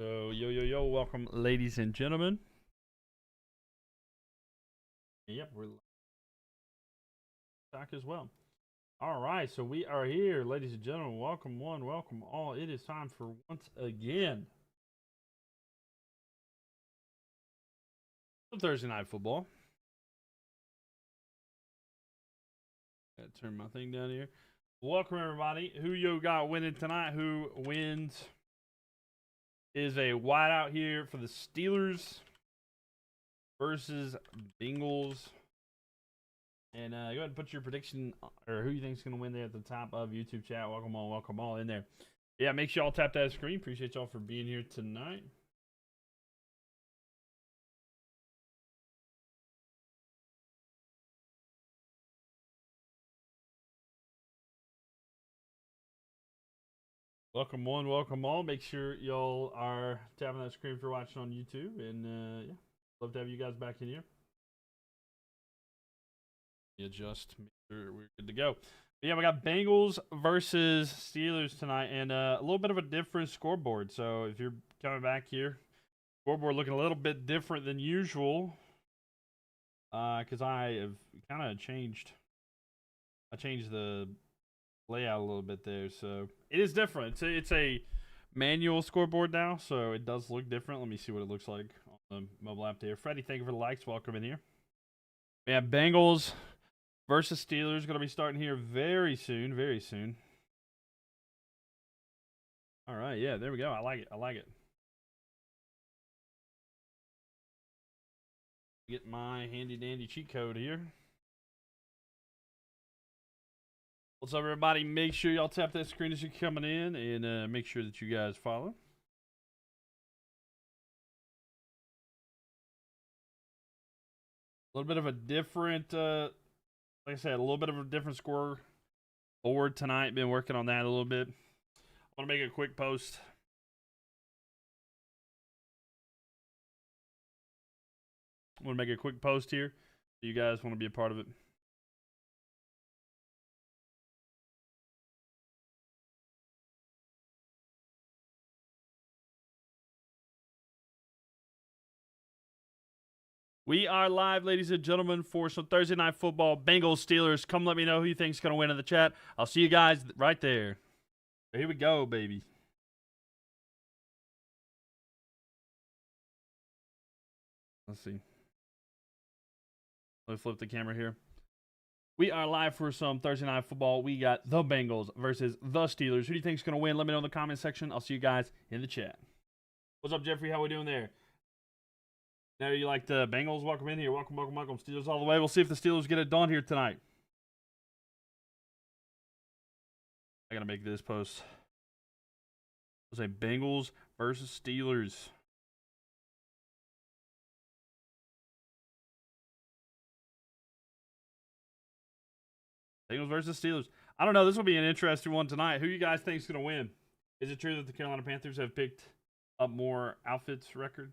So, yo, welcome, ladies and gentlemen. Yep, we're back as well. All right, so we are here, ladies and gentlemen. Welcome one, welcome all. It is time for once again some Thursday night football. Gotta turn my thing down here. Welcome everybody. Who you got winning tonight? Who wins? Is a wideout here for the Steelers versus Bengals. And go ahead and put your prediction or who you think is going to win there at the top of YouTube chat. Welcome all in there. Yeah, make sure y'all tap that screen. Appreciate y'all for being here tonight. Welcome one, welcome all. Make sure y'all are tapping that screen if you're watching on YouTube. And yeah, love to have you guys back in here. Yeah, just make sure we're good to go. But yeah, we got Bengals versus Steelers tonight, and a little bit of a different scoreboard. So if you're coming back here, scoreboard looking a little bit different than usual, because I have kind of changed. I changed the layout a little bit there, so it is different. It's a manual scoreboard now, so it does look different. Let me see what it looks like on the mobile app there. Freddie, thank you for the likes. Welcome in here. We have Bengals versus Steelers going to be starting here very soon, very soon. All right, yeah, there we go. I like it. Get my handy dandy cheat code here. What's up, everybody? Make sure y'all tap that screen as you're coming in, and make sure that you guys follow. A little bit of a different, like I said, a little bit of a different score board tonight. Been working on that a little bit. I want to make a quick post. I want to make a quick post here. So you guys want to be a part of it. We are live, ladies and gentlemen, for some Thursday night football. Bengals, Steelers. Come let me know who you think's going to win in the chat. I'll see you guys right there. Here we go, baby. Let's see. Let me flip the camera here. We are live for some Thursday night football. We got the Bengals versus the Steelers. Who do you think's going to win? Let me know in the comment section. I'll see you guys in the chat. What's up, Jeffrey? How we doing there? Now you like the Bengals? Welcome in here. Welcome. Steelers all the way. We'll see if the Steelers get it done here tonight. I got to make this post. I'll say Bengals versus Steelers. Bengals versus Steelers. I don't know. This will be an interesting one tonight. Who you guys think is going to win? Is it true that the Carolina Panthers have picked up more outfits record?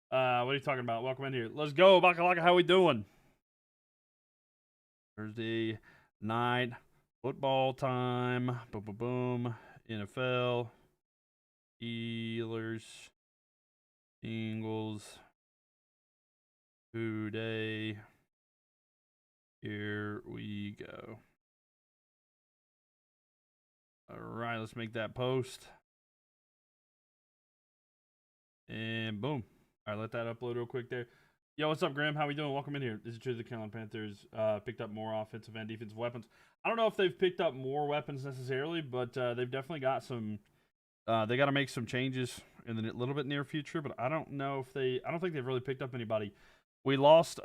What are you talking about? Welcome in here. Let's go, Bakalaka. How we doing? Thursday night football time. Boom, boom, boom. NFL. Steelers. Bengals. Today. Here we go. All right, let's make that post. And boom. All right, let that upload real quick there. Yo, what's up, Graham? How we doing? Welcome in here. Is it true the Carolina Panthers picked up more offensive and defensive weapons? I don't know if they've picked up more weapons necessarily, but they've definitely got some. They got to make some changes in the little bit near future, but I don't know if they. I don't think they've really picked up anybody. We lost.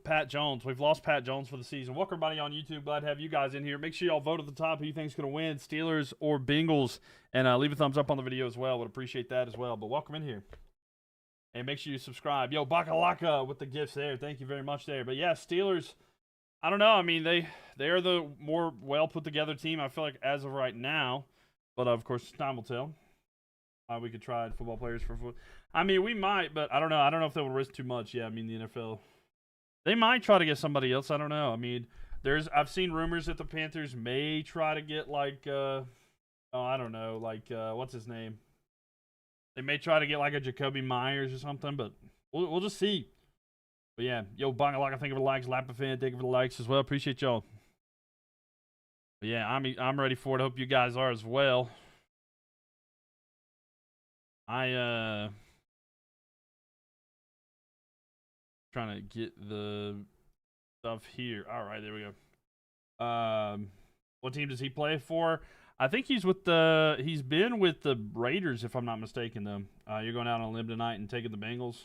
Pat Jones. We've lost Pat Jones for the season. Welcome everybody on YouTube. Glad to have you guys in here. Make sure y'all vote at the top who you think's going to win, Steelers or Bengals, and leave a thumbs up on the video as well. Would appreciate that as well. But welcome in here. And make sure you subscribe. Yo, Bakalaka with the gifts there. Thank you very much there. But yeah, Steelers, I don't know. I mean, they are the more well put together team, I feel like, as of right now. But of course, time will tell. We could try football players for foot. I mean, we might, but I don't know. I don't know if they would risk too much. Yeah, I mean, the NFL. They might try to get somebody else. I don't know. I mean, I've seen rumors that the Panthers may try to get like Oh, I don't know. Like, what's his name? They may try to get like a Jacoby Myers or something, but we'll just see. But yeah, yo, Bangalaka, thank you for the likes. Lapafan, thank you for the likes as well. Appreciate y'all. But yeah, I'm ready for it. Hope you guys are as well. Trying to get the stuff here. All right, there we go. What team does he play for? I think he's been with the Raiders, if I'm not mistaken, though. You're going out on a limb tonight and taking the Bengals.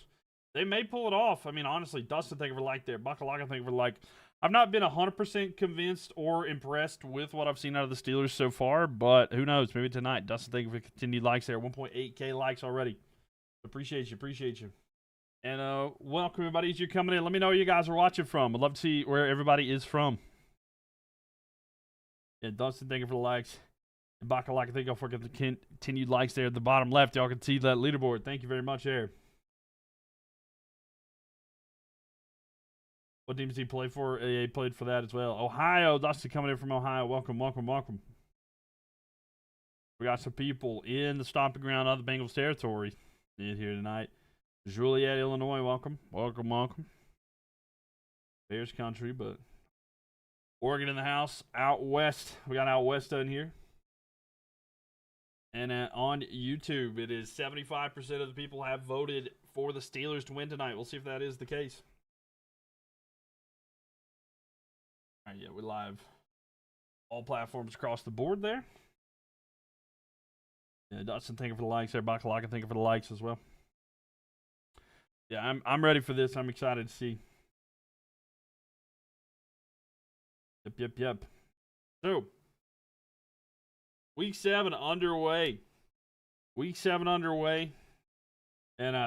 They may pull it off. I mean, honestly, Dustin, thank you for like there. Bakalaka, thank you for like. I've not been 100% convinced or impressed with what I've seen out of the Steelers so far, but who knows? Maybe tonight. Dustin, thank you for continued likes there. 1.8K likes already. Appreciate you. And welcome, everybody, as you're coming in. Let me know where you guys are watching from. I'd love to see where everybody is from. Yeah, Dustin, thank you for the likes. And Bakalaka, thank you for the continued likes there at the bottom left. Y'all can see that leaderboard. Thank you very much there. What team does he play for? He played for that as well. Ohio. Dustin coming in from Ohio. Welcome. We got some people in the stomping ground of the Bengals territory in here tonight. Juliet, Illinois. Welcome. Bears country, but Oregon in the house. Out west. We got out west in here. And on YouTube, it is 75% of the people have voted for the Steelers to win tonight. We'll see if that is the case. All right, yeah, we're live. All platforms across the board there. Yeah, Dustin, thank you for the likes there. Bakalaka, thank you for the likes as well. Yeah, I'm ready for this. I'm excited to see. Yep. So, Week 7 underway. And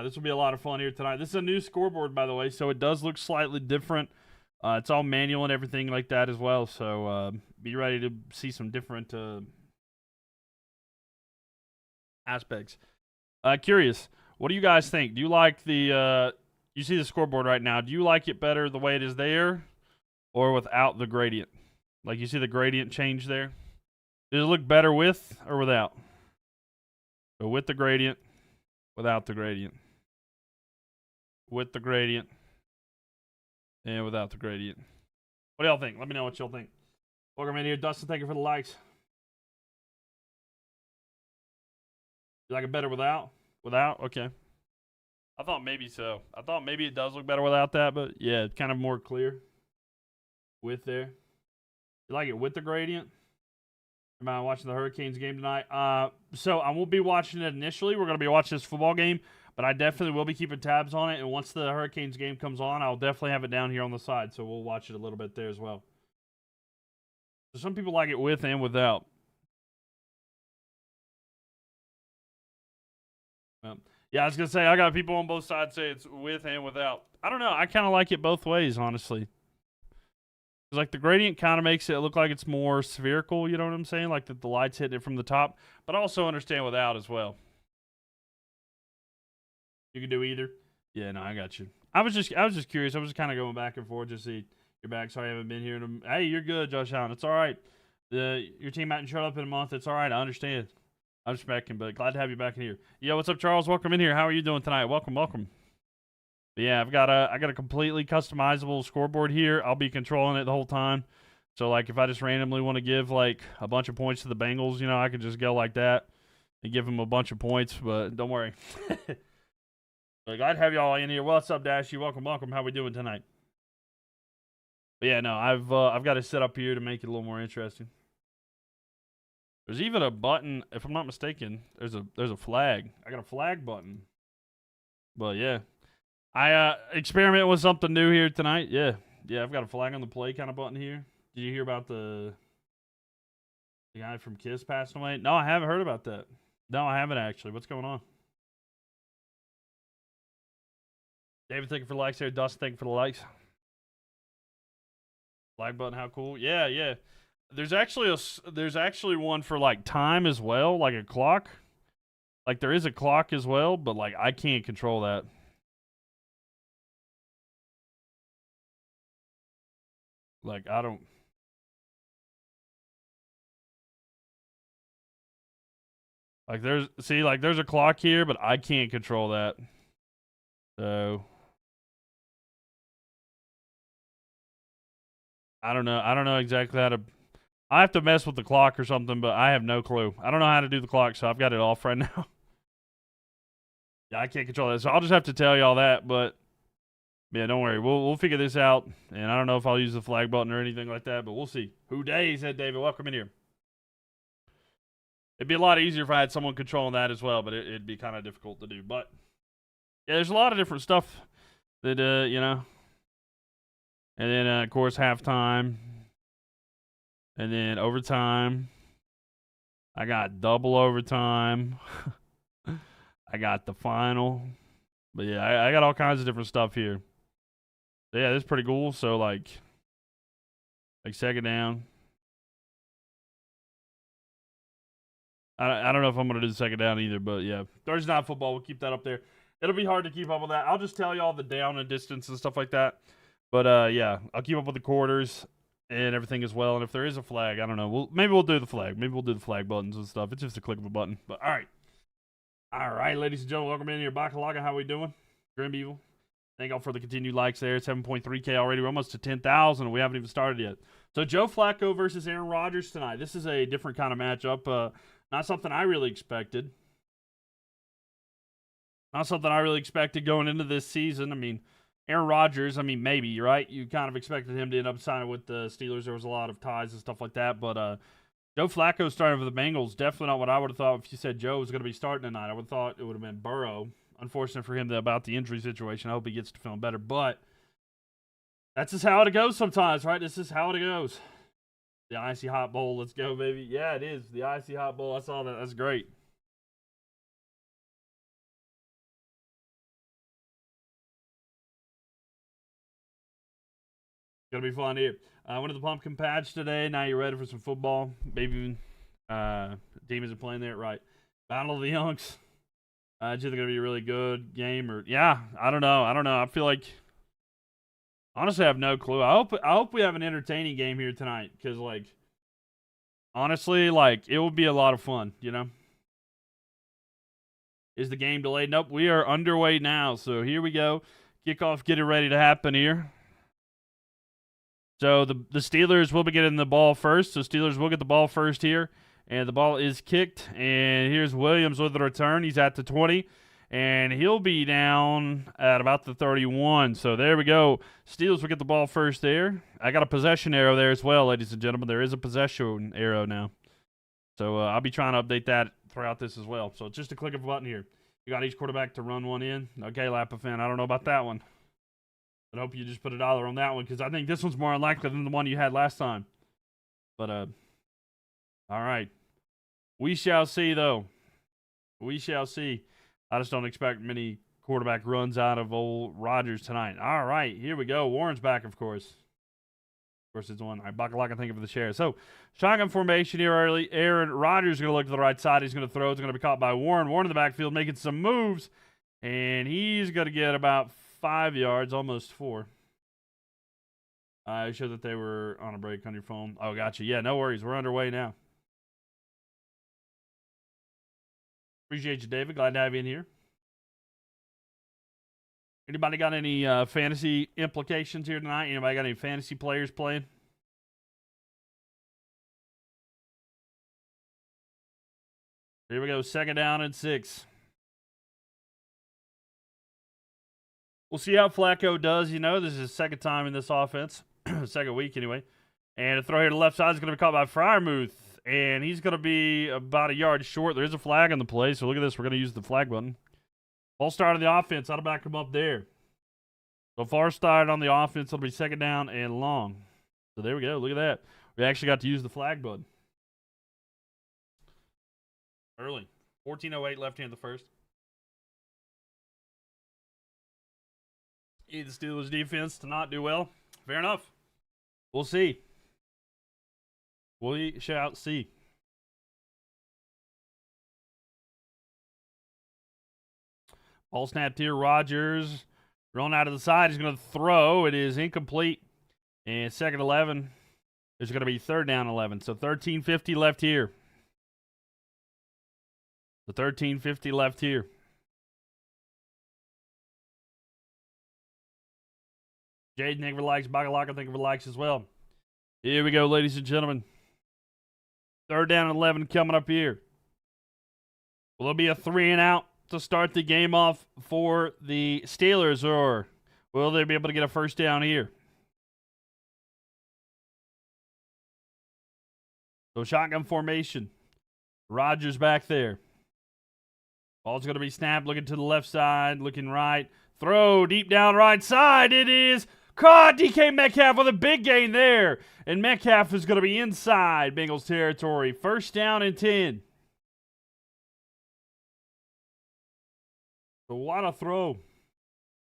this will be a lot of fun here tonight. This is a new scoreboard, by the way, so it does look slightly different. It's all manual and everything like that as well, so be ready to see some different aspects. Curious, what do you guys think? Do you like the you see the scoreboard right now? Do you like it better the way it is there or without the gradient? Like, you see the gradient change there? Does it look better with or without? So with the gradient, without the gradient. With the gradient, and without the gradient. What do y'all think? Let me know what y'all think. Welcome in here. Dustin, thank you for the likes. You like it better without? Without? Okay. I thought maybe so. I thought maybe it does look better without that, but yeah, it's kind of more clear with there. You like it with the gradient? Am I watching the Hurricanes game tonight? So I won't be watching it initially. We're going to be watching this football game, but I definitely will be keeping tabs on it. And once the Hurricanes game comes on, I'll definitely have it down here on the side, so we'll watch it a little bit there as well. So some people like it with and without. Yeah, I was going to say, I got people on both sides say it's with and without. I don't know. I kind of like it both ways, honestly. Like, the gradient kind of makes it look like it's more spherical, you know what I'm saying? Like that the light's hitting it from the top, but I also understand without as well. You can do either. Yeah, no, I got you. I was just curious. I was just kind of going back and forth just to see you're back. Sorry I haven't been here. Hey, you're good, Josh Allen. It's all right. Your team hadn't showed up in a month. It's all right. I understand. I'm just back in, but glad to have you back in here. Yo, what's up, Charles? Welcome in here. How are you doing tonight? Welcome. But yeah, I got a completely customizable scoreboard here. I'll be controlling it the whole time. So, like, if I just randomly want to give, like, a bunch of points to the Bengals, you know, I could just go like that and give them a bunch of points. But don't worry. But glad to have y'all in here. What's up, Dashy? Welcome. How we doing tonight? But yeah, no, I've got it set up here to make it a little more interesting. There's even a button, if I'm not mistaken. There's a flag. I got a flag button. But yeah. I experiment with something new here tonight. Yeah, I've got a flag on the play kind of button here. Did you hear about the guy from Kiss passing away? No, I haven't heard about that. No, I haven't actually. What's going on? David, thank you for the likes there. Dustin, thank you for the likes. Flag button, how cool. Yeah. There's actually one for, like, time as well, like a clock. Like, there is a clock as well, but, like, I can't control that. Like, I don't. Like there's a clock here, but I can't control that. So I don't know. I don't know exactly how to. I have to mess with the clock or something, but I have no clue. I don't know how to do the clock, so I've got it off right now. Yeah, I can't control that, so I'll just have to tell you all that. But yeah, don't worry. We'll figure this out. And I don't know if I'll use the flag button or anything like that, but we'll see. Who day said David? Welcome in here. It'd be a lot easier if I had someone controlling that as well, but it'd be kind of difficult to do. But yeah, there's a lot of different stuff that you know. And then of course halftime, and then overtime. I got double overtime. I got the final. But yeah, I got all kinds of different stuff here. So yeah, this is pretty cool. So like second down. I don't know if I'm gonna do the second down either, but yeah, Thursday Night Football. We'll keep that up there. It'll be hard to keep up with that. I'll just tell you all the down and distance and stuff like that. But yeah, I'll keep up with the quarters and everything as well. And if there is a flag, I don't know. Maybe we'll do the flag. Maybe we'll do the flag buttons and stuff. It's just a click of a button. But all right, ladies and gentlemen, welcome in here. Bakalaga, how we doing? Grim Evil. Thank y'all for the continued likes there. 7.3K already. We're almost to 10,000. We haven't even started yet. So Joe Flacco versus Aaron Rodgers tonight. This is a different kind of matchup. Not something I really expected. Not something I really expected going into this season. I mean, Aaron Rodgers, maybe, right? You kind of expected him to end up signing with the Steelers. There was a lot of ties and stuff like that. But Joe Flacco starting for the Bengals, definitely not what I would have thought if you said Joe was going to be starting tonight. I would have thought it would have been Burrow. Unfortunate for him about the injury situation. I hope he gets to feeling better. But that's just how it goes sometimes, right? This is how it goes. The Icy Hot Bowl. Let's go, baby. Yeah, it is. The Icy Hot Bowl. I saw that. That's great. Gonna be fun here. I went to the pumpkin patch today. Now you're ready for some football. Maybe Demons are playing there, right? Battle of the Youngs. It's either gonna be a really good game or yeah. I don't know. I feel like honestly I have no clue. I hope we have an entertaining game here tonight because like honestly like it will be a lot of fun. You know. Is the game delayed? Nope. We are underway now. So here we go. Kickoff getting ready to happen here. So the Steelers will be getting the ball first. So Steelers will get the ball first here. And the ball is kicked. And here's Williams with the return. He's at the 20. And he'll be down at about the 31. So there we go. Steelers will get the ball first there. I got a possession arrow there as well, ladies and gentlemen. There is a possession arrow now. So I'll be trying to update that throughout this as well. So just a click of a button here. You got each quarterback to run one in. Okay, Lapafan, I don't know about that one. I hope you just put $1 on that one because I think this one's more unlikely than the one you had last time. But, all right. We shall see, though. We shall see. I just don't expect many quarterback runs out of old Rodgers tonight. All right, here we go. Warren's back, of course. Of course, it's one. All right, Bakalaka, thank you for the share. So, shotgun formation here early. Aaron Rodgers is going to look to the right side. He's going to throw. It's going to be caught by Warren. Warren in the backfield making some moves. And he's going to get about 5 yards, almost 4. I showed that they were on a break on your phone. Oh, gotcha. Yeah, no worries. We're underway now. Appreciate you, David. Glad to have you in here. Anybody got any fantasy implications here tonight? Anybody got any fantasy players playing? Here we go. Second down and 6. We'll see how Flacco does. You know, this is his second time in this offense. Second week, anyway. And a throw here to the left side is going to be caught by Freiermuth. And he's going to be about a yard short. There is a flag on the play. So look at this. We're going to use the flag button. False start on the offense. I'll back him up there. So far start on the offense. It'll be second down and long. So there we go. Look at that. We actually got to use the flag button. Early. 14:08 left here in the first. Need the Steelers defense to not do well. Fair enough. We'll see. We shall see. Ball snapped here. Rodgers run out of the side. He's going to throw. It is incomplete. And second 11. There's going to be third down 11. So 13:50 left here. The 13:50 left here. Jaden, thank you for likes. Bagalaka, thank you for likes as well. Here we go, ladies and gentlemen. 3rd down and 11 coming up here. Will there be a 3 and out to start the game off for the Steelers, or will they be able to get a first down here? So shotgun formation. Rodgers back there. Ball's going to be snapped, looking to the left side, looking right. Throw deep down right side. It is caught. DK Metcalf with a big gain there. And Metcalf is going to be inside Bengals territory. 1st down and 10. So what a throw.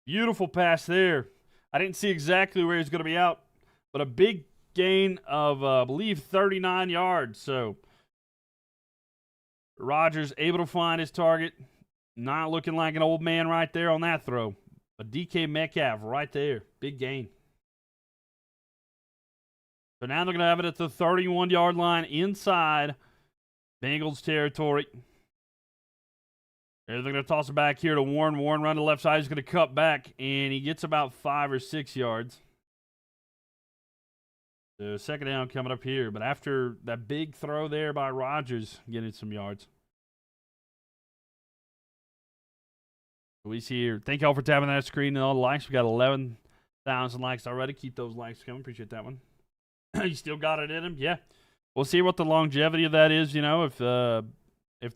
Beautiful pass there. I didn't see exactly where he's going to be out, but a big gain of, I believe, 39 yards. So Rodgers able to find his target. Not looking like an old man right there on that throw. A DK Metcalf right there. Big gain. So now they're going to have it at the 31-yard line inside Bengals territory. They're going to toss it back here to Warren. Warren run to the left side. He's going to cut back, and he gets about 5 or 6 yards. So 2nd down coming up here. But after that big throw there by Rodgers, getting some yards. We see here. Thank y'all for tapping that screen and all the likes. We got 11,000 likes already. Keep those likes coming. Appreciate that one. You still got it in him? Yeah. We'll see what the longevity of that is, you know, if the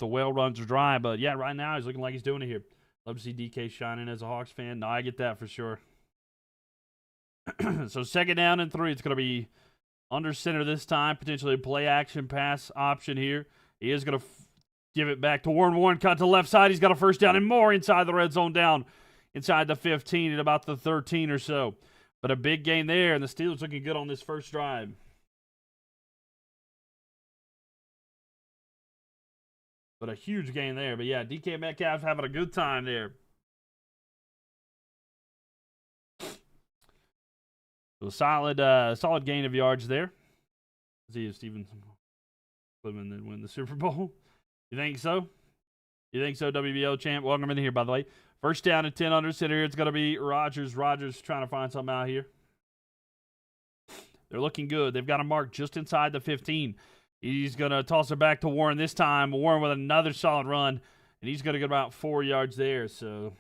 well runs are dry. But, yeah, right now he's looking like he's doing it here. Love to see DK shining as a Hawks fan. No, I get that for sure. So 2nd down and 3. It's going to be under center this time. Potentially a play action pass option here. He is going to give it back to Warren. Warren cut to the left side. He's got a 1st down and more inside the red zone, down inside the 15 at about the 13 or so. But a big gain there, and the Steelers looking good on this first drive. But a huge gain there. But, yeah, DK Metcalf having a good time there. So solid gain of yards there. Let's see if Stevenson Cleveland win the Super Bowl. You think so? You think so, WBO champ? Welcome in here, by the way. 1st down and 10 under center here. It's going to be Rodgers. Rodgers trying to find something out here. They're looking good. They've got a mark just inside the 15. He's going to toss it back to Warren this time. Warren with another solid run, and he's going to get about 4 yards there. So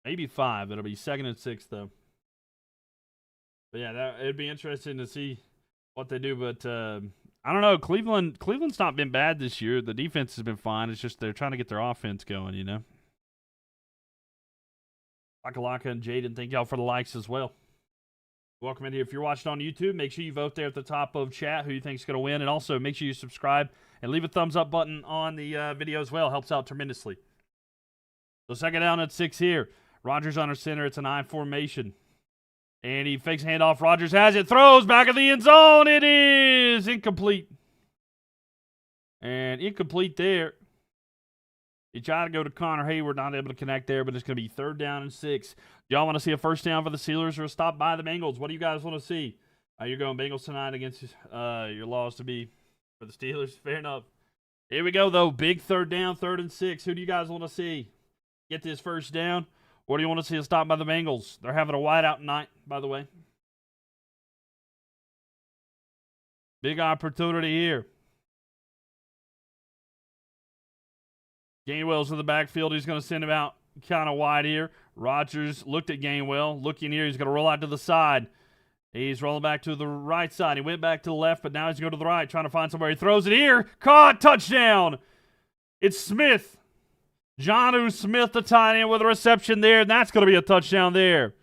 maybe 5. It'll be 2nd and 6, though. But, yeah, it'd be interesting to see what they do. But I don't know. Cleveland's not been bad this year. The defense has been fine. It's just they're trying to get their offense going, you know. Akalaka and Jaden, thank y'all for the likes as well. Welcome in here. If you're watching on YouTube, make sure you vote there at the top of chat who you think is going to win. And also, make sure you subscribe and leave a thumbs up button on the video as well. Helps out tremendously. So 2nd down at 6 here. Rodgers under center. It's an I formation. And he fakes handoff. Rodgers has it. Throws back of the end zone. It is incomplete. And incomplete there. He tried to go to Connor Hayward. Not able to connect there, but it's going to be 3rd down and 6. Y'all want to see a 1st down for the Steelers or a stop by the Bengals? What do you guys want to see? You're going Bengals tonight against your loss to be for the Steelers. Fair enough. Here we go, though. Big 3rd down, 3rd and 6. Who do you guys want to see get this 1st down? Or do you want to see a stop by the Bengals? They're having a whiteout night, by the way. Big opportunity here. Gainwell's in the backfield. He's going to send him out kind of wide here. Rodgers looked at Gainwell. Looking here. He's going to roll out to the side. He's rolling back to the right side. He went back to the left, but now he's going to the right, trying to find somewhere. He throws it here. Caught. Touchdown. It's Smith. Jonnu Smith, the tight end, with a reception there, and that's going to be a touchdown there.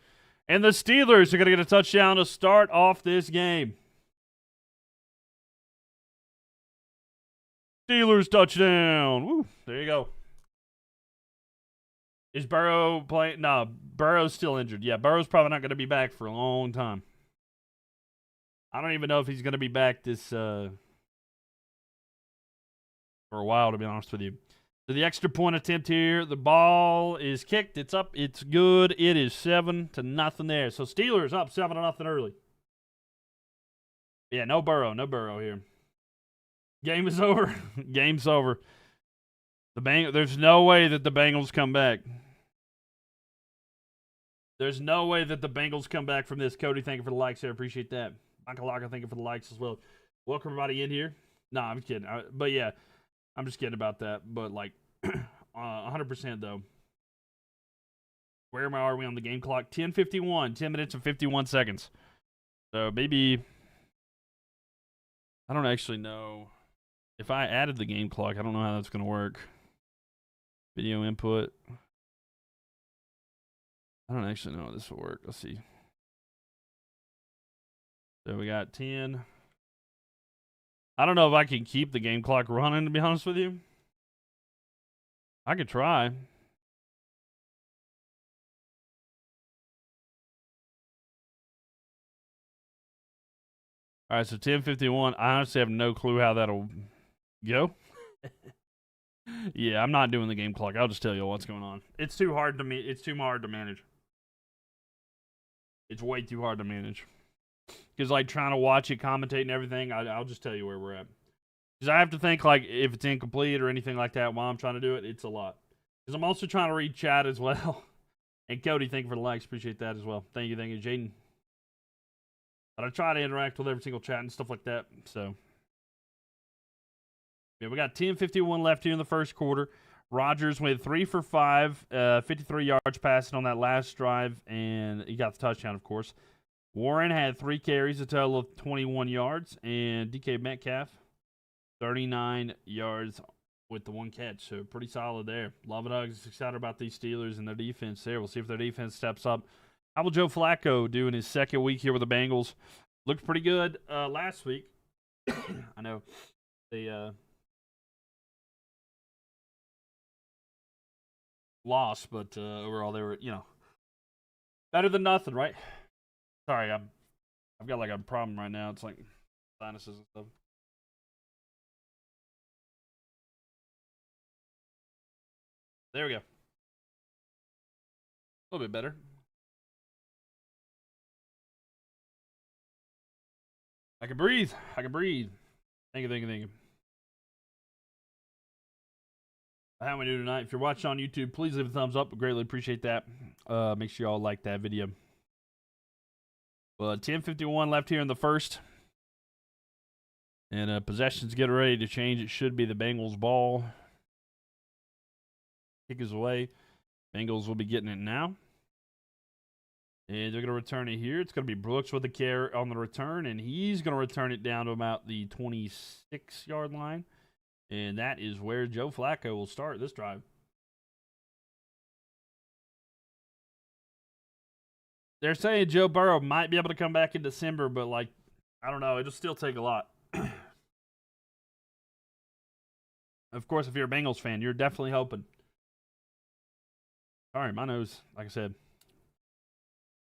And the Steelers are going to get a touchdown to start off this game. Steelers touchdown. Woo, there you go. Is Burrow playing? No, Burrow's still injured. Yeah, Burrow's probably not going to be back for a long time. I don't even know if he's going to be back this for a while, to be honest with you. So the extra point attempt here. The ball is kicked. It's up. It's good. It is 7-0 there. So Steelers up 7-0 early. Yeah, no Burrow. No Burrow here. Game is over. Game's over. There's no way that the Bengals come back. There's no way that the Bengals come back from this. Cody, thank you for the likes there. Appreciate that. Michael Locker, thank you for the likes as well. Welcome everybody in here. Nah, I'm kidding. But yeah, I'm just kidding about that. But like, 100% though. Where are we on the game clock? 10:51. 10 minutes and 51 seconds. So maybe, I don't actually know. If I added the game clock, I don't know how that's going to work. Video input. I don't actually know how this will work. Let's see. So we got 10. I don't know if I can keep the game clock running, to be honest with you. I could try. All right, so 10:51. I honestly have no clue how that'll go. Yeah, I'm not doing the game clock. I'll just tell you what's going on. It's too hard to It's too hard to manage. It's way too hard to manage. Because like trying to watch it, commentate, and everything, I'll just tell you where we're at. Because I have to think like if it's incomplete or anything like that while I'm trying to do it, it's a lot. Because I'm also trying to read chat as well. And Cody, thank you for the likes. Appreciate that as well. Thank you, Jaden. But I try to interact with every single chat and stuff like that. So, yeah, we got 10:51 left here in the first quarter. Rodgers went 3 for 5, 53 yards passing on that last drive, and he got the touchdown, of course. Warren had 3 carries, a total of 21 yards, and DK Metcalf, 39 yards with the 1 catch. So pretty solid there. Love it. I was excited about these Steelers and their defense there. We'll see if their defense steps up. How will Joe Flacco do in his second week here with the Bengals? Looked pretty good last week. I know they lost, but overall they were, better than nothing, right? Sorry, I've got like a problem right now. It's like sinuses and stuff. There we go. A little bit better. I can breathe. Thank you. How we do tonight? If you're watching on YouTube, please leave a thumbs up. We greatly appreciate that. Make sure y'all like that video. Well, 10:51 left here in the first. And possessions getting ready to change. It should be the Bengals ball. Kick is away. Bengals will be getting it now. And they're going to return it here. It's going to be Brooks with the carry on the return, and he's going to return it down to about the 26-yard line. And that is where Joe Flacco will start this drive. They're saying Joe Burrow might be able to come back in December, but, like, I don't know. It'll still take a lot. Of course, if you're a Bengals fan, you're definitely hoping. Sorry, my nose, like I said.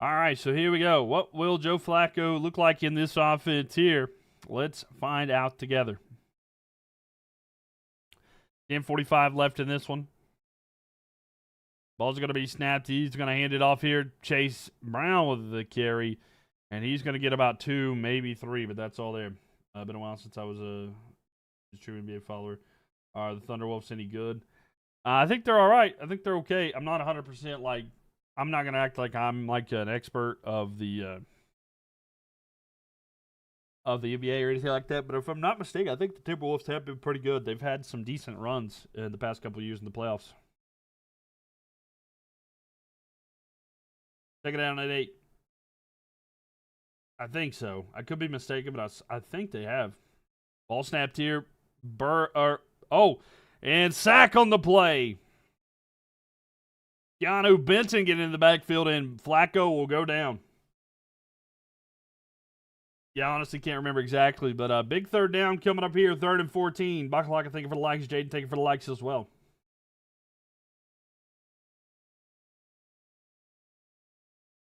All right, so here we go. What will Joe Flacco look like in this offense here? Let's find out together. 10:45 left in this one. Ball's going to be snapped. He's going to hand it off here. Chase Brown with the carry, and he's going to get about 2, maybe 3, but that's all there. Been a while since I was a true NBA follower. Are the Thunderwolves any good? I think they're all right. I think they're okay. I'm not 100% like. I'm not going to act like I'm like an expert of the NBA or anything like that. But if I'm not mistaken, I think the Timberwolves have been pretty good. They've had some decent runs in the past couple of years in the playoffs. Take it down at 8. I think so. I could be mistaken, but I think they have. Ball snapped here. And sack on the play. Keanu Benson getting in the backfield, and Flacco will go down. Yeah, I honestly can't remember exactly, but big third down coming up here, 3rd and 14. Bakalaka, thank you for the likes. Jaden, thank you for the likes as well.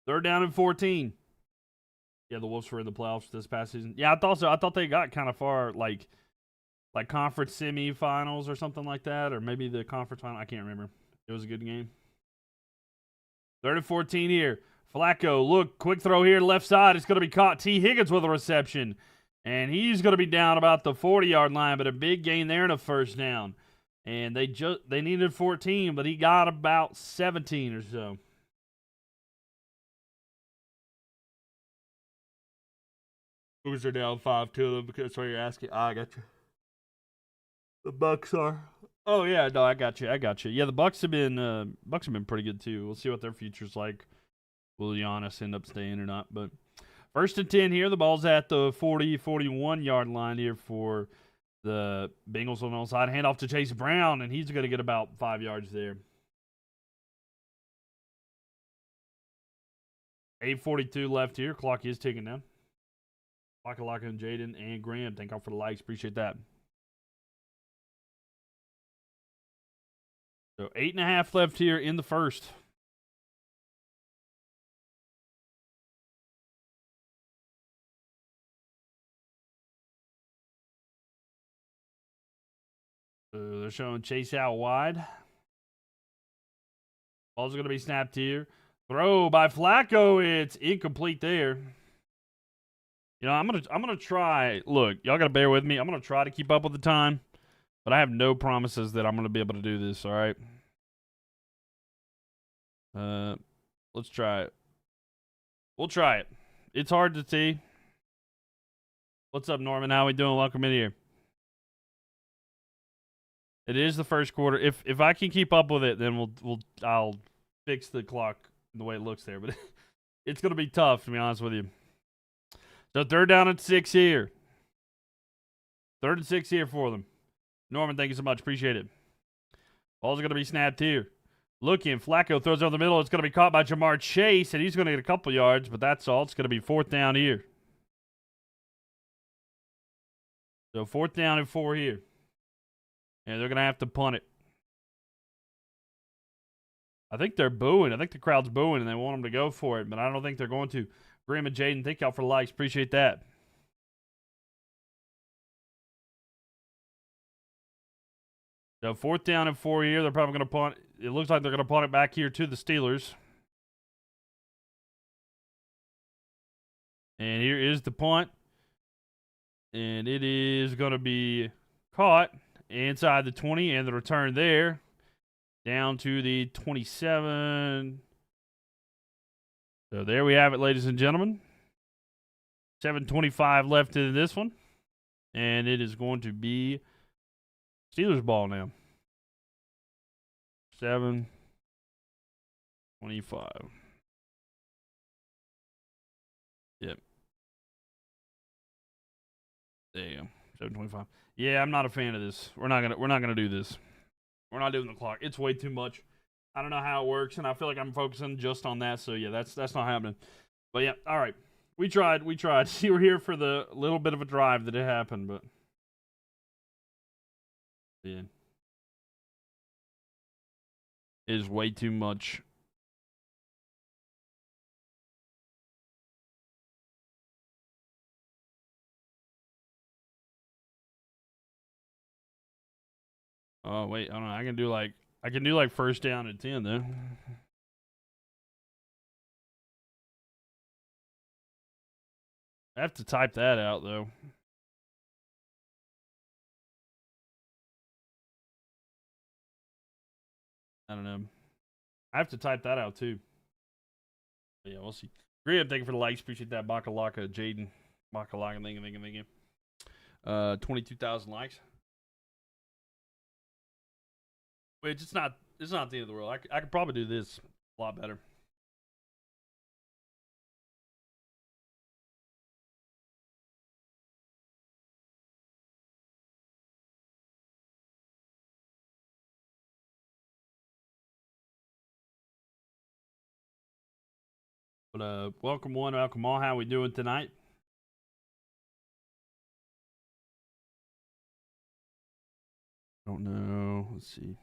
Third down and 14. Yeah, the Wolves were in the playoffs this past season. Yeah, I thought so. I thought they got kind of far, like conference semifinals or something like that, or maybe the conference final. I can't remember. It was a good game. 3rd and 14 here. Flacco, look, quick throw here, left side. It's going to be caught. T. Higgins with a reception. And he's going to be down about the 40-yard line, but a big gain there and a first down. And they needed 14, but he got about 17 or so. Who's are down 5 to them because that's why you're asking. I got you. The Bucks are. Oh yeah, no, I got you. Yeah, the Bucks have been pretty good too. We'll see what their future's like. Will Giannis end up staying or not? But 1st and 10 here. The ball's at the 40-41 yard line here for the Bengals on the side. Hand off to Chase Brown, and he's going to get about 5 yards there. 8:42 left here. Clock is ticking down. Locka and Jaden and Graham. Thank y'all for the likes. Appreciate that. So 8.5 left here in the first. So they're showing Chase out wide. Ball's going to be snapped here. Throw by Flacco. It's incomplete there. You know, I'm gonna try. Look, y'all gotta bear with me. I'm gonna try to keep up with the time, but I have no promises that I'm gonna be able to do this. All right. Let's try it. We'll try it. It's hard to see. What's up, Norman? How we doing? Welcome in here. It is the first quarter. If I can keep up with it, then I'll fix the clock the way it looks there. But it's gonna be tough, to be honest with you. So 3rd down and 6 here. 3rd and 6 here for them. Norman, thank you so much. Appreciate it. Ball's going to be snapped here. Looking, Flacco throws over the middle. It's going to be caught by Jamar Chase, and he's going to get a couple yards, but that's all. It's going to be 4th down here. So 4th down and 4 here. And they're going to have to punt it. I think they're booing. I think the crowd's booing, and they want them to go for it, but I don't think they're going to. Graham and Jaden, thank y'all for the likes. Appreciate that. So 4th down and 4 here. They're probably going to punt. It looks like they're going to punt it back here to the Steelers. And here is the punt. And it is going to be caught inside the 20, and the return there down to the 27. So there we have it, ladies and gentlemen. 7:25 left in this one. And it is going to be Steelers ball now. 7:25. Yep. There you go. 7:25. Yeah, I'm not a fan of this. We're not gonna do this. We're not doing the clock. It's way too much. I don't know how it works, and I feel like I'm focusing just on that. So yeah, that's not happening. But yeah, all right. We tried. You were here for the little bit of a drive that it happened, but yeah, it is way too much. Oh wait, I don't know. I can do like 1st down and 10 though. I have to type that out though. I don't know. I have to type that out too. But yeah, we'll see. Great, thank you for the likes. Appreciate that. Bakalaka, Jaden. Bakalaka, thank you. 22,000 likes. Which it's not the end of the world. I could probably do this a lot better. But welcome one, welcome all. How we doing tonight? Don't know. Let's see.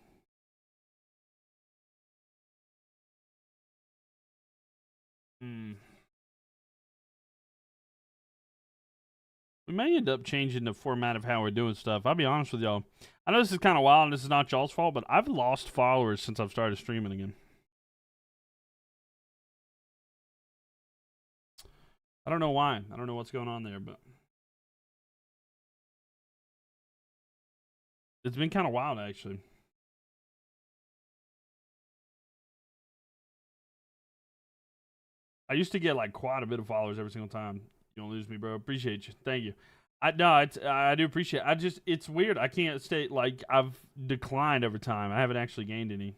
We may end up changing the format of how we're doing stuff. I'll be honest with y'all. I know this is kind of wild and this is not y'all's fault, but I've lost followers since I've started streaming again. I don't know why. I don't know what's going on there, but it's been kind of wild, actually. I used to get like quite a bit of followers every single time. You don't lose me, bro. Appreciate you. Thank you. I do appreciate it. It's weird. I can't stay, like, I've declined over time. I haven't actually gained any.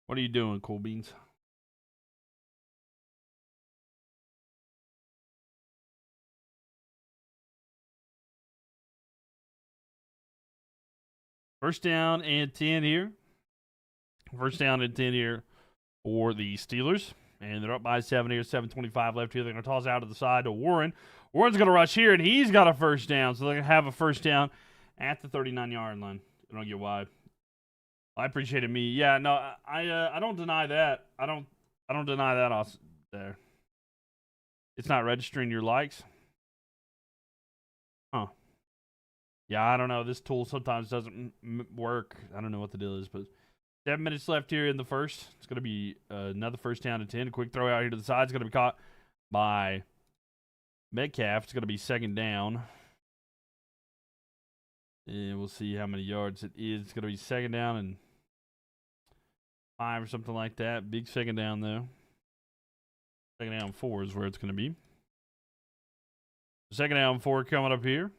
What are you doing, Cool Beans? First down and 10 here. First down and 10 here for the Steelers. And they're up by 7 here, 7:25 left here. They're going to toss out to the side to Warren. Warren's going to rush here, and he's got a first down. So they're going to have a first down at the 39-yard line. I don't get why. I appreciate it, me. Yeah, no, I don't deny that. I don't deny that also there. It's not registering your likes. Huh. Yeah, I don't know. This tool sometimes doesn't work. I don't know what the deal is, but 7 minutes left here in the first. It's going to be another first down and 10. A quick throw out here to the side. It's going to be caught by Metcalf. It's going to be second down. And we'll see how many yards it is. It's going to be second down and 5 or something like that. Big second down, though. Second down 4 is where it's going to be. Second down 4 coming up here.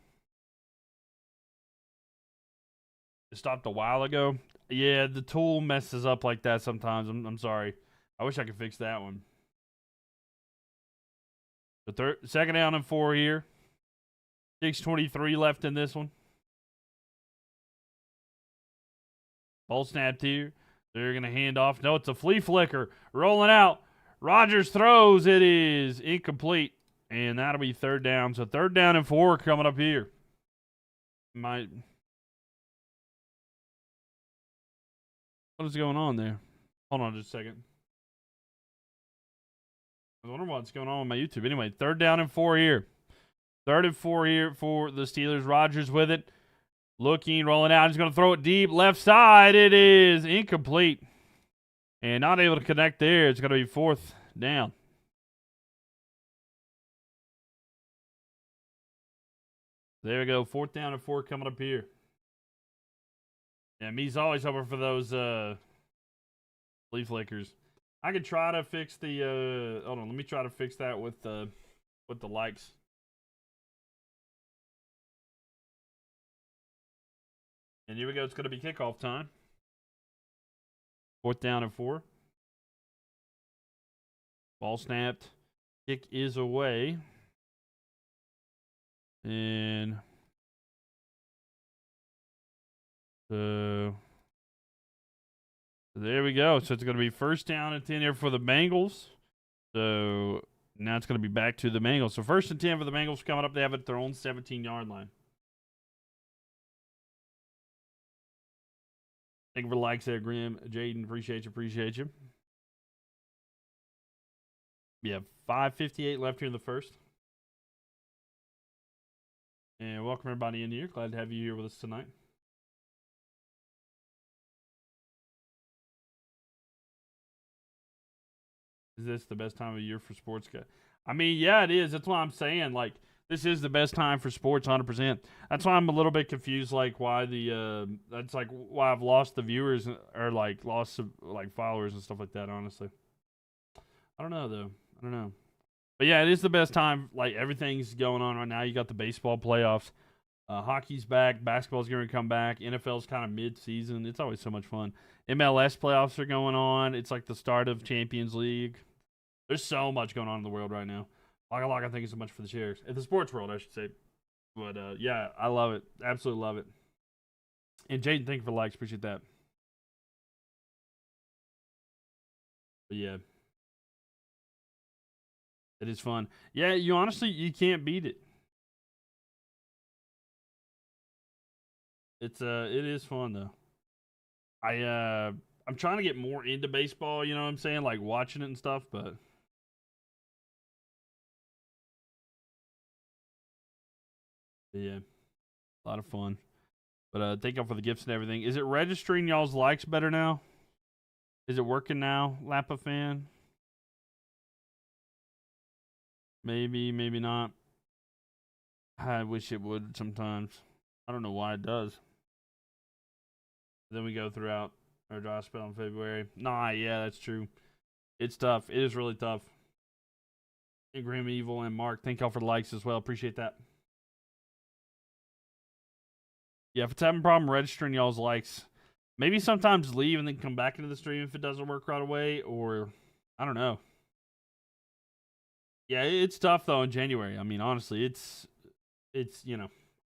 It stopped a while ago. Yeah, the tool messes up like that sometimes. I'm sorry. I wish I could fix that one. The second down and 4 here. 6:23 left in this one. Ball snapped here. They're going to hand off. No, it's a flea flicker. Rolling out. Rodgers throws. It is incomplete. And that'll be third down. So third down and 4 coming up here. What is going on there? Hold on just a second. I was wondering what's going on with my YouTube. Anyway, third down and 4 here. Third and 4 here for the Steelers. Rodgers with it. Looking, rolling out. He's going to throw it deep. Left side. It is incomplete. And not able to connect there. It's going to be fourth down. There we go. Fourth down and 4 coming up here. Yeah, me's always hoping for those flea flickers. I could try to fix the hold on, let me try to fix that with the likes. And here we go. It's going to be kickoff time. Fourth down and 4. Ball snapped. Kick is away. And so there we go. So it's going to be first down and 10 here for the Bengals. So now it's going to be back to the Bengals. So first and 10 for the Bengals coming up. They have it at their own 17-yard line. Thank you for the likes there, Grim. Jaden, appreciate you. Yeah, 5:58 left here in the first. And welcome everybody in here. Glad to have you here with us tonight. Is this the best time of year for sports? I mean, yeah, it is. That's why I'm saying, like, this is the best time for sports, 100%. That's why I'm a little bit confused, like, why that's, like, why I've lost the viewers, or, like, lost, like, followers and stuff like that, honestly. I don't know, though. I don't know. But, yeah, it is the best time. Like, everything's going on right now. You got the baseball playoffs. Hockey's back. Basketball's going to come back. NFL's kind of mid-season. It's always so much fun. MLS playoffs are going on. It's like the start of Champions League. There's so much going on in the world right now. Like, thank you so much for the shares. In the sports world, I should say. But, yeah, I love it. Absolutely love it. And Jaden, thank you for the likes. Appreciate that. But, yeah. It is fun. Yeah, you can't beat it. It is fun, though. I'm trying to get more into baseball, you know what I'm saying? Like, watching it and stuff, but... yeah, a lot of fun. But thank y'all for the gifts and everything. Is it registering y'all's likes better now? Is it working now, Lappa fan? Maybe, maybe not. I wish it would sometimes. I don't know why it does. Then we go throughout our dry spell in February. Nah, yeah, that's true. It's tough. It is really tough. Grim Evil and Mark, thank y'all for the likes as well. Appreciate that. Yeah, if it's having a problem registering y'all's likes, maybe sometimes leave and then come back into the stream if it doesn't work right away, or I don't know. Yeah, it's tough though in January. I mean, honestly, it's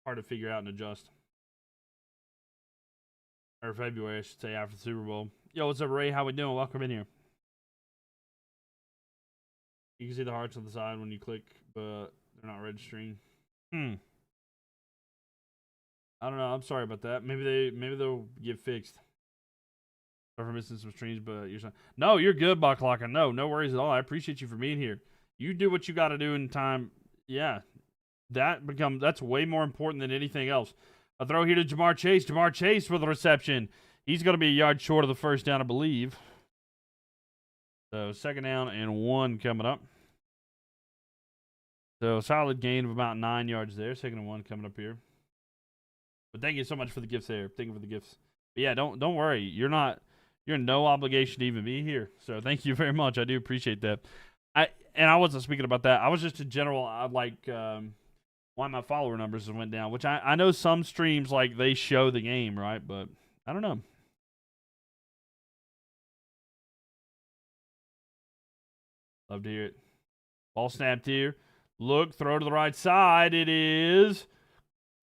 hard to figure out and adjust. Or February, I should say, after the Super Bowl. Yo, what's up, Ray? How we doing? Welcome in here. You can see the hearts on the side when you click, but they're not registering. I don't know. I'm sorry about that. Maybe they'll get fixed. Sorry for missing some streams, but you're saying no. You're good, Bucklocka. No worries at all. I appreciate you for being here. You do what you got to do in time. Yeah, that's way more important than anything else. A throw here to Jamar Chase. Jamar Chase with the reception. He's going to be a yard short of the first down, I believe. So 2nd down and 1 coming up. So solid gain of about 9 yards there. 2nd and 1 coming up here. But thank you so much for the gifts there. Thank you for the gifts. But yeah, don't worry. You're no obligation to even be here. So thank you very much. I do appreciate that. I wasn't speaking about that. I was just in general. I like why my follower numbers went down. Which I know some streams like they show the game, right? But I don't know. Love to hear it. Ball snapped here. Look, throw to the right side. It is.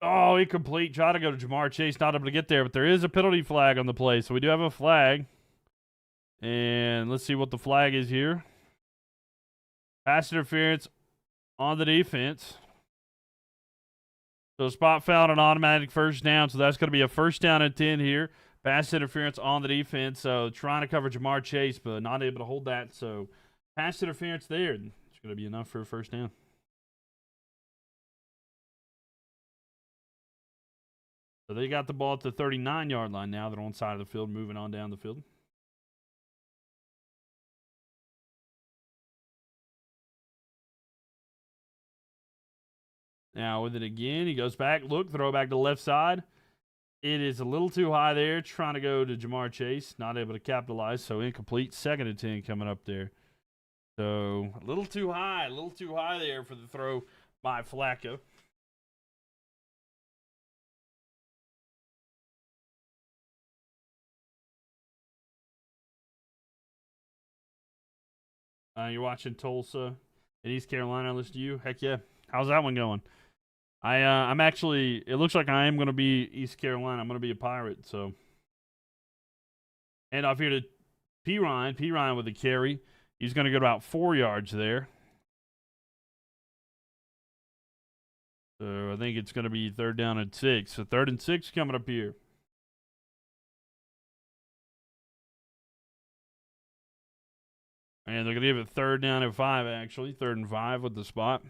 Oh, incomplete. Try to go to Jamar Chase. Not able to get there, but there is a penalty flag on the play. So we do have a flag. And let's see what the flag is here. Pass interference on the defense. So spot foul, an automatic first down. So that's going to be a 1st down and 10 here. Pass interference on the defense. So trying to cover Jamar Chase, but not able to hold that. So pass interference there. It's going to be enough for a 1st down. So they got the ball at the 39-yard line now. They're on side of the field, moving on down the field. Now with it again, he goes back. Look, throw back to the left side. It is a little too high there. Trying to go to Jamar Chase. Not able to capitalize, so incomplete. 2nd and 10 coming up there. So a little too high there for the throw by Flacco. You're watching Tulsa in East Carolina. Listen to you. Heck yeah. How's that one going? I'm actually. It looks like I am going to be East Carolina. I'm going to be a Pirate. So, and off here to P Ryan. P Ryan with the carry. He's going to get about 4 yards there. So I think it's going to be 3rd down and 6. So 3rd and 6 coming up here. And they're going to give it 3rd down and 5, actually. 3rd and 5 with the spot.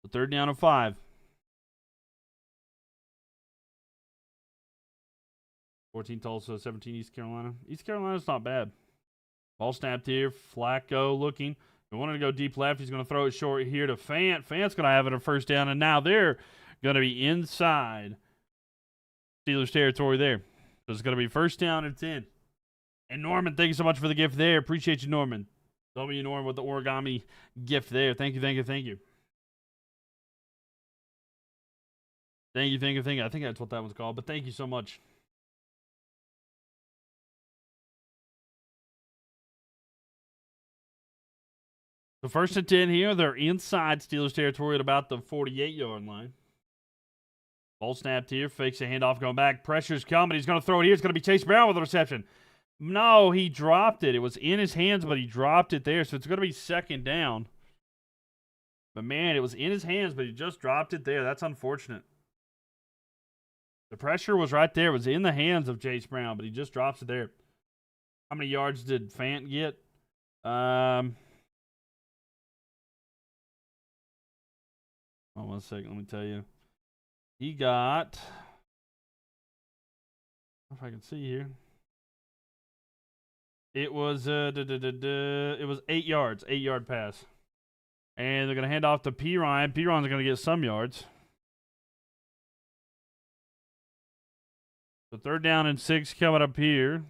So 3rd down and 5. 14 Tulsa, 17 East Carolina. East Carolina's not bad. Ball snapped here. Flacco looking. We wanted to go deep left. He's going to throw it short here to Fant. Fant's going to have it a 1st down, and now they're going to be inside Steelers territory there. So it's going to be 1st down and 10. And Norman, thank you so much for the gift there. Appreciate you, Norman. W. Norman with the origami gift there. Thank you. Thank you. Thank you. Thank you. Thank you. Thank you. I think that's what that one's called, but thank you so much. The 1st and 10 here. They're inside Steelers territory at about the 48-yard line. Ball snapped here. Fakes a handoff going back. Pressure's coming. He's going to throw it here. It's going to be Chase Brown with the reception. No, he dropped it. It was in his hands, but he dropped it there. So it's going to be 2nd down. But, man, it was in his hands, but he just dropped it there. That's unfortunate. The pressure was right there. It was in the hands of Chase Brown, but he just drops it there. How many yards did Fant get? Hold on 1 second. Let me tell you. He got, if I can see here. It was it was 8 yards, 8-yard pass. And they're going to hand off to P. Ryan. P. Ryan's going to get some yards. So 3rd down and 6 coming up here.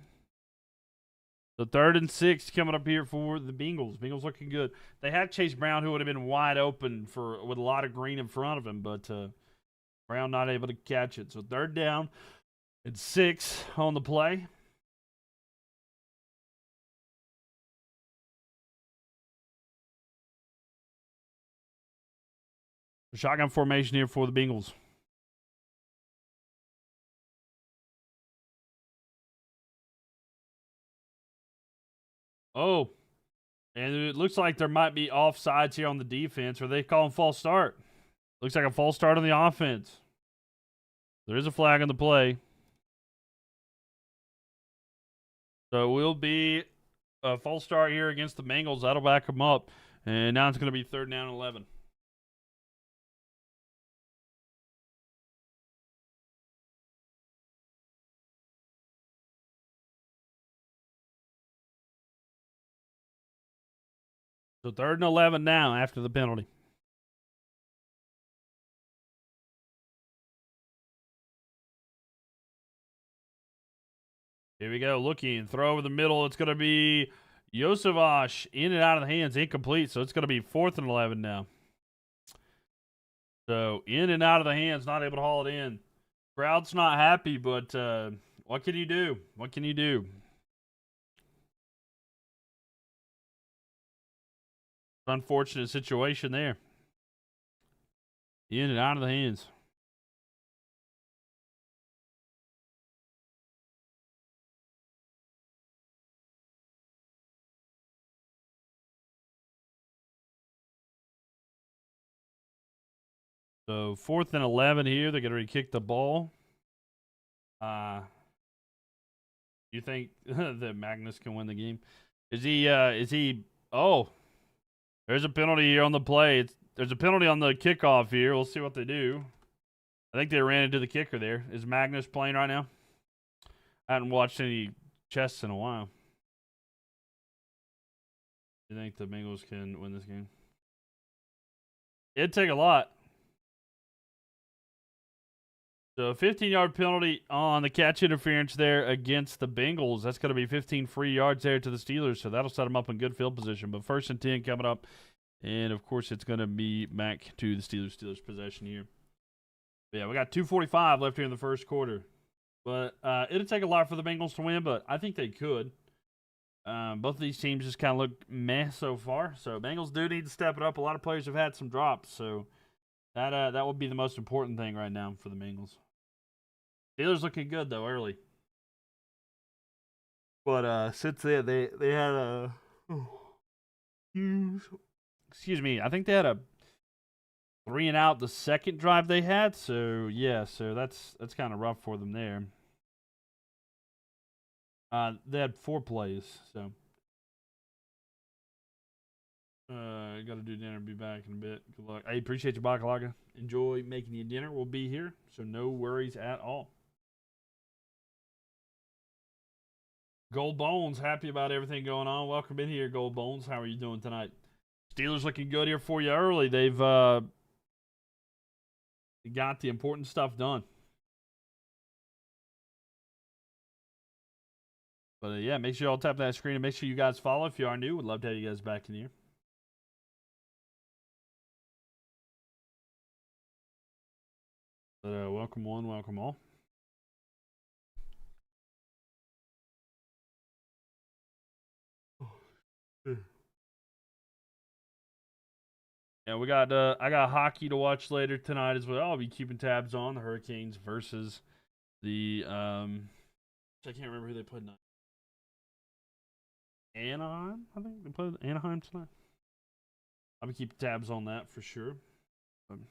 The 3rd and 6 coming up here for the Bengals. Bengals looking good. They had Chase Brown, who would have been wide open with a lot of green in front of him, but Brown not able to catch it. So 3rd down and 6 on the play. Shotgun formation here for the Bengals. Oh, and it looks like there might be offsides here on the defense. Are they calling false start? Looks like a false start on the offense. There is a flag on the play. So it will be a false start here against the Bengals. That'll back them up. And now it's going to be 3rd down and 11. So 3rd and 11 now after the penalty. Here we go. Looking. Throw over the middle. It's going to be Yosevash in and out of the hands. Incomplete. So it's going to be 4th and 11 now. So in and out of the hands. Not able to haul it in. Crowd's not happy, but what can you do? What can you do? Unfortunate situation there. In and out of the hands. So 4th and 11 here. They're going to re-kick the ball. You think that Magnus can win the game? Is he? Oh, there's a penalty here on the play. There's a penalty on the kickoff here. We'll see what they do. I think they ran into the kicker there. Is Magnus playing right now? I haven't watched any chests in a while. Do you think the Bengals can win this game? It'd take a lot. So a 15-yard penalty on the catch interference there against the Bengals. That's going to be 15 free yards there to the Steelers, so that'll set them up in good field position. But 1st and 10 coming up, and, of course, it's going to be back to the Steelers possession here. But yeah, we got 2:45 left here in the first quarter. But it'll take a lot for the Bengals to win, but I think they could. Both of these teams just kind of look meh so far. So Bengals do need to step it up. A lot of players have had some drops, so that would be the most important thing right now for the Bengals. Steelers looking good though early, but since they had a excuse me, I think they had a 3 and out the second drive they had. So yeah, so that's kind of rough for them there. They had 4 plays, so got to do dinner. Be back in a bit. Good luck. I appreciate you, Bakalaga. Enjoy making you dinner. We'll be here, so no worries at all. Gold Bones, happy about everything going on. Welcome in here, Gold Bones. How are you doing tonight? Steelers looking good here for you early. They've got the important stuff done. But yeah, make sure you all tap that screen and make sure you guys follow if you are new. Would love to have you guys back in here. But welcome one, welcome all. Yeah, we got I got hockey to watch later tonight as well. I'll be keeping tabs on the Hurricanes versus the I can't remember who they played tonight. Anaheim, I think they played Anaheim tonight. I'll be keeping tabs on that for sure. Can't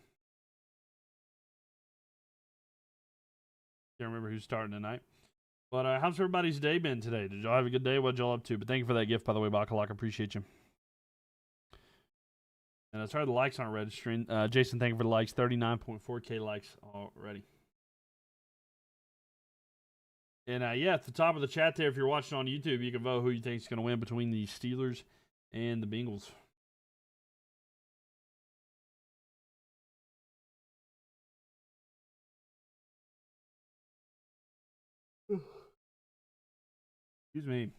remember who's starting tonight. But how's everybody's day been today? Did y'all have a good day? What'd y'all up to? But thank you for that gift, by the way, Bakalak. I appreciate you. And sorry the likes aren't registering. Jason, thank you for the likes. 39.4K likes already. And yeah, at the top of the chat there, if you're watching on YouTube, you can vote who you think is going to win between the Steelers and the Bengals. Excuse me.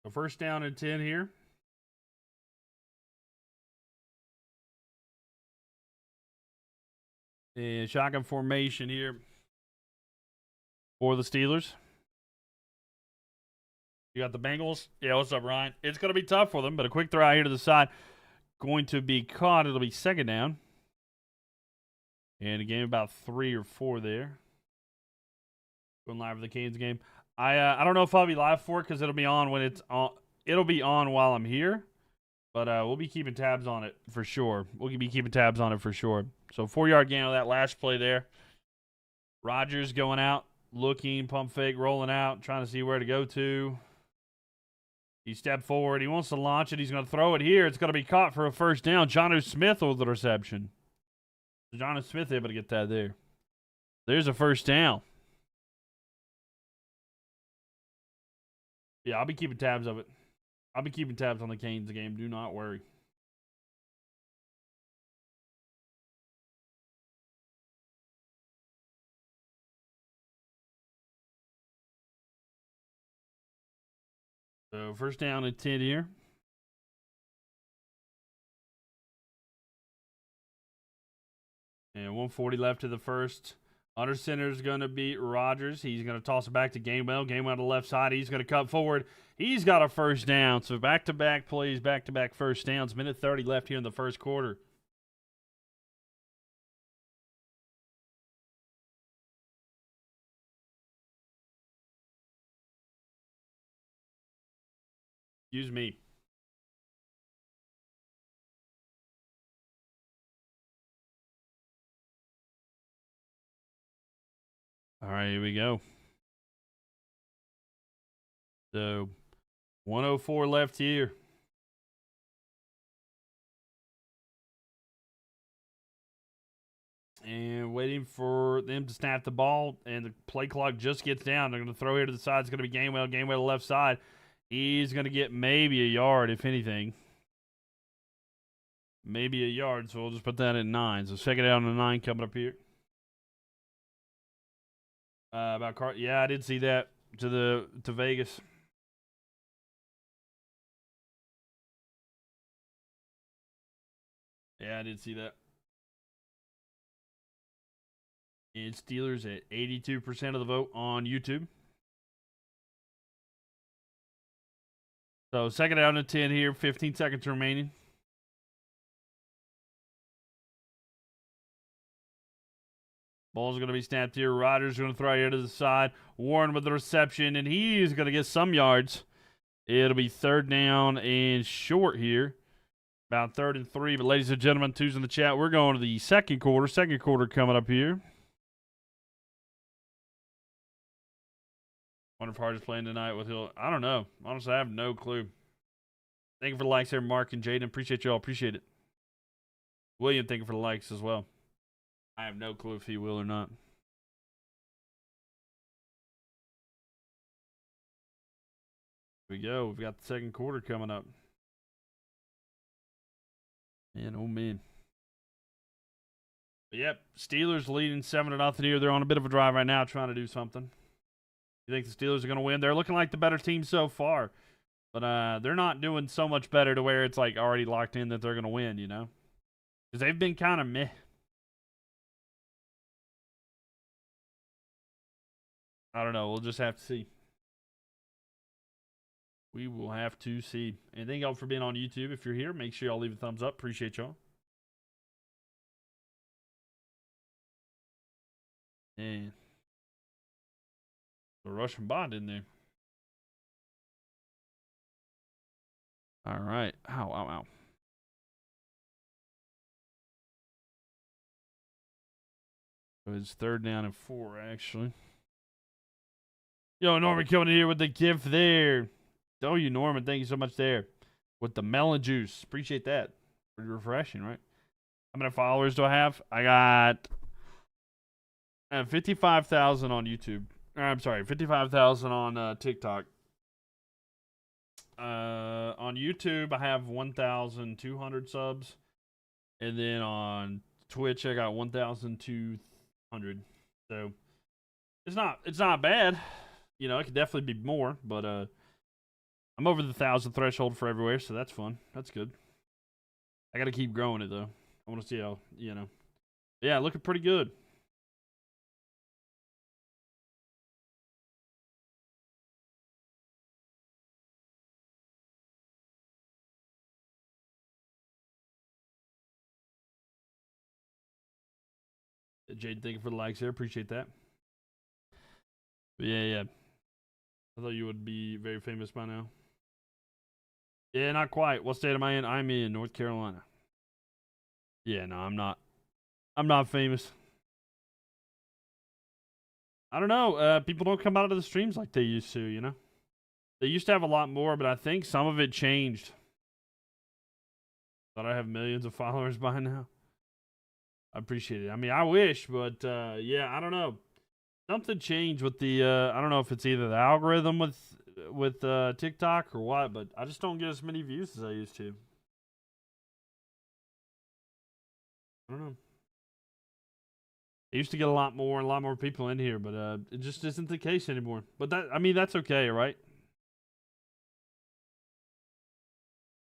So first down and 10 here. And shotgun formation here for the Steelers. You got the Bengals. Yeah, what's up, Ryan? It's going to be tough for them, but a quick throw out here to the side. Going to be caught. It'll be second down. And a game about 3 or 4 there. Going live for the Canes game. I don't know if I'll be live for it because it'll be on when it's on. It'll be on while I'm here. But we'll be keeping tabs on it for sure. We'll be keeping tabs on it for sure. So 4-yard gain on that last play there. Rodgers going out, looking, pump fake, rolling out, trying to see where to go to. He stepped forward. He wants to launch it. He's going to throw it here. It's going to be caught for a first down. Jonnu Smith with the reception. Jonnu Smith able to get that there. There's a first down. Yeah, I'll be keeping tabs of it. I'll be keeping tabs on the Canes game. Do not worry. So first down and 10 here. And 140 left to the first. Under center is going to be Rodgers. He's going to toss it back to Gainwell. Gainwell on the left side. He's going to cut forward. He's got a first down. So back-to-back plays, back-to-back first downs. Minute 30 left here in the first quarter. Excuse me. All right, here we go. So 104 left here. And waiting for them to snap the ball, and the play clock just gets down. They're going to throw here to the side. It's going to be Gainwell. Gainwell to the left side. He's going to get maybe a yard, if anything. Maybe a yard, so we'll just put that at 9. So second down and 9 coming up here. Yeah, I did see that to Vegas. Yeah, I did see that. And Steelers at 82% of the vote on YouTube. So second down and 10 here, 15 seconds remaining. Ball's going to be snapped here. Rodgers going to throw here to the side. Warren with the reception, and he's going to get some yards. It'll be third down and short here. About 3rd and 3. But ladies and gentlemen, twos in the chat, we're going to the second quarter. Second quarter coming up here. Wonder if Hart is playing tonight with Hill. I don't know. Honestly, I have no clue. Thank you for the likes there, Mark and Jaden. Appreciate y'all. Appreciate it. William, thank you for the likes as well. I have no clue if he will or not. Here we go. We've got the second quarter coming up. Man, oh man. But yep, Steelers leading 7-0 here. They're on a bit of a drive right now, trying to do something. You think the Steelers are going to win? They're looking like the better team so far. But they're not doing so much better to where it's like already locked in that they're going to win, you know? Because they've been kind of meh. I don't know. We'll just have to see. We will have to see. And thank y'all for being on YouTube. If you're here, make sure y'all leave a thumbs up. Appreciate y'all. And the Russian bot in there. All right. Ow, ow, ow. So it's 3rd down and 4, actually. Yo, Norman coming in here with the gift there. Oh, you, Norman. Thank you so much there. With the melon juice. Appreciate that. Pretty refreshing, right? How many followers do I have? I got 55,000 on YouTube. I'm sorry, 55,000 on TikTok. On YouTube, I have 1,200 subs, and then on Twitch, I got 1,200. So it's not bad. You know, it could definitely be more, but I'm over the 1,000 threshold for everywhere, so that's fun. That's good. I got to keep growing it though. I want to see how, you know. Yeah, looking pretty good. Jade, thank you for the likes there. Appreciate that. But yeah. I thought you would be very famous by now. Yeah, not quite. What state am I in? I'm in North Carolina. Yeah, no, I'm not. I'm not famous. I don't know. People don't come out of the streams like they used to, you know? They used to have a lot more, but I think some of it changed. Thought I have millions of followers by now. I appreciate it. I mean, I wish, but yeah, I don't know. Something changed with the I don't know if it's either the algorithm with TikTok or what, but I just don't get as many views as I used to. I don't know. I used to get a lot more people in here, but it just isn't the case anymore. But I mean, that's okay, right?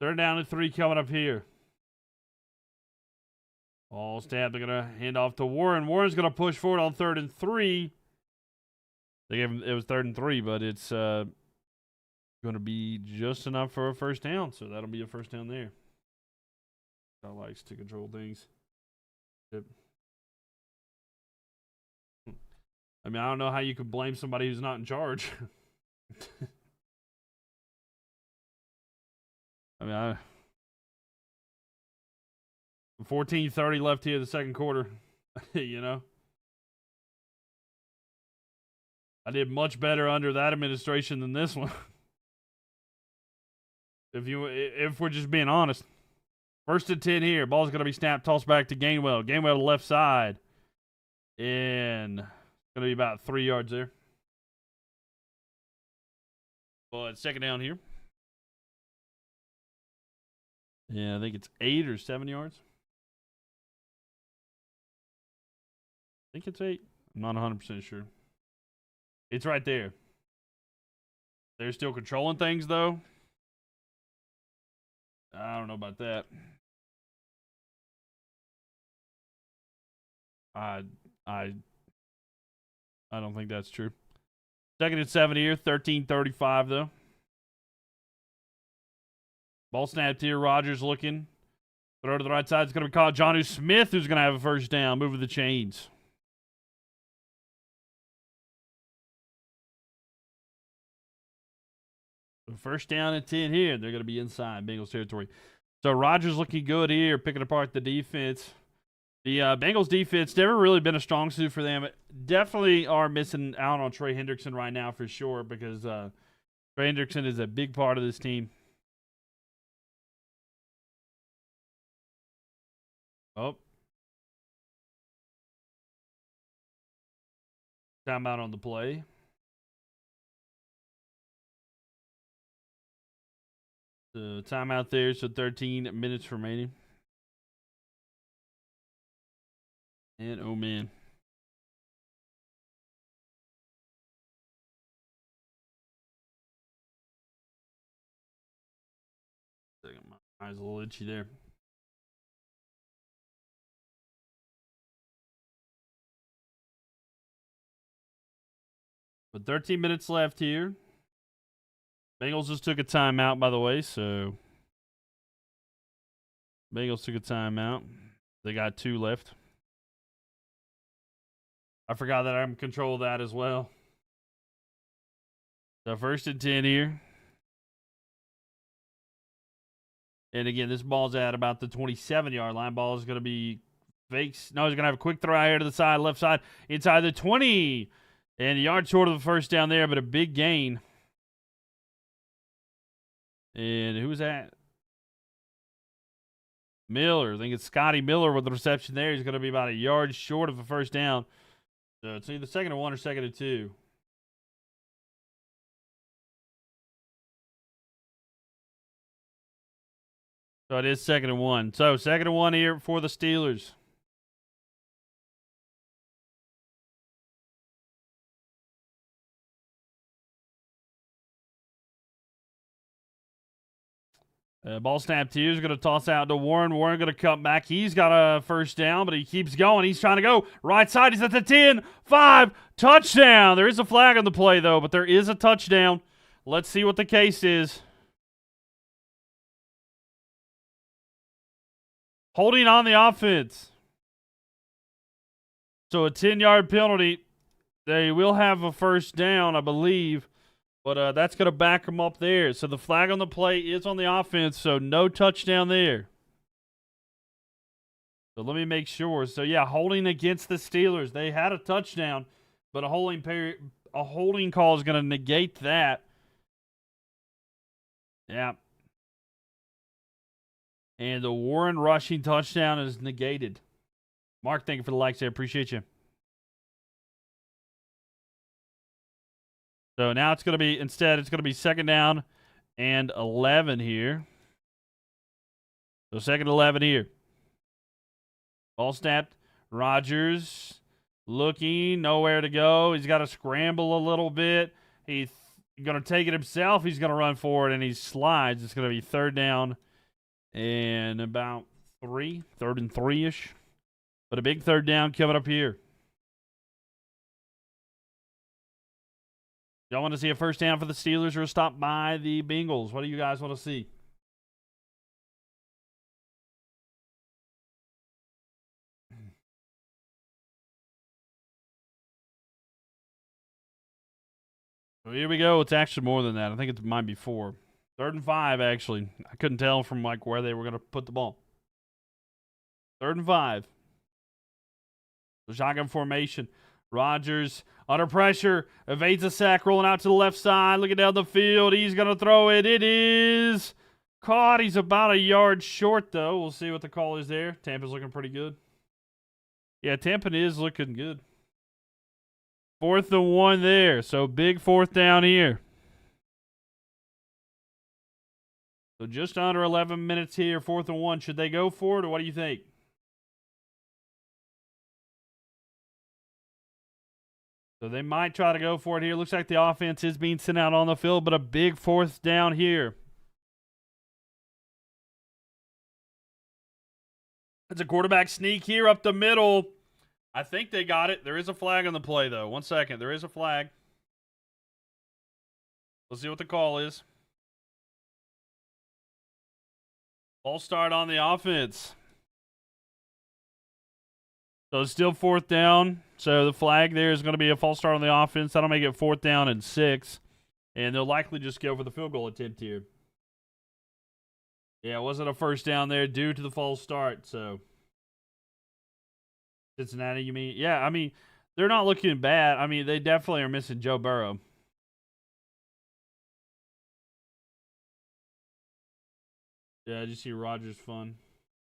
3rd down and 3 coming up here. Ball snap. They're gonna hand off to Warren. Warren's gonna push forward on 3rd and 3. They gave him, it was 3rd and 3, but it's gonna be just enough for a 1st down. So that'll be a 1st down there. I likes to control things. Yep. I mean, I don't know how you could blame somebody who's not in charge. I mean, 14:30 left here, the 2nd quarter. You know, I did much better under that administration than this one. If we're just being honest. 1st and 10 here. Ball's gonna be snapped, tossed back to Gainwell. Gainwell to the left side, and gonna be about 3 yards there. But 2nd down here. Yeah, I think it's 8 or 7 yards. I think it's 8. I'm not 100% sure. It's right there. They're still controlling things, though. I don't know about that. I don't think that's true. 2nd and 7 here. 13:35 though. Ball snapped here. Rodgers looking. Throw to the right side. It's going to be caught. Jonnu Smith, who's going to have a 1st down. Moving the chains. So 1st down and 10 here. They're going to be inside Bengals territory. So Rodgers looking good here, picking apart the defense. The Bengals defense never really been a strong suit for them. Definitely are missing out on Trey Hendrickson right now for sure, because Trey Hendrickson is a big part of this team. Oh. Timeout on the play. The timeout there, so 13 minutes remaining. And oh man. My eyes a little itchy there. But 13 minutes left here. Bengals just took a timeout, by the way, so Bengals took a timeout. They got 2 left. I forgot that I'm in control of that as well. So 1st and 10 here. And again, this ball's at about the 27-yard line. Ball is going to be fakes. No, he's going to have a quick throw out here to the side, left side, inside the 20. And a yard short of the 1st down there, but a big gain. And who was that? Miller. I think it's Scotty Miller with the reception there. He's going to be about a yard short of the 1st down. So it's either 2nd and 1 or 2nd and 2. So it is 2nd and 1. So 2nd and 1 here for the Steelers. Ball snapped here. He's going to toss out to Warren. Warren going to come back. He's got a first down, but he keeps going. He's trying to go right side. He's at the 10, 5, touchdown. There is a flag on the play, though, but there is a touchdown. Let's see what the case is. Holding on the offense. So a 10-yard penalty. They will have a first down, I believe. But that's going to back them up there. So the flag on the play is on the offense, so no touchdown there. So let me make sure. So, yeah, holding against the Steelers. They had a touchdown, but a holding call is going to negate that. Yeah. And the Warren rushing touchdown is negated. Mark, thank you for the likes there. Appreciate you. So now it's going to be, instead, it's going to be 2nd down and 11 here. So 2nd and 11 here. Ball snapped. Rodgers looking, nowhere to go. He's got to scramble a little bit. He's going to take it himself. He's going to run forward, and he slides. It's going to be 3rd down and about 3rd and 3-ish. But a big 3rd down coming up here. Y'all want to see a first down for the Steelers or a stop by the Bengals? What do you guys want to see? So here we go. It's actually more than that. I think it might be 4. 3rd and 5, actually. I couldn't tell from like where they were going to put the ball. 3rd and 5. The shotgun formation. Rodgers under pressure, evades a sack, rolling out to the left side, looking down the field. He's going to throw it. It is caught. He's about a yard short, though. We'll see what the call is there. Tampa's looking pretty good. Yeah, Tampa is looking good. 4th and 1 there. So big 4th down here. So just under 11 minutes here, 4th and 1. Should they go for it, or what do you think? So they might try to go for it here. Looks like the offense is being sent out on the field, but a big 4th down here. It's a quarterback sneak here up the middle. I think they got it. There is a flag on the play, though. 1 second. There is a flag. Let's see what the call is. False start on the offense. So it's still 4th down. So the flag there is going to be a false start on the offense. That'll make it 4th down and 6. And they'll likely just go for the field goal attempt here. Yeah, it wasn't a first down there due to the false start. So Cincinnati, you mean? Yeah, I mean, they're not looking bad. I mean, they definitely are missing Joe Burrow. Yeah, did you see Rodgers' fun?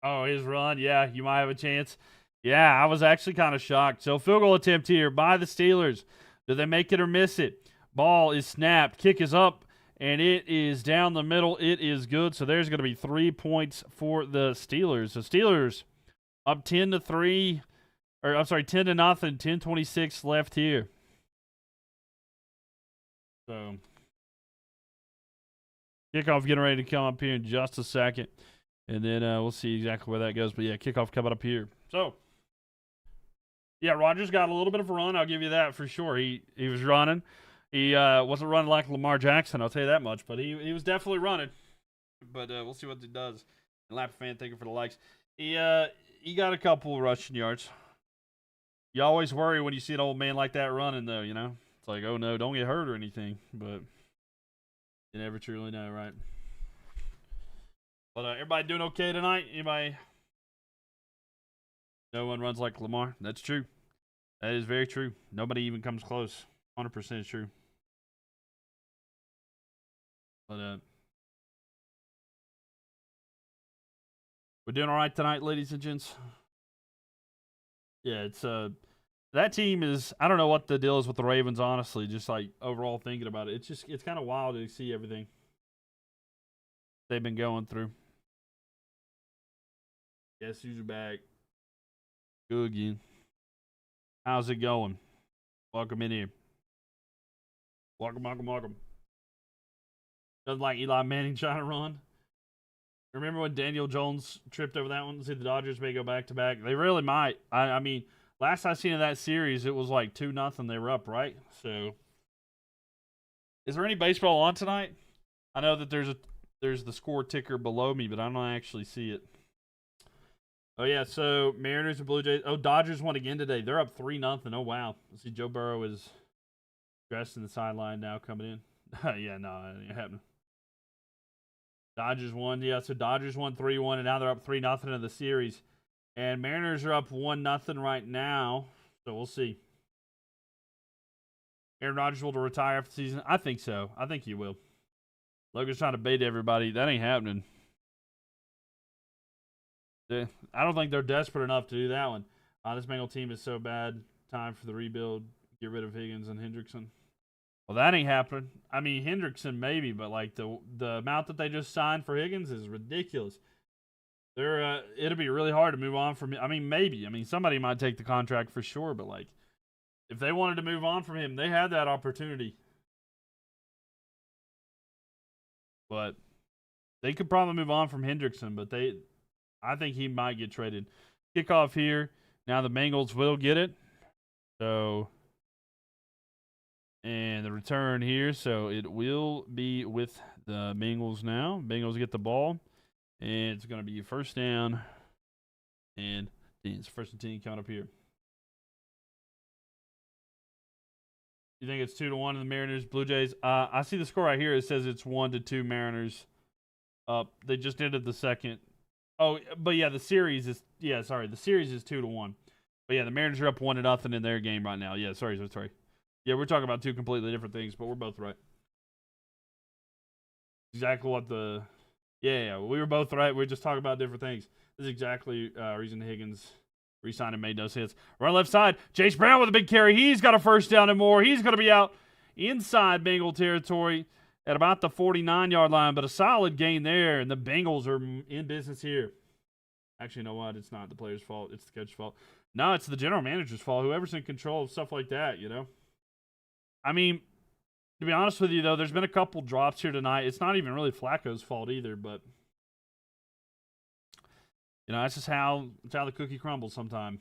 Oh, his run? Yeah, you might have a chance. Yeah, I was actually kind of shocked. So field goal attempt here by the Steelers. Do they make it or miss it? Ball is snapped. Kick is up, and it is down the middle. It is good. So there's going to be 3 points for the Steelers. So Steelers up 10-3, or I'm sorry, 10-0, 10:26 left here. So kickoff getting ready to come up here in just a second. And then we'll see exactly where that goes. But, yeah, kickoff coming up here. So, yeah, Rodgers got a little bit of a run. I'll give you that for sure. He was running. He wasn't running like Lamar Jackson, I'll tell you that much. But he was definitely running. But we'll see what he does. And Lap fan, thank you for the likes. He got a couple rushing yards. You always worry when you see an old man like that running, though, you know. It's like, oh, no, don't get hurt or anything. But you never truly know, right? But everybody doing okay tonight? Anybody? No one runs like Lamar. That's true. That is very true. Nobody even comes close. 100% true. But we're doing all right tonight, ladies and gents. Yeah, it's that team is. I don't know what the deal is with the Ravens. Honestly, just like overall thinking about it, it's kind of wild to see everything they've been going through. Guess who's back? Good again. How's it going? Welcome in here. Welcome. Doesn't like Eli Manning trying to run. Remember when Daniel Jones tripped over that one? See, the Dodgers may go back-to-back. They really might. I mean, last I seen of that series, it was like 2-0. They were up, right? So, is there any baseball on tonight? I know that there's the score ticker below me, but I don't actually see it. Oh, yeah, so Mariners and Blue Jays. Oh, Dodgers won again today. They're up 3-0. Oh, wow. Let's see, Joe Burrow is dressed in the sideline now coming in. Yeah, no, it ain't happening. Dodgers won. Yeah, so Dodgers won 3-1, and now they're up 3-0 in the series. And Mariners are up 1-0 right now, so we'll see. Aaron Rodgers will retire after the season? I think so. I think he will. Logan's trying to bait everybody. That ain't happening. I don't think they're desperate enough to do that one. This Bengal team is so bad. Time for the rebuild. Get rid of Higgins and Hendrickson. Well, that ain't happening. I mean, Hendrickson maybe, but like the amount that they just signed for Higgins is ridiculous. It'll be really hard to move on from him. I mean, maybe. I mean, somebody might take the contract for sure, but like, if they wanted to move on from him, they had that opportunity. But they could probably move on from Hendrickson, but I think he might get traded. Kickoff here. Now the Bengals will get it. So, and the return here. So it will be with the Bengals now. Bengals get the ball. And it's going to be first down. And it's first and 10 coming up here. You think it's 2-1 in the Mariners, Blue Jays? I see the score right here. It says it's 1-2 Mariners. They just ended the second. Oh, but yeah, the series is the series is 2-1. But yeah, the Mariners are up 1-0 in their game right now. Yeah, sorry. Yeah, we're talking about two completely different things, but we're both right. Exactly what the we were both right. We're just talking about different things. This is exactly reason Higgins re-signing made no sense. Right left side, Chase Brown with a big carry. He's got a first down and more. He's going to be out inside Bengal territory at about the 49-yard line, but a solid gain there, and the Bengals are in business here. Actually, you know what? It's not the player's fault. It's the coach's fault. No, it's the general manager's fault. Whoever's in control of stuff like that, you know? I mean, to be honest with you, though, there's been a couple drops here tonight. It's not even really Flacco's fault either, but you know, that's just how the cookie crumbles sometimes.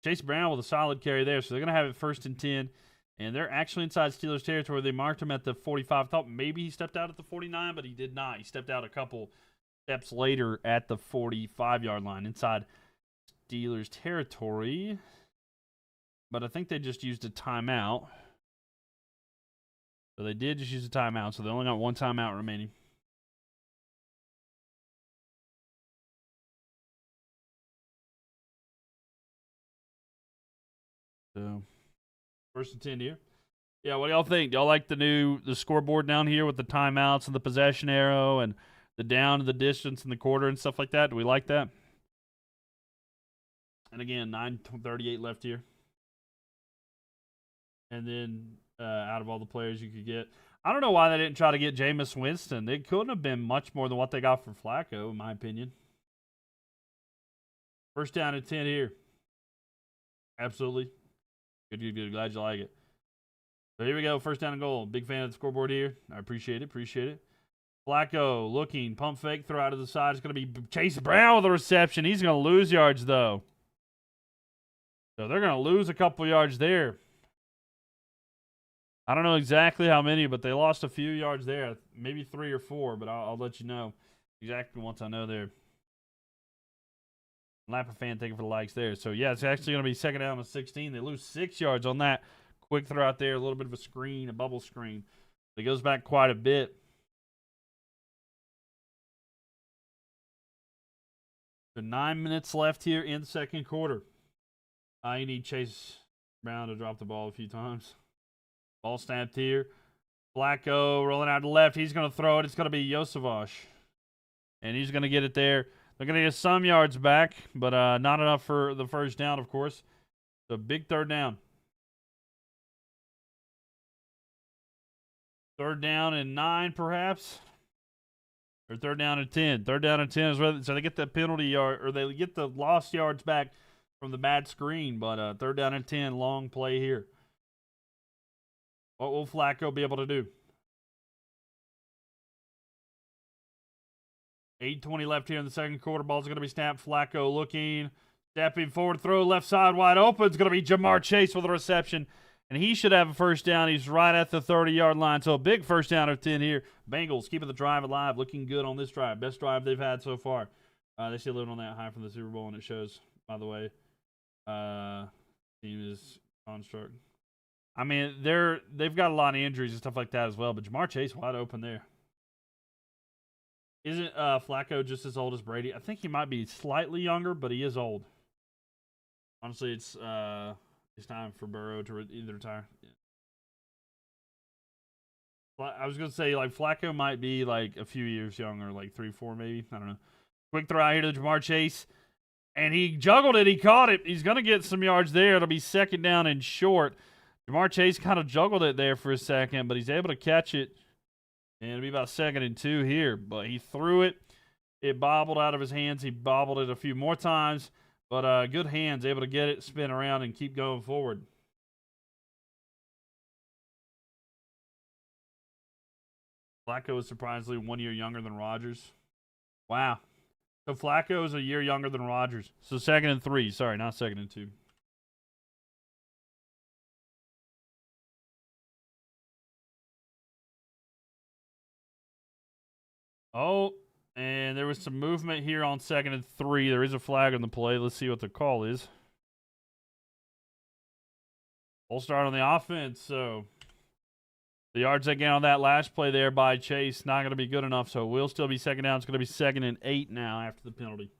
Chase Brown with a solid carry there, so they're going to have it first and 10, and they're actually inside Steelers territory. They marked him at the 45. I thought maybe he stepped out at the 49, but he did not. He stepped out a couple steps later at the 45-yard line inside Steelers territory. But I think they just used a timeout. So they did just use a timeout, so they only got one timeout remaining. So, first and 10 here. Yeah, what do y'all think? Y'all like the scoreboard down here with the timeouts and the possession arrow and the down, the distance, and the quarter and stuff like that? Do we like that? And again, 9:38 left here. And then out of all the players you could get, I don't know why they didn't try to get Jameis Winston. It couldn't have been much more than what they got for Flacco, in my opinion. First down and 10 here. Absolutely. Good. Glad you like it. So here we go. First down and goal. Big fan of the scoreboard here. I appreciate it. Flacco looking. Pump fake. Throw out to the side. It's going to be Chase Brown with a reception. He's going to lose yards, though. So they're going to lose a couple yards there. I don't know exactly how many, but they lost a few yards there. Maybe 3 or 4, but I'll let you know exactly once I know there. Lapper fan taking for the likes there. So, yeah, it's actually going to be second down and 16. They lose 6 yards on that. Quick throw out there, a little bit of a screen, a bubble screen. It goes back quite a bit. So 9 minutes left here in the second quarter. You need Chase Brown to drop the ball a few times. Ball snapped here. Flacco rolling out to the left. He's going to throw it. It's going to be Yosevich. And he's going to get it there. They're going to get some yards back, but not enough for the first down, of course. So big third down. Third down and 9, perhaps. Or third down and 10. Third down and 10 is where, so they get the penalty yard, or they get the lost yards back from the bad screen. But third down and 10, long play here. What will Flacco be able to do? 8:20 left here in the second quarter. Ball's going to be snapped. Flacco looking, stepping forward, throw left side wide open. It's going to be Jamar Chase with a reception, and he should have a first down. He's right at the 30-yard line, so a big first down of 10 here. Bengals keeping the drive alive, looking good on this drive. Best drive they've had so far. They still living on that high from the Super Bowl, and it shows, by the way. Team is construct. I mean, they've got a lot of injuries and stuff like that as well, but Jamar Chase wide open there. Isn't Flacco just as old as Brady? I think he might be slightly younger, but he is old. Honestly, it's time for Burrow to either retire. Yeah. I was going to say, like, Flacco might be, like, a few years younger, like 3, 4 maybe. I don't know. Quick throw out here to Jamar Chase. And he juggled it. He caught it. He's going to get some yards there. It'll be second down and short. Jamar Chase kind of juggled it there for a second, but he's able to catch it. And it'll be about 2nd and 2 here. But he threw it. It bobbled out of his hands. He bobbled it a few more times. But good hands, able to get it, spin around, and keep going forward. Flacco is surprisingly 1 year younger than Rodgers. Wow. So Flacco is a year younger than Rodgers. So 2nd and 3. Sorry, not 2nd and 2. Oh, and there was some movement here on 2nd and 3. There is a flag on the play. Let's see what the call is. We'll start on the offense. So the yards they gain on that last play there by Chase, not going to be good enough. So it will still be second down. It's going to be 2nd and 8 now after the penalty.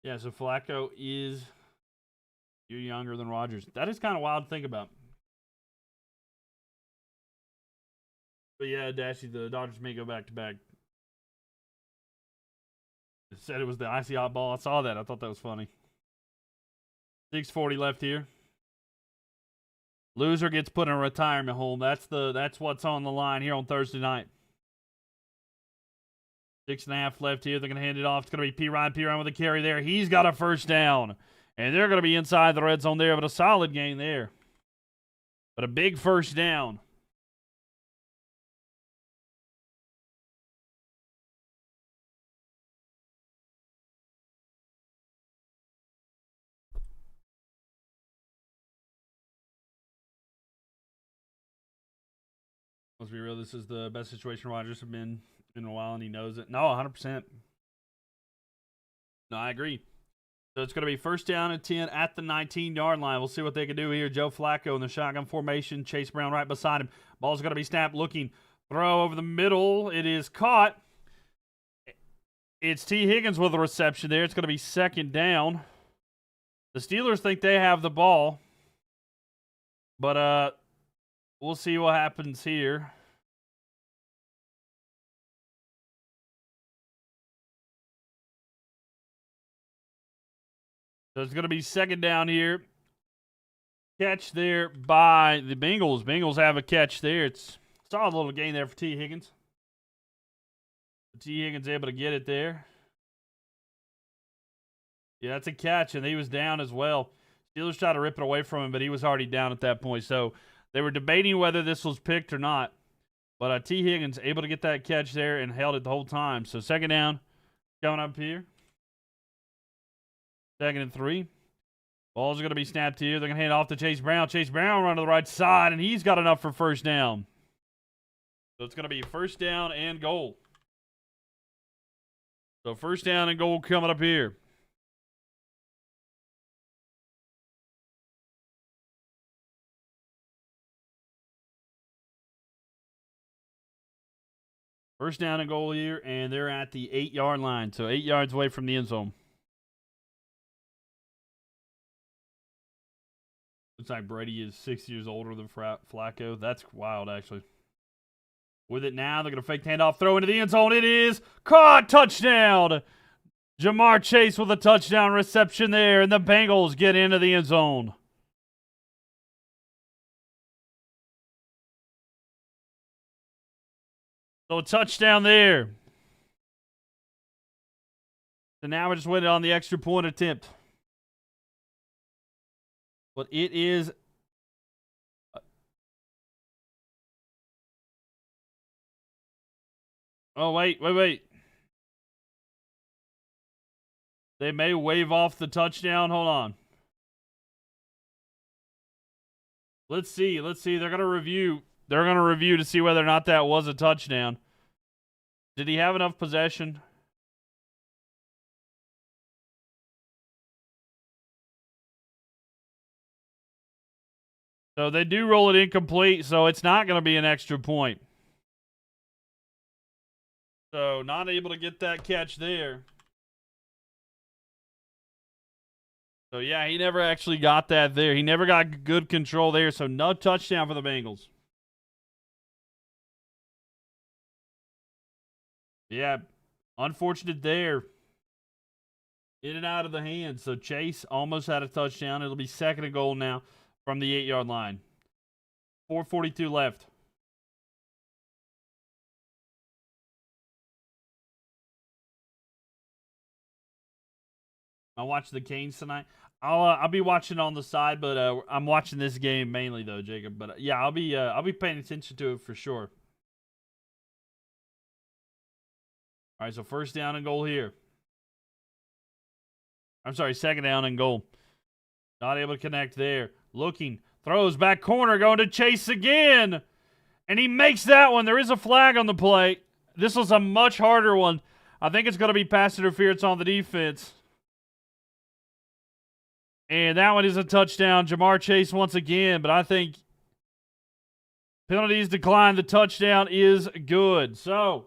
Yeah, so Flacco is a year younger than Rodgers. That is kind of wild to think about. But yeah, Dashy, the Dodgers may go back-to-back. It said it was the icy hot ball. I saw that. I thought that was funny. 6:40 left here. Loser gets put in a retirement home. That's what's on the line here on Thursday night. 6.5 left here. They're going to hand it off. It's going to be P-Ryan. P-Ryan with a carry there. He's got a first down. And they're going to be inside the red zone there, but a solid gain there. But a big first down. Let's be real, this is the best situation Rodgers has been in a while, and he knows it. No, 100%. No, I agree. So it's going to be first down and 10 at the 19-yard line. We'll see what they can do here. Joe Flacco in the shotgun formation. Chase Brown right beside him. Ball's going to be snapped, looking. Throw over the middle. It is caught. It's T. Higgins with a reception there. It's going to be second down. The Steelers think they have the ball. But we'll see what happens here. So it's going to be second down here. Catch there by the Bengals. Bengals have a catch there. It's a solid little gain there for T. Higgins. T. Higgins able to get it there. Yeah, that's a catch, and he was down as well. Steelers tried to rip it away from him, but he was already down at that point. So they were debating whether this was picked or not. But T. Higgins able to get that catch there and held it the whole time. So second down coming up here. 2nd and 3. Ball's going to be snapped here. They're going to hand it off to Chase Brown. Chase Brown run to the right side, and he's got enough for first down. So it's going to be first down and goal. So first down and goal coming up here. First down and goal here, and they're at the 8-yard line. So 8 yards away from the end zone. Looks like Brady is 6 years older than Flacco. That's wild, actually. With it now, they're going to fake handoff, throw into the end zone. It is caught. Touchdown. Jamar Chase with a touchdown reception there, and the Bengals get into the end zone. So a touchdown there. So now we're just waiting on the extra point attempt. But it is... Oh, wait. They may wave off the touchdown. Hold on. Let's see. They're going to review. They're going to review to see whether or not that was a touchdown. Did he have enough possession? So they do roll it incomplete, so it's not going to be an extra point. So not able to get that catch there. So yeah, he never actually got that there. He never got good control there, so no touchdown for the Bengals. Yeah, unfortunate there. In and out of the hands. So Chase almost had a touchdown. It'll be 2nd and goal now from the 8-yard line. 4:42 left. I watched the Canes tonight. I'll be watching on the side, but I'm watching this game mainly though, Jacob. But yeah, I'll be paying attention to it for sure. All right, so 1st down and goal here. I'm sorry, 2nd down and goal. Not able to connect there. Looking, throws back corner, going to Chase again. And he makes that one. There is a flag on the play. This was a much harder one. I think it's going to be pass interference on the defense. And that one is a touchdown. Jamar Chase once again, but I think penalties decline. The touchdown is good. So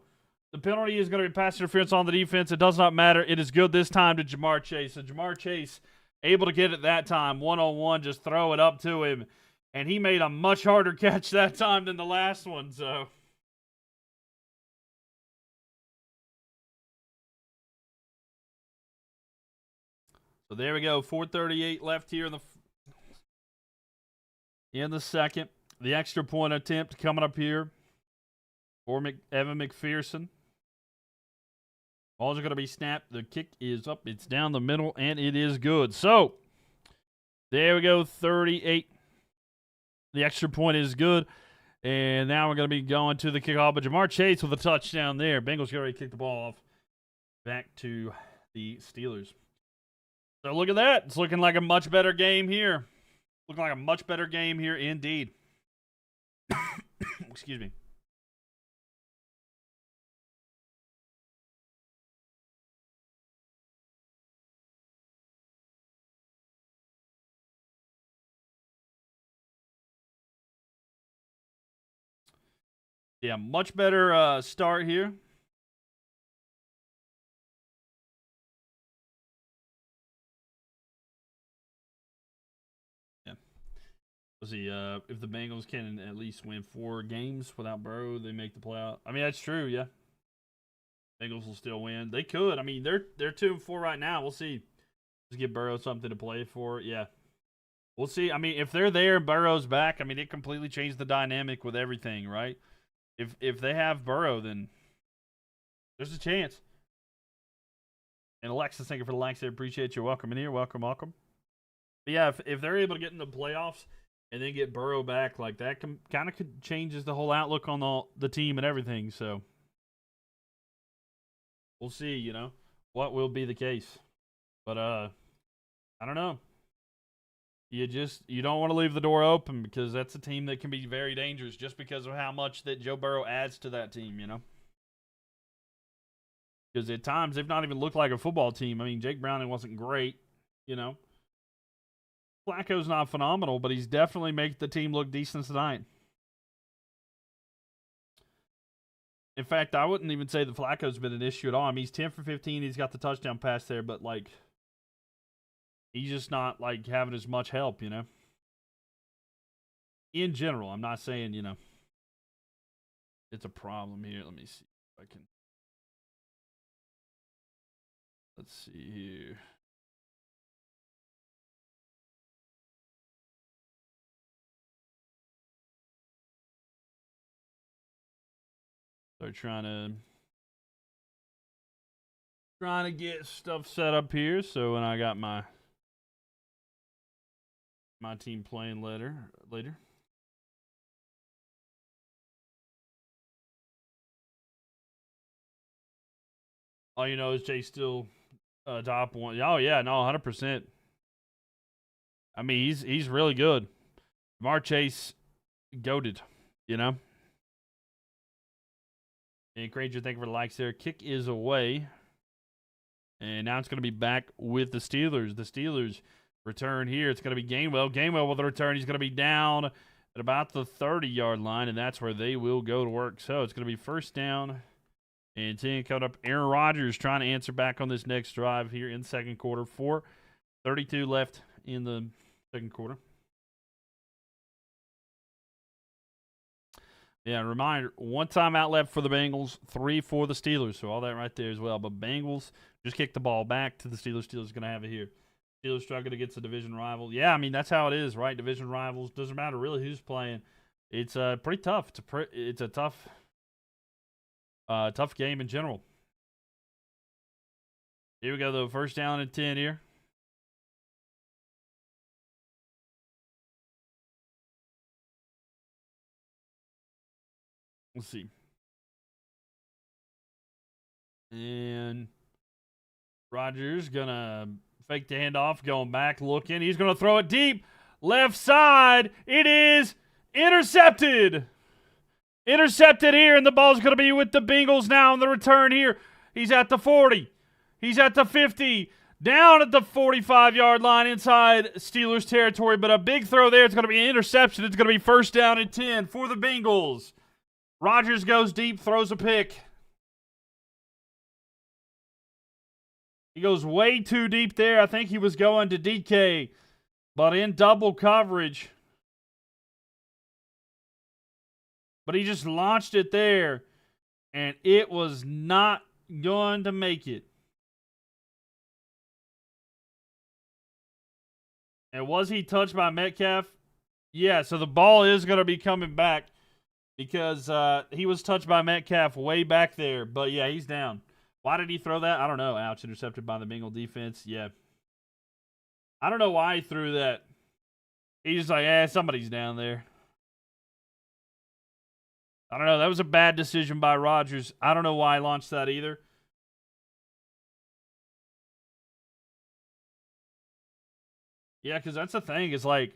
the penalty is going to be pass interference on the defense. It does not matter. It is good this time to Jamar Chase. So Jamar Chase able to get it that time. 1-on-1, just throw it up to him. And he made a much harder catch that time than the last one. So there we go. 4:38 left here in the second. The extra point attempt coming up here for Evan McPherson. Ball's going to be snapped. The kick is up. It's down the middle, and it is good. So there we go. 38. The extra point is good. And now we're going to be going to the kickoff. But Jamar Chase with a touchdown there. Bengals get ready to kick the ball off back to the Steelers. So look at that. It's looking like a much better game here. Looking like a much better game here indeed. Excuse me. Yeah, much better start here. Yeah. Let's see. If the Bengals can at least win 4 games without Burrow, they make the playoff. I mean, that's true. Yeah. Bengals will still win. They could. I mean, they're 2-4 right now. We'll see. Just give Burrow something to play for. Yeah. We'll see. I mean, if they're there and Burrow's back, I mean, it completely changed the dynamic with everything, right? If they have Burrow, then there's a chance. And Alexis, thank you for the likes. I appreciate you. Welcome in here. Welcome. But yeah, if they're able to get in the playoffs and then get Burrow back, like that kind of changes the whole outlook on the team and everything. So we'll see, what will be the case. But I don't know. You don't want to leave the door open because that's a team that can be very dangerous just because of how much that Joe Burrow adds to that team, Because at times they've not even looked like a football team. I mean, Jake Browning wasn't great, Flacco's not phenomenal, but he's definitely making the team look decent tonight. In fact, I wouldn't even say that Flacco's been an issue at all. I mean, he's 10 for 15. He's got the touchdown pass there, but, he's just not, having as much help, In general, I'm not saying, it's a problem here. Let me see if I can. Let's see here. So trying to get stuff set up here. So when I got my team playing later. All you know is Jay still top one. Oh yeah, no, 100%. I mean, he's really good. Jamar Chase, goated, you know. And Granger, thank you for the likes there. Kick is away. And now it's going to be back with the Steelers. The Steelers return here. It's going to be Gainwell. Gainwell with the return. He's going to be down at about the 30-yard line, and that's where they will go to work. So it's going to be first down and 10 coming up. Aaron Rodgers trying to answer back on this next drive here in second quarter. 4:32 left in the second quarter. Yeah, reminder, 1 timeout left for the Bengals, 3 for the Steelers. So all that right there as well. But Bengals just kick the ball back to the Steelers. Steelers going to have it here. Steelers struggling against a division rival. Yeah, I mean, that's how it is, right? Division rivals. Doesn't matter really who's playing. It's pretty tough. It's a tough game in general. Here we go, though. First down and 10 here. Let's see. And Rodgers going to fake the handoff, going back, looking. He's going to throw it deep. Left side. It is intercepted. Intercepted here, and the ball's going to be with the Bengals now on the return here. He's at the 40. He's at the 50. Down at the 45-yard line inside Steelers territory, but a big throw there. It's going to be an interception. It's going to be first down and 10 for the Bengals. Rodgers goes deep, throws a pick. He goes way too deep there. I think he was going to DK, but in double coverage. But he just launched it there, and it was not going to make it. And was he touched by Metcalf? Yeah, so the ball is going to be coming back because he was touched by Metcalf way back there. But, yeah, he's down. Why did he throw that? I don't know. Ouch, intercepted by the Bengal defense. Yeah. I don't know why he threw that. He's just like, somebody's down there. I don't know. That was a bad decision by Rodgers. I don't know why he launched that either. Yeah, because that's the thing. Is like,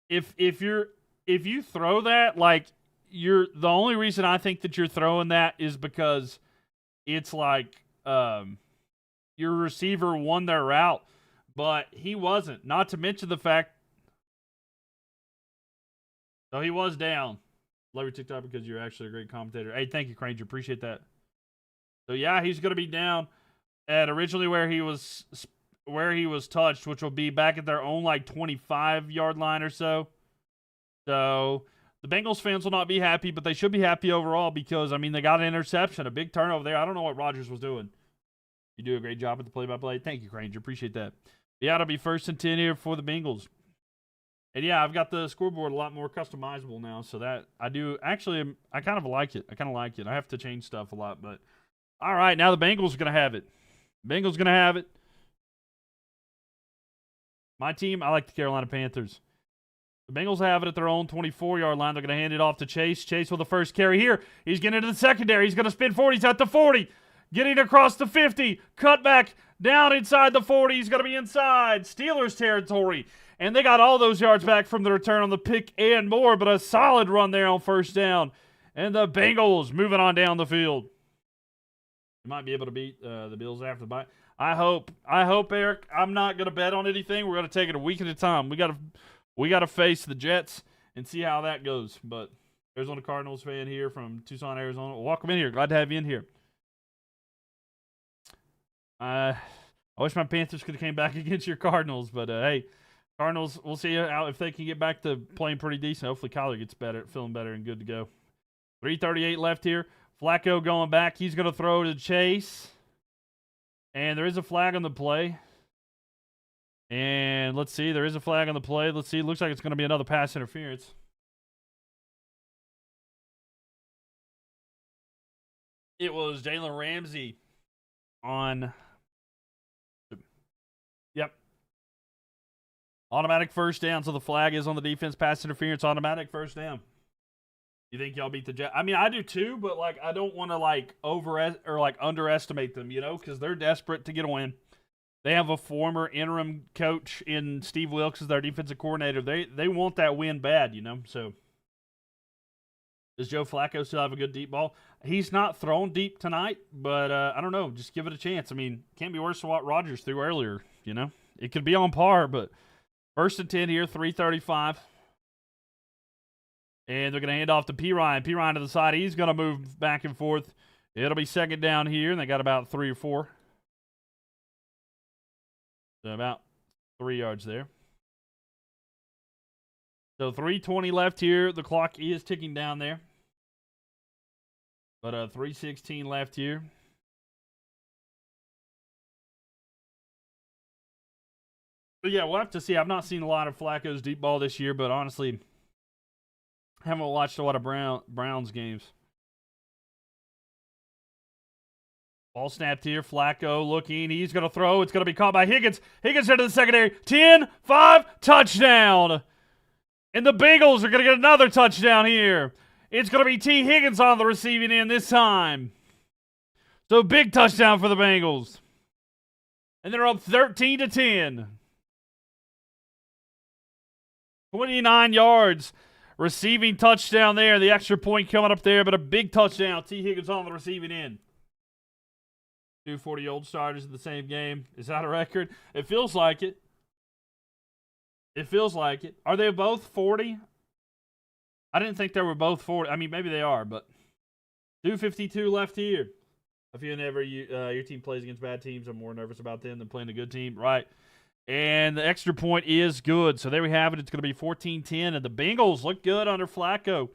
if you throw that, like, the only reason I think that you're throwing that is because it's like your receiver won their route, but he wasn't. Not to mention the fact, so he was down. Love your TikTok because you're actually a great commentator. Hey, thank you, Granger. Appreciate that. So yeah, he's going to be down at originally where he was touched, which will be back at their own like 25-yard line or so. So the Bengals fans will not be happy, but they should be happy overall because, I mean, they got an interception, a big turnover there. I don't know what Rodgers was doing. You do a great job at the play-by-play. Thank you, Granger. Appreciate that. Yeah, it'll be first and 10 here for the Bengals. And yeah, I've got the scoreboard a lot more customizable now, so that I do actually, I kind of like it. I have to change stuff a lot, but all right, now the Bengals are going to have it. Bengals going to have it. My team, I like the Carolina Panthers. The Bengals have it at their own 24-yard line. They're going to hand it off to Chase. Chase with the first carry here. He's getting into the secondary. He's going to spin 40. He's at the 40. Getting across the 50. Cut back down inside the 40. He's going to be inside Steelers territory. And they got all those yards back from the return on the pick and more, but a solid run there on first down. And the Bengals moving on down the field. You might be able to beat the Bills after the bye. I hope, Eric. I'm not going to bet on anything. We're going to take it a week at a time. We got to face the Jets and see how that goes. But Arizona Cardinals fan here from Tucson, Arizona. Welcome in here. Glad to have you in here. I wish my Panthers could have came back against your Cardinals, but hey, Cardinals, we'll see if they can get back to playing pretty decent. Hopefully Kyler gets better, feeling better and good to go. 3:38 left here. Flacco going back. He's going to throw to Chase. And there is a flag on the play. And let's see. There is a flag on the play. Let's see. It looks like it's going to be another pass interference. It was Jalen Ramsey on. Yep. Automatic first down. So the flag is on the defense. Pass interference. Automatic first down. You think y'all beat the Jets? I mean, I do too, but like, I don't want to like underestimate them, because they're desperate to get a win. They have a former interim coach in Steve Wilks as their defensive coordinator. They want that win bad, So does Joe Flacco still have a good deep ball? He's not thrown deep tonight, but I don't know. Just give it a chance. I mean, can't be worse than what Rodgers threw earlier, It could be on par, but 1st and 10 here, 3:35. And they're going to hand off to P. Ryan. P. Ryan to the side. He's going to move back and forth. It'll be second down here, and they got about 3 or 4. So about 3 yards there. So 3:20 left here. The clock is ticking down there. But 3:16 left here. But yeah, we'll have to see. I've not seen a lot of Flacco's deep ball this year, but honestly, I haven't watched a lot of Browns games. Ball snapped here. Flacco looking. He's going to throw. It's going to be caught by Higgins. Higgins into the secondary. 10-5, touchdown. And the Bengals are going to get another touchdown here. It's going to be T. Higgins on the receiving end this time. So big touchdown for the Bengals. And they're up 13-10. 29 yards. Receiving touchdown there. The extra point coming up there, but a big touchdown. T. Higgins on the receiving end. 2 40-old starters in the same game. Is that a record? It feels like it. It feels like it. Are they both 40? I didn't think they were both 40. I mean, maybe they are, but 2:52 left here. If your team plays against bad teams, I'm more nervous about them than playing a good team. Right. And the extra point is good. So there we have it. It's going to be 14-10. And the Bengals look good under Flacco.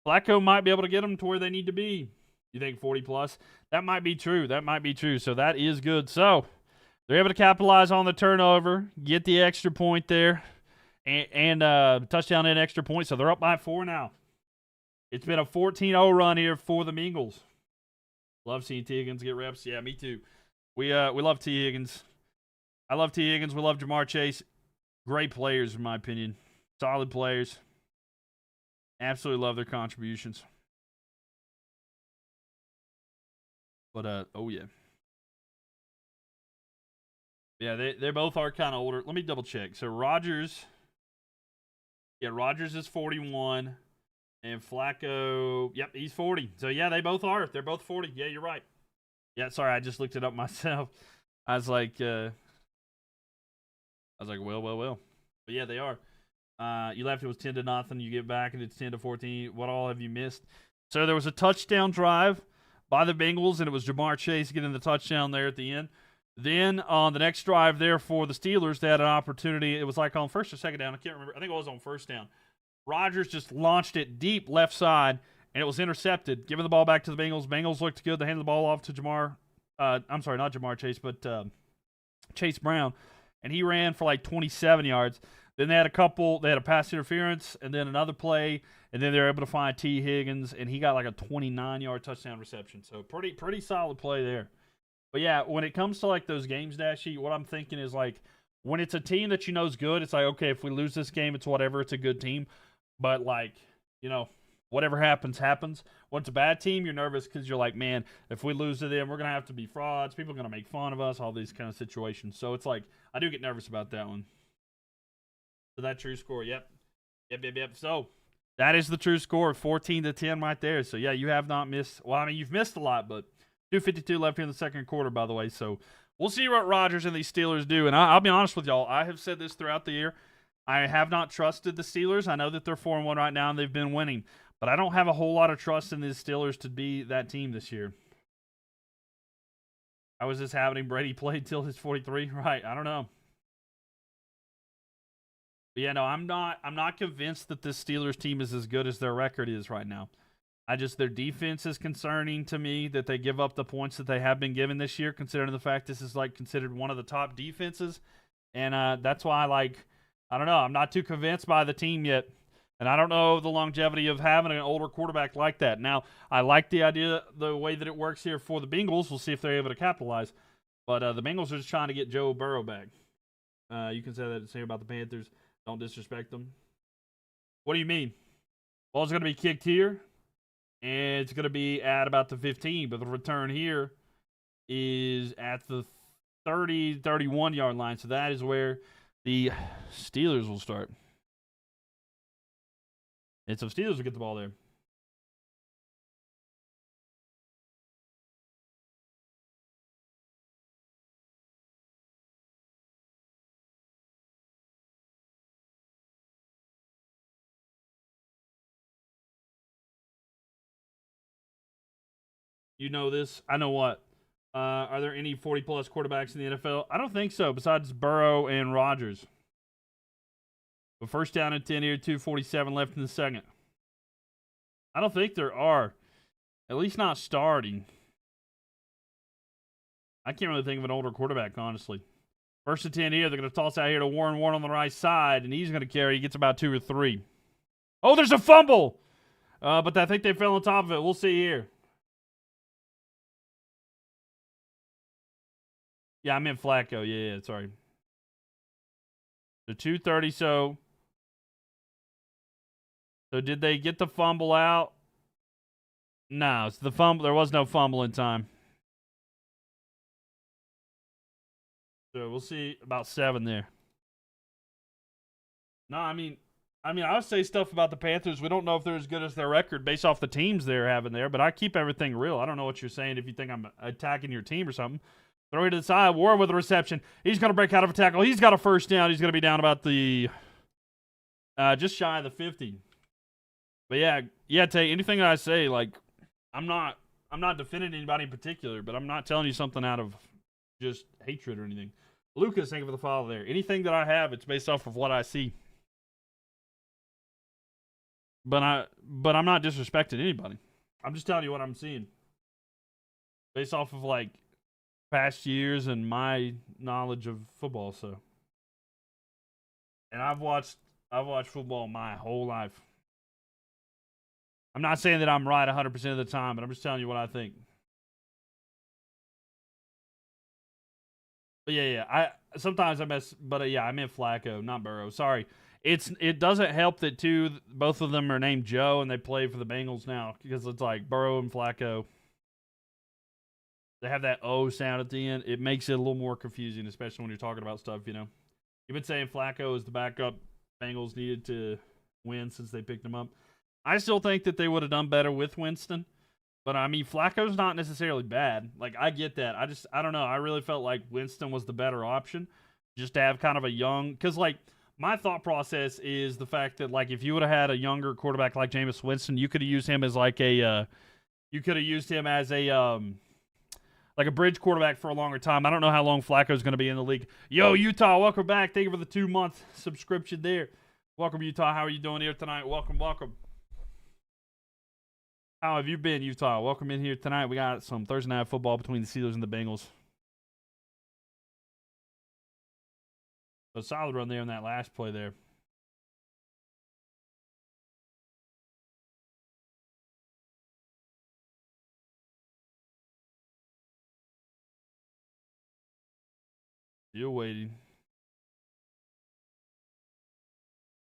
Flacco might be able to get them to where they need to be. You think 40+? That might be true. So that is good. So they're able to capitalize on the turnover, get the extra point there, and touchdown and extra point. So they're up by 4 now. It's been a 14-0 run here for the Bengals. Love seeing T. Higgins get reps. Yeah, me too. We love T. Higgins. I love T. Higgins. We love Jamar Chase. Great players, in my opinion. Solid players. Absolutely love their contributions. But, oh, yeah. Yeah, they both are kind of older. Let me double check. So, Rodgers is 41. And Flacco, yep, he's 40. So, yeah, they both are. They're both 40. Yeah, you're right. Yeah, sorry, I just looked it up myself. I was like, well. But, yeah, they are. You left, it was 10-0. You get back, and it's 10-14. What all have you missed? So, there was a touchdown drive by the Bengals, and it was Jamar Chase getting the touchdown there at the end. Then on the next drive there for the Steelers, they had an opportunity. It was like on first or second down. I can't remember. I think it was on first down. Rodgers just launched it deep left side, and it was intercepted. Giving the ball back to the Bengals. Bengals looked good. They handed the ball off to I'm sorry, not Jamar Chase, but Chase Brown. And he ran for like 27 yards. Then they had a pass interference, and then another play, and then they were able to find T. Higgins, and he got like a 29-yard touchdown reception. So pretty solid play there. But yeah, when it comes to like those games, Dashy, what I'm thinking is like when it's a team that you know is good, it's like, okay, if we lose this game, it's whatever, it's a good team. But like, whatever happens. When it's a bad team, you're nervous because you're like, man, if we lose to them, we're going to have to be frauds. People are going to make fun of us, all these kind of situations. So it's like, I do get nervous about that one. So that true score, yep. So that is the true score, 14-10 right there. So yeah, you have not missed. Well, I mean, you've missed a lot, but 2:52 left here in the second quarter, by the way. So we'll see what Rodgers and these Steelers do. And I'll be honest with y'all, I have said this throughout the year. I have not trusted the Steelers. I know that they're 4-1 right now and they've been winning, but I don't have a whole lot of trust in these Steelers to be that team this year. How is this happening? Brady played till his 43, right? I don't know. But yeah, no, I'm not convinced that this Steelers team is as good as their record is right now. Their defense is concerning to me that they give up the points that they have been given this year, considering the fact this is like considered one of the top defenses. And that's why I don't know. I'm not too convinced by the team yet. And I don't know the longevity of having an older quarterback like that. Now, I like the idea, the way that it works here for the Bengals. We'll see if they're able to capitalize. But the Bengals are just trying to get Joe Burrow back. You can say that same about the Panthers. Don't disrespect them. What do you mean? Ball's going to be kicked here, and it's going to be at about the 15. But the return here is at the 30, 31-yard line. So that is where the Steelers will start. And so Steelers will get the ball there. You know this. I know what. Are there any 40-plus quarterbacks in the NFL? I don't think so, besides Burrow and Rodgers. But first down and 10 here, 2:47 left in the second. I don't think there are. At least not starting. I can't really think of an older quarterback, honestly. First and 10 here. They're going to toss out here to Warren on the right side, and he's going to carry. He gets about 2 or 3. Oh, there's a fumble! But I think they fell on top of it. We'll see here. Yeah, I meant Flacco. Yeah, sorry. The 2:30, so did they get the fumble out? No, it's the fumble. There was no fumble in time. So we'll see about 7 there. No, I mean, I would say stuff about the Panthers. We don't know if they're as good as their record based off the teams they're having there, but I keep everything real. I don't know what you're saying if you think I'm attacking your team or something. Throw it to the side. Warren with a reception. He's going to break out of a tackle. He's got a first down. He's going to be down about the just shy of the 50. But yeah, Tay, anything that I say, like, I'm not defending anybody in particular, but I'm not telling you something out of just hatred or anything. Lucas, thank you for the follow there. Anything that I have, it's based off of what I see. But I'm not disrespecting anybody. I'm just telling you what I'm seeing. Based off of, like, past years and my knowledge of football, so. And I've watched football my whole life. I'm not saying that I'm right 100% of the time, but I'm just telling you what I think. But yeah. Sometimes I mess, but yeah, I meant Flacco, not Burrow. Sorry. It doesn't help that both of them are named Joe and they play for the Bengals now, because it's like Burrow and Flacco. They have that O sound at the end. It makes it a little more confusing, especially when you're talking about stuff, you know. You've been saying Flacco is the backup Bengals needed to win since they picked him up. I still think that they would have done better with Winston. But, I mean, Flacco's not necessarily bad. Like, I get that. I don't know. I really felt like Winston was the better option. Just to have kind of a young... Because, like, my thought process is the fact that, like, if you would have had a younger quarterback like Jameis Winston, you could have used him as, like, a... like a bridge quarterback for a longer time. I don't know how long Flacco's going to be in the league. Yo, Utah, welcome back. Thank you for the 2-month subscription there. Welcome, Utah. How are you doing here tonight? Welcome. How have you been, Utah? Welcome in here tonight. We got some Thursday night football between the Steelers and the Bengals. A solid run there on that last play there. Still waiting.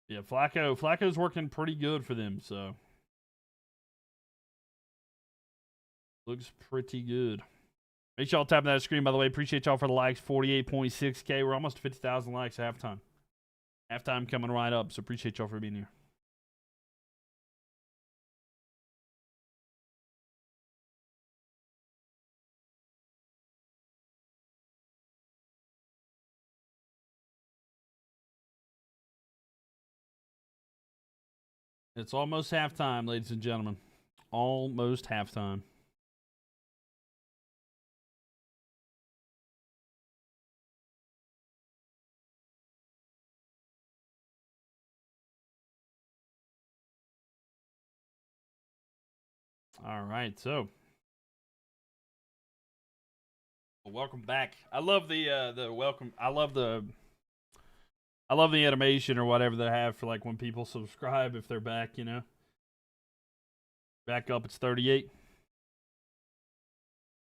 Yeah, Flacco's working pretty good for them, so. Looks pretty good. Make sure y'all tap that screen, by the way. Appreciate y'all for the likes. 48.6K. We're almost 50,000 likes at halftime. Halftime coming right up, so appreciate y'all for being here. It's almost halftime, ladies and gentlemen. Almost halftime. All right, so welcome back. I love the welcome. I love the I love the animation or whatever they have for like when people subscribe if they're back, you know. Back up, it's 38.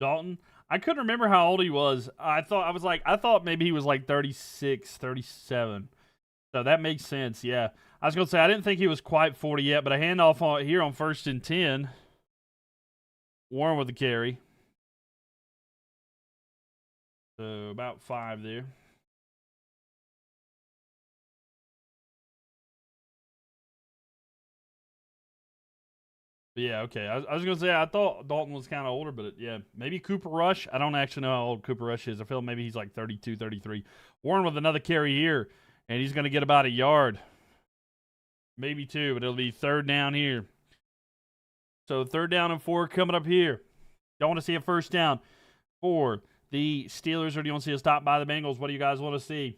Dalton, I couldn't remember how old he was. I thought maybe he was like 36, 37. So that makes sense, yeah. I was going to say, I didn't think he was quite 40 yet, but a handoff here on 1st and 10. Warren with the carry. So about 5 there. But yeah, okay. I was going to say, I thought Dalton was kind of older, but yeah, maybe Cooper Rush. I don't actually know how old Cooper Rush is. I feel maybe he's like 32, 33. Warren with another carry here, and he's going to get about a yard. Maybe 2, but it'll be 3rd down here. So 3rd down and 4 coming up here. Y'all want to see a 1st down for the Steelers, or do you want to see a stop by the Bengals? What do you guys want to see?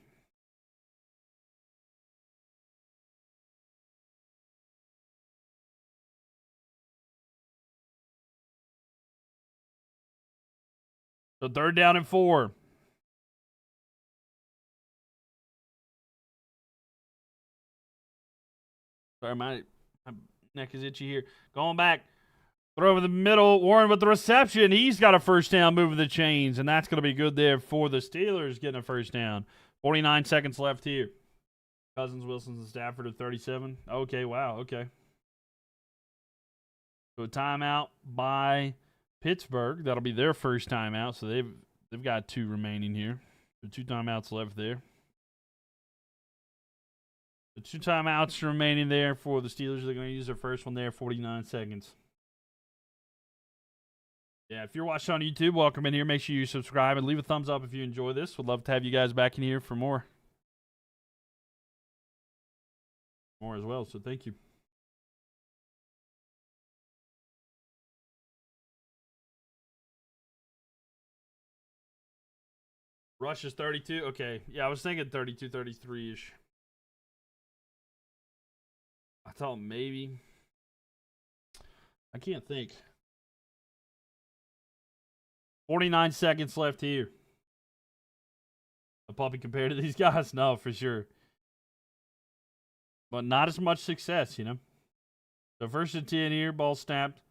So 3rd down and 4. Sorry, my neck is itchy here. Going back. Throw over the middle. Warren with the reception. He's got a 1st down, moving the chains, and that's going to be good there for the Steelers getting a 1st down. 49 seconds left here. Cousins, Wilson, and Stafford at 37. Okay, wow, okay. So a timeout by Pittsburgh. That'll be their 1st timeout, so they've got 2 remaining here. So 2 timeouts left there. The 2 timeouts remaining there for the Steelers. They're going to use their first one there, 49 seconds. Yeah, if you're watching on YouTube, welcome in here. Make sure you subscribe and leave a thumbs up if you enjoy this. Would love to have you guys back in here for more. More as well, so thank you. Rush is 32. Okay, yeah, I was thinking 32, 33-ish. I thought maybe. I can't think. 49 seconds left here. A puppy compared to these guys? No, for sure. But not as much success, you know. So 1st and 10 here, ball snapped.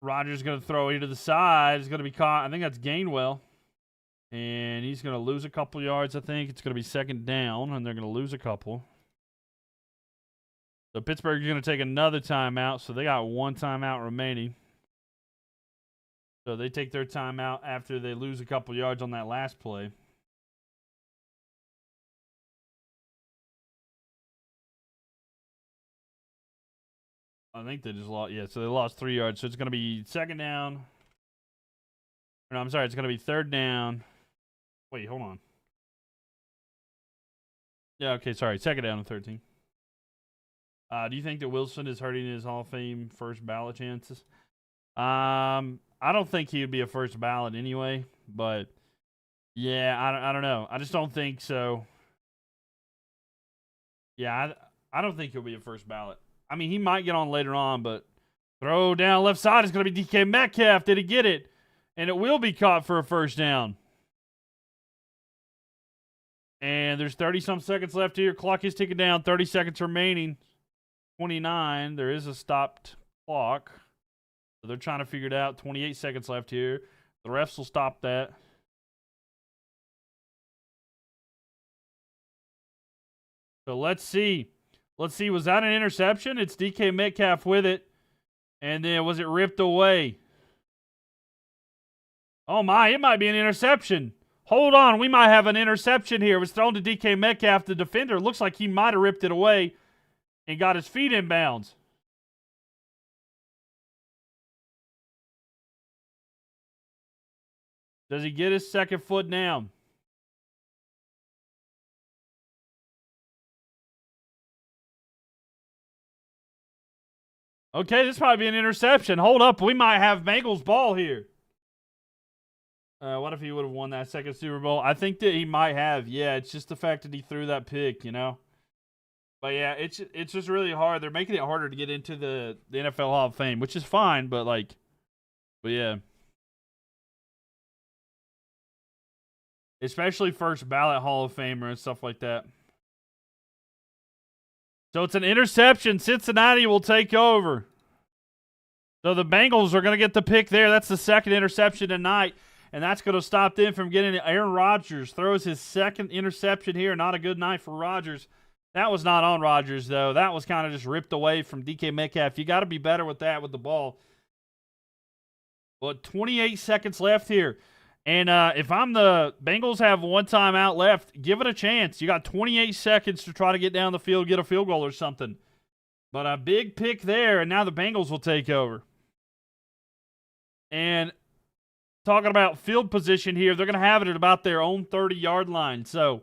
Rodgers going to throw it to the side. It's going to be caught. I think that's Gainwell. And he's going to lose a couple yards, I think. It's going to be 2nd down, and they're going to lose a couple. So Pittsburgh's going to take another timeout, so they got 1 timeout remaining. So they take their timeout after they lose a couple yards on that last play. I think they just lost. Yeah, so they lost 3 yards. So it's going to be 2nd down. No, I'm sorry. It's going to be 3rd down. Wait, hold on. Yeah, okay, sorry. 2nd down and 13. Do you think that Wilson is hurting his Hall of Fame 1st ballot chances? I don't think he would be a 1st ballot anyway, but yeah, I don't know. I just don't think so. Yeah, I don't think he'll be a 1st ballot. I mean, he might get on later on, but throw down left side is going to be DK Metcalf. Did he get it? And it will be caught for a 1st down. And there's 30-some seconds left here. Clock is ticking down. 30 seconds remaining. 29. There is a stopped clock. So they're trying to figure it out. 28 seconds left here. The refs will stop that. So let's see. Let's see. Was that an interception? It's DK Metcalf with it. And then was it ripped away? Oh, my. It might be an interception. Hold on. We might have an interception here. It was thrown to DK Metcalf, the defender. Looks like he might have ripped it away and got his feet in bounds. Does he get his 2nd foot down? Okay, this might be an interception. Hold up. We might have Bengals ball here. What if he would have won that 2nd Super Bowl? I think that he might have. Yeah, it's just the fact that he threw that pick, you know? But yeah, it's just really hard. They're making it harder to get into the NFL Hall of Fame, which is fine, but yeah. Especially 1st ballot Hall of Famer and stuff like that. So it's an interception. Cincinnati will take over. So the Bengals are going to get the pick there. That's the second interception tonight, and that's going to stop them from getting it. Aaron Rodgers throws his second interception here. Not a good night for Rodgers. That was not on Rodgers, though. That was kind of just ripped away from DK Metcalf. You got to be better with that with the ball. But 28 seconds left here. And if I'm the Bengals have one timeout left, give it a chance. You got 28 seconds to try to get down the field, get a field goal or something. But a big pick there, and now the Bengals will take over. And talking about field position here, they're going to have it at about their own 30-yard line. So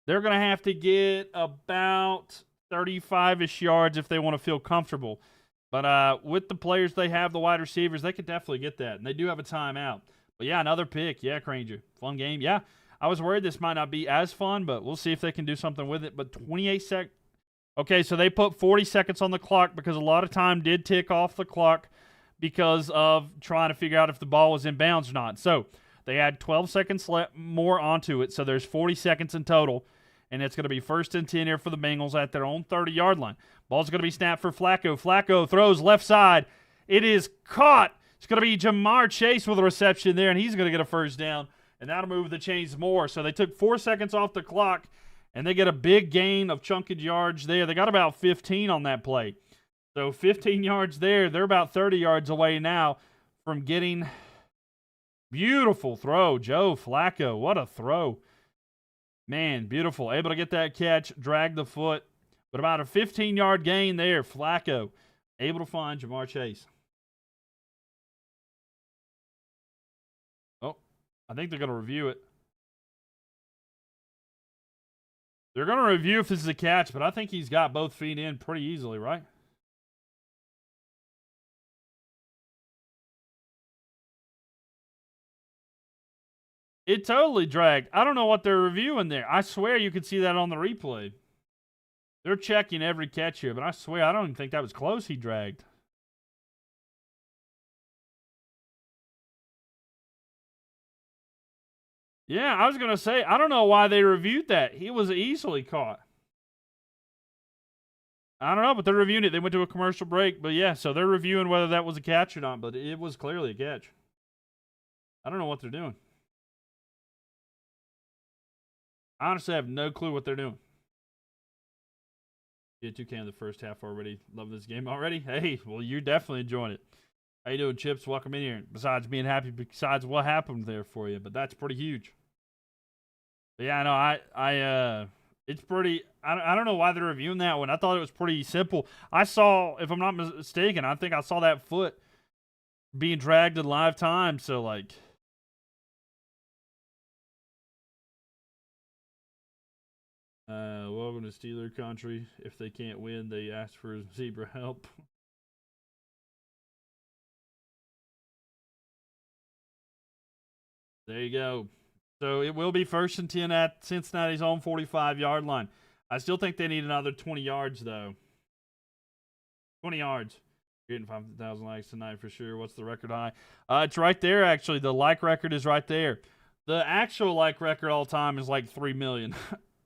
they're going to have to get about 35-ish yards if they want to feel comfortable. But with the players they have, the wide receivers, they could definitely get that. And they do have a timeout. But, yeah, another pick. Yeah, Granger. Fun game. Yeah, I was worried this might not be as fun, but we'll see if they can do something with it. But 28 seconds. Okay, so they put 40 seconds on the clock because a lot of time did tick off the clock because of trying to figure out if the ball was in bounds or not. So they had 12 seconds more onto it, so there's 40 seconds in total. And it's going to be 1st and 10 here for the Bengals at their own 30-yard line. Ball's going to be snapped for Flacco. Flacco throws left side. It is caught. It's going to be Jamar Chase with a reception there, and he's going to get a first down. And that'll move the chains more. So they took 4 seconds off the clock, and they get a big gain of chunkage yards there. They got about 15 on that play. So 15 yards there. They're about 30 yards away now from getting beautiful throw. Joe Flacco, what a throw. Man, beautiful. Able to get that catch, drag the foot. But about a 15-yard gain there. Flacco able to find Jamar Chase. Oh, I think they're going to review it. They're going to review if this is a catch, but I think he's got both feet in pretty easily, right? It totally dragged. I don't know what they're reviewing there. I swear you could see that on the replay. They're checking every catch here, but I swear I don't even think that was close he dragged. Yeah, I was going to say, I don't know why they reviewed that. He was easily caught. I don't know, but they're reviewing it. They went to a commercial break, but yeah, so they're reviewing whether that was a catch or not, but it was clearly a catch. I don't know what they're doing. I honestly have no clue what they're doing. Yeah, 2K in the first half already. Love this game already. Hey, well, you're definitely enjoying it. How you doing, Chips? Welcome in here. Besides being happy, besides what happened there for you, but that's pretty huge. But yeah, I know. It's pretty. I don't know why they're reviewing that one. I thought it was pretty simple. I saw, if I'm not mistaken, I think I saw that foot being dragged in live time. So like. Welcome to Steeler country. If they can't win, they ask for zebra help. There you go. So it will be 1st and 10 at Cincinnati's own 45-yard line. I still think they need another 20 yards, though. 20 yards. Getting 5,000 likes tonight for sure. What's the record high? It's right there, actually. The like record is right there. The actual like record all time is like 3 million.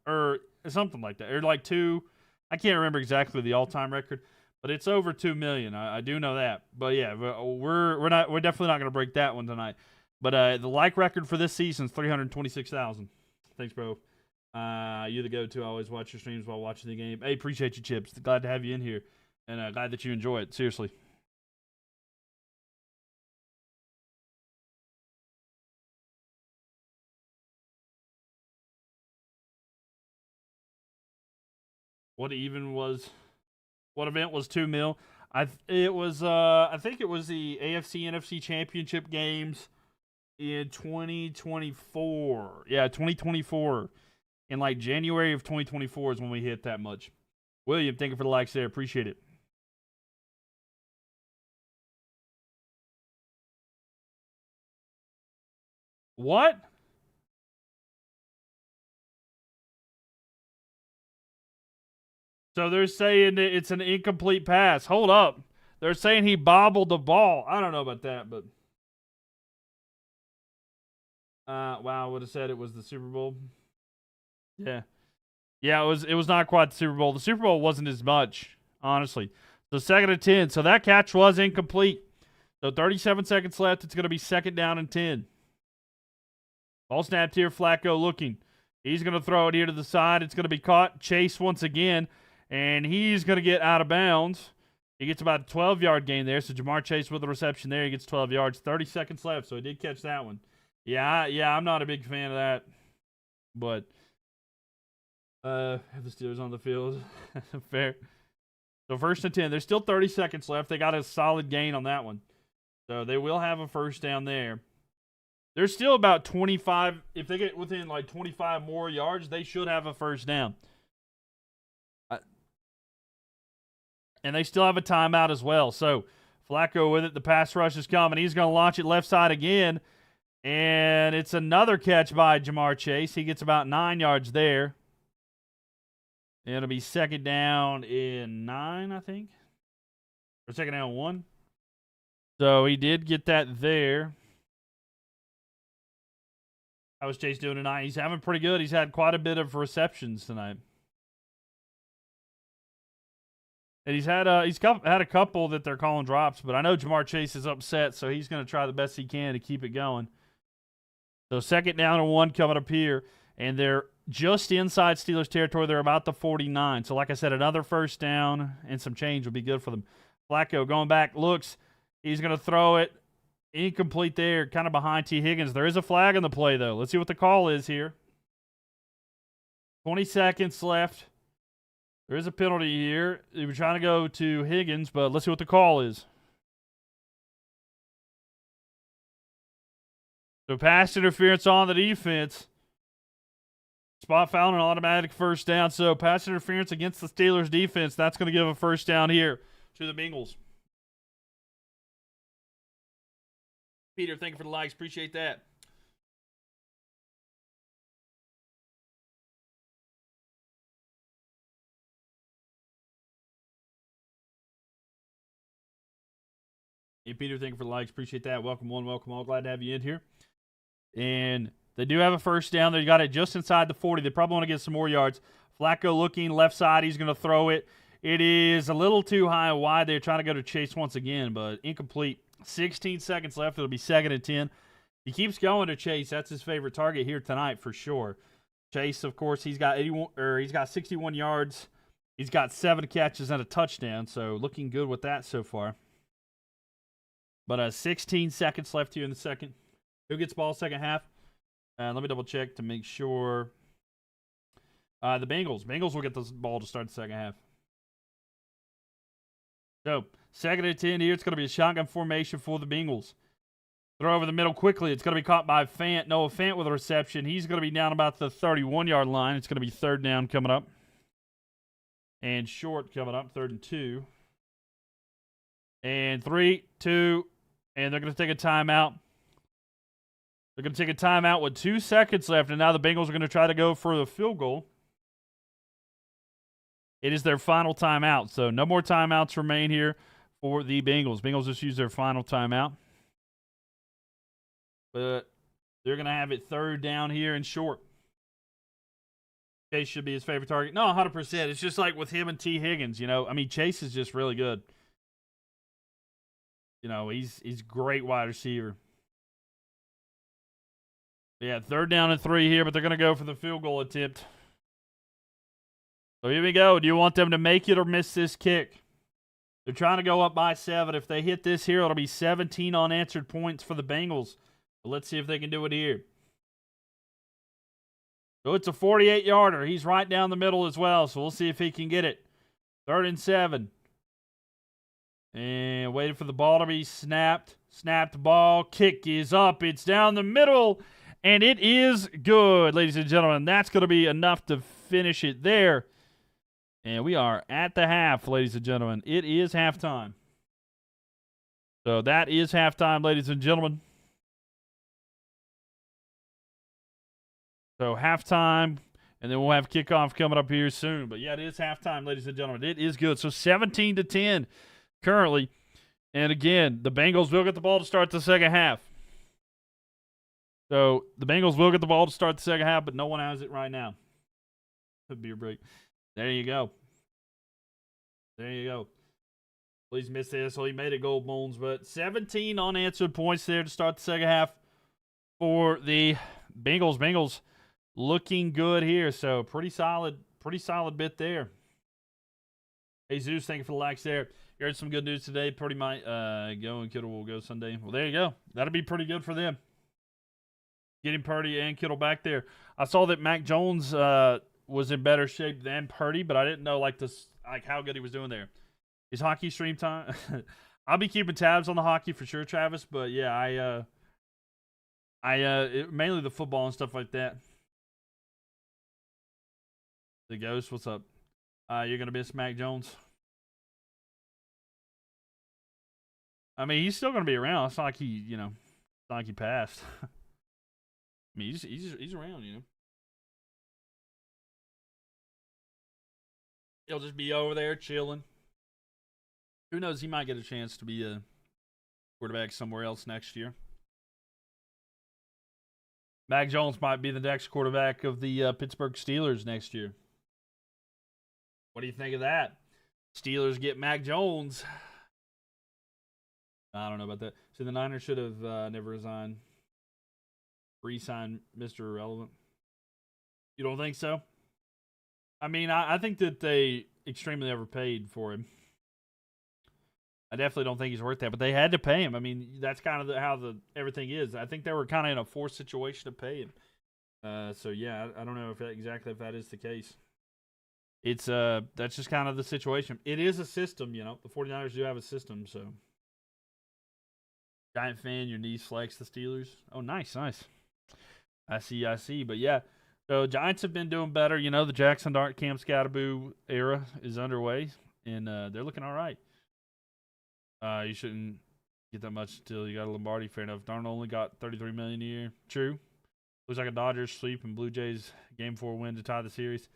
Or something like that. Or like 2. I can't remember exactly the all-time record. But it's over 2 million. I do know that. But yeah, we're definitely not going to break that one tonight. But the like record for this season is 326,000. Thanks, bro. You're the go-to. I always watch your streams while watching the game. Hey, appreciate you, Chips. Glad to have you in here. And glad that you enjoy it. Seriously. What event was 2 mil? I think it was the AFC NFC Championship games in 2024. Yeah, 2024. In like January of 2024 is when we hit that much. William, thank you for the likes there. Appreciate it. What? So they're saying that it's an incomplete pass. Hold up. They're saying he bobbled the ball. I don't know about that, but wow, I would have said it was the Super Bowl. Yeah. Yeah, it was not quite the Super Bowl. The Super Bowl wasn't as much, honestly. So 2nd and 10. So that catch was incomplete. So 37 seconds left. It's going to be 2nd down and 10. Ball snapped here. Flacco looking. He's going to throw it here to the side. It's going to be caught. Chase once again. And he's going to get out of bounds. He gets about a 12-yard gain there. So Jamar Chase with the reception there. He gets 12 yards. 30 seconds left. So he did catch that one. Yeah, I'm not a big fan of that. But have the Steelers on the field. Fair. So 1st and 10. There's still 30 seconds left. They got a solid gain on that one. So they will have a 1st down there. There's still about 25. If they get within like 25 more yards, they should have a 1st down. And they still have a timeout as well. So Flacco with it. The pass rush is coming. He's going to launch it left side again. And it's another catch by Jamar Chase. He gets about 9 yards there. It'll be 2nd down in 9, I think. Or 2nd down 1. So he did get that there. How was Chase doing tonight? He's having pretty good. He's had quite a bit of receptions tonight. And he's had a couple that they're calling drops, but I know Jamar Chase is upset, so he's going to try the best he can to keep it going. So 2nd down and 1 coming up here, and they're just inside Steelers territory. They're about the 49. So like I said, another 1st down and some change would be good for them. Flacco going back, looks. He's going to throw it. Incomplete there, kind of behind T. Higgins. There is a flag on the play, though. Let's see what the call is here. 20 seconds left. There is a penalty here. They were trying to go to Higgins, but let's see what the call is. So pass interference on the defense. Spot foul and an automatic 1st down. So pass interference against the Steelers defense. That's going to give a 1st down here to the Bengals. Peter, thank you for the likes. Appreciate that. Hey, Peter, thank you for the likes. Appreciate that. Welcome one, welcome all. Glad to have you in here. And they do have a 1st down. They got it just inside the 40. They probably want to get some more yards. Flacco looking left side. He's going to throw it. It is a little too high and wide. They're trying to go to Chase once again, but incomplete. 16 seconds left. It'll be 2nd and 10. He keeps going to Chase. That's his favorite target here tonight for sure. Chase, of course, he's got 61 yards. He's got 7 catches and a touchdown, so looking good with that so far. But 16 seconds left here in the second. Who gets ball second half? Let me double check to make sure. The Bengals. Bengals will get the ball to start the second half. So 2nd and 10 here. It's going to be a shotgun formation for the Bengals. Throw over the middle quickly. It's going to be caught by Noah Fant with a reception. He's going to be down about the 31-yard line. It's going to be 3rd down coming up. And short coming up, 3rd and 2. And 3, 2, and they're going to take a timeout. They're going to take a timeout with 2 seconds left, and now the Bengals are going to try to go for the field goal. It is their final timeout, so no more timeouts remain here for the Bengals. Bengals just use their final timeout. But they're going to have it 3rd down here and short. Chase should be his favorite target. No, 100%. It's just like with him and T. Higgins, you know. I mean, Chase is just really good. You know, he's great wide receiver. Yeah, 3rd down and 3 here, but they're going to go for the field goal attempt. So here we go. Do you want them to make it or miss this kick? They're trying to go up by 7. If they hit this here, it'll be 17 unanswered points for the Bengals. But let's see if they can do it here. So it's a 48-yarder. He's right down the middle as well, so we'll see if he can get it. 3rd and 7. And waiting for the ball to be snapped. Snapped ball. Kick is up. It's down the middle. And it is good, ladies and gentlemen. That's going to be enough to finish it there. And we are at the half, ladies and gentlemen. It is halftime. So that is halftime, ladies and gentlemen. So halftime, and then we'll have kickoff coming up here soon. But yeah, it is halftime, ladies and gentlemen. It is good. So 17-10 currently. And again, the Bengals will get the ball to start the second half. So the Bengals will get the ball to start the second half, but no one has it right now. Beer break. There you go. There you go. Please miss this. So he made it gold bones, but 17 unanswered points there to start the second half for the Bengals. Bengals looking good here, so pretty solid bit there. Hey Zeus, thank you for the likes there. You heard some good news today. Purdy might go and Kittle will go Sunday. Well, there you go. That'll be pretty good for them. Getting Purdy and Kittle back there. I saw that Mac Jones was in better shape than Purdy, but I didn't know like how good he was doing there. Is hockey stream time? I'll be keeping tabs on the hockey for sure, Travis. But yeah, mainly the football and stuff like that. The Ghost, what's up? You're gonna miss Mac Jones. I mean, he's still gonna be around. It's not like it's not like he passed. I mean, he's around, He'll just be over there chilling. Who knows? He might get a chance to be a quarterback somewhere else next year. Mac Jones might be the next quarterback of the Pittsburgh Steelers next year. What do you think of that? Steelers get Mac Jones. I don't know about that. So the Niners should have never resigned. Re-signed Mr. Irrelevant. You don't think so? I mean, I think that they extremely overpaid for him. I definitely don't think he's worth that, but they had to pay him. I mean, that's kind of how everything is. I think they were kind of in a forced situation to pay him. So yeah, I don't know if that is the case. It's that's just kind of the situation. It is a system, The 49ers do have a system, so. Giant fan, your knees flex the Steelers. Oh, nice. I see. But yeah, so Giants have been doing better. The Jackson Dart, Cam Scatterboo era is underway, and they're looking all right. You shouldn't get that much until you got a Lombardi. Fair enough. Darnold only got $33 million a year. True. Looks like a Dodgers sweep and Blue Jays Game 4 win to tie the series.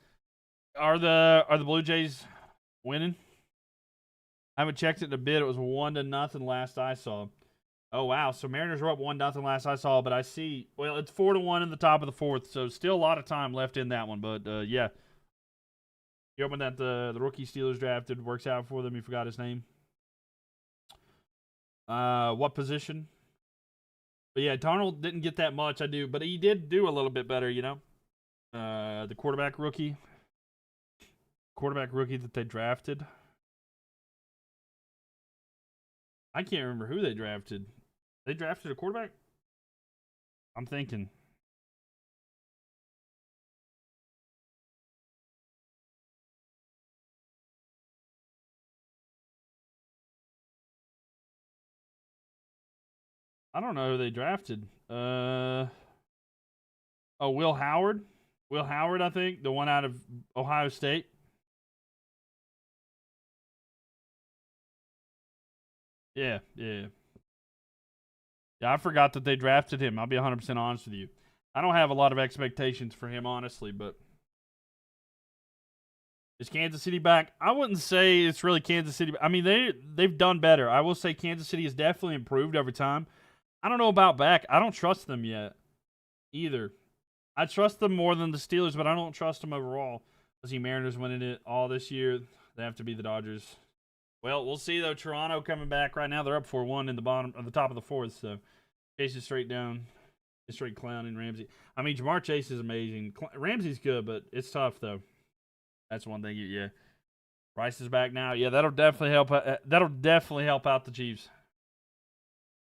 Are the Blue Jays winning? I haven't checked it in a bit. It was 1-0 last I saw. Oh wow! So Mariners were up 1-0 last I saw, but I see. Well, it's 4-1 in the top of the fourth, so still a lot of time left in that one. But yeah, you hoping that the rookie Steelers drafted works out for them? You forgot his name. What position? But yeah, Darnold didn't get that much. But he did do a little bit better. The quarterback rookie that they drafted. I can't remember who they drafted. They drafted a quarterback? I'm thinking. I don't know who they drafted. Will Howard? Will Howard, I think. The one out of Ohio State. Yeah. Yeah, I forgot that they drafted him. I'll be 100% honest with you. I don't have a lot of expectations for him, honestly, but is Kansas City back? I wouldn't say it's really Kansas City. I mean, they've done better. I will say Kansas City has definitely improved over time. I don't know about back. I don't trust them yet either. I trust them more than the Steelers, but I don't trust them overall. I see Mariners winning it all this year. They have to be the Dodgers. Well, we'll see, though. Toronto coming back right now. They're up 4-1 in the top of the fourth, so chasing straight down. Straight clowning Ramsey. I mean, Jamar Chase is amazing. Ramsey's good, but it's tough, though. That's one thing. Yeah. Rice is back now. Yeah, that'll definitely help. That'll definitely help out the Chiefs.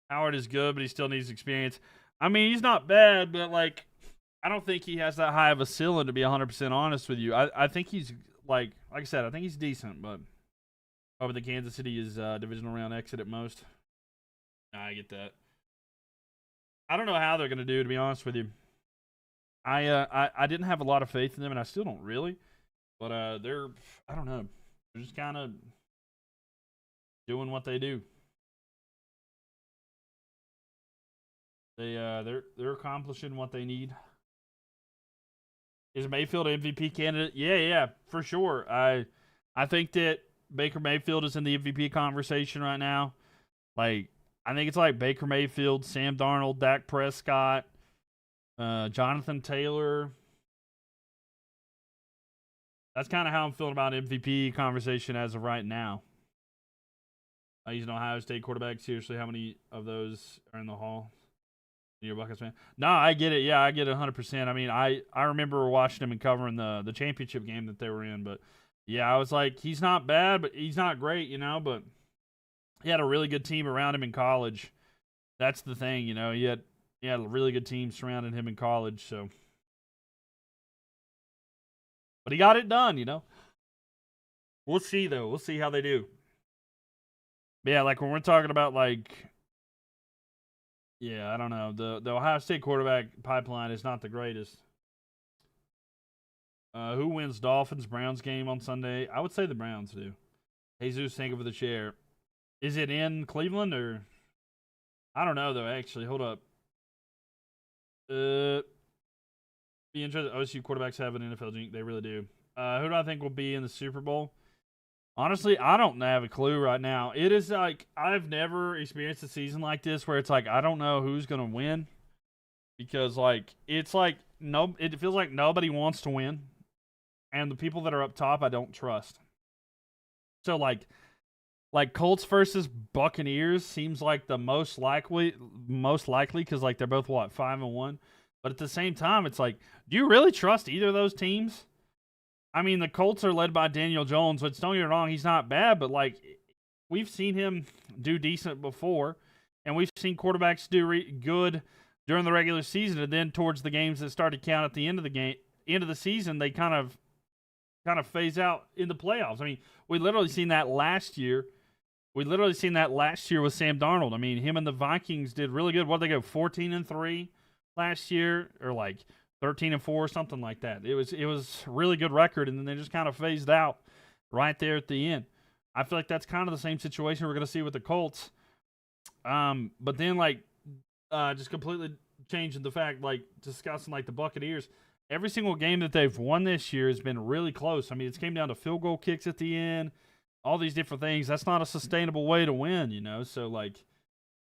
Howard is good, but he still needs experience. I mean, he's not bad, but, I don't think he has that high of a ceiling, to be 100% honest with you. I think he's, like I said, I think he's decent, but over the Kansas City is divisional round exit at most. Nah, I get that. I don't know how they're going to do, to be honest with you. I didn't have a lot of faith in them, and I still don't really. But I don't know. They're just kind of doing what they do. They're accomplishing what they need. Is Mayfield an MVP candidate? Yeah, for sure. I think that Baker Mayfield is in the MVP conversation right now. I think it's like Baker Mayfield, Sam Darnold, Dak Prescott, Jonathan Taylor. That's kind of how I'm feeling about MVP conversation as of right now. He's an Ohio State quarterback. Seriously, how many of those are in the hall? You're a Buckeyes fan? No, I get it. Yeah, I get it 100%. I mean, I remember watching him and covering the championship game that they were in. But, yeah, I was like, he's not bad, but he's not great, you know. But he had a really good team around him in college. That's the thing, you know. He had a really good team surrounding him in college. So, but he got it done, you know. We'll see, though. We'll see how they do. But yeah, like when we're talking about like, yeah, I don't know. The Ohio State quarterback pipeline is not the greatest. Who wins Dolphins-Browns game on Sunday? I would say the Browns do. Jesus, thank you for the chair. Is it in Cleveland or? I don't know though. Actually, hold up. Be interested. OSU quarterbacks have an NFL jinx. They really do. Who do I think will be in the Super Bowl? Honestly, I don't have a clue right now. It is like I've never experienced a season like this where it's like I don't know who's gonna win because like it's like it feels like nobody wants to win, and the people that are up top I don't trust. So like Colts versus Buccaneers seems like the most likely because like they're both 5-1, but at the same time it's like, do you really trust either of those teams? I mean, the Colts are led by Daniel Jones, which don't get me wrong, he's not bad, but like we've seen him do decent before, and we've seen quarterbacks do good during the regular season, and then towards the games that start to count at the end of the season, they kind of phase out in the playoffs. I mean, we literally seen that last year. With Sam Darnold. I mean, him and the Vikings did really good. What did they go 14-3 last year, or like 13-4, something like that. It was really good record, and then they just kind of phased out right there at the end. I feel like that's kind of the same situation we're going to see with the Colts. But then like just completely changing the fact, like discussing like the Buccaneers. Every single game that they've won this year has been really close. I mean, it's came down to field goal kicks at the end, all these different things. That's not a sustainable way to win, you know. So like.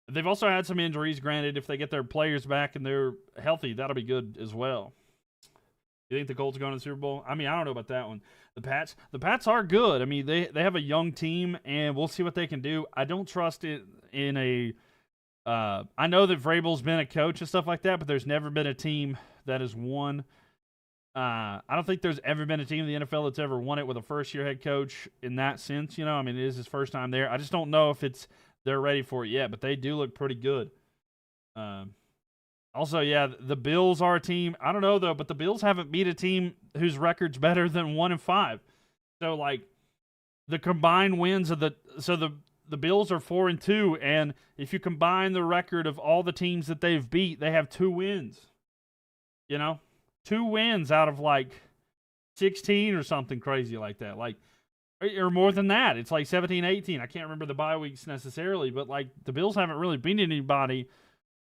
They've also had some injuries, granted. If they get their players back and they're healthy, that'll be good as well. You think the Colts are going to the Super Bowl? I mean, I don't know about that one. The Pats are good. I mean, they have a young team, and we'll see what they can do. I don't trust it in a I know that Vrabel's been a coach and stuff like that, but there's never been a team that has won. I don't think there's ever been a team in the NFL that's ever won it with a first-year head coach in that sense. You know, I mean, it is his first time there. I just don't know if they're ready for it yet, but they do look pretty good. Also, yeah, the Bills are a team. I don't know, though, but the Bills haven't beat a team whose record's better than 1-5. So, like, the combined wins of the Bills are 4-2, and if you combine the record of all the teams that they've beat, they have 2 wins. You know? 2 wins out of, like, 16 or something crazy like that. Like, or more than that. It's like 17, 18. I can't remember the bye weeks necessarily, but like the Bills haven't really beaten anybody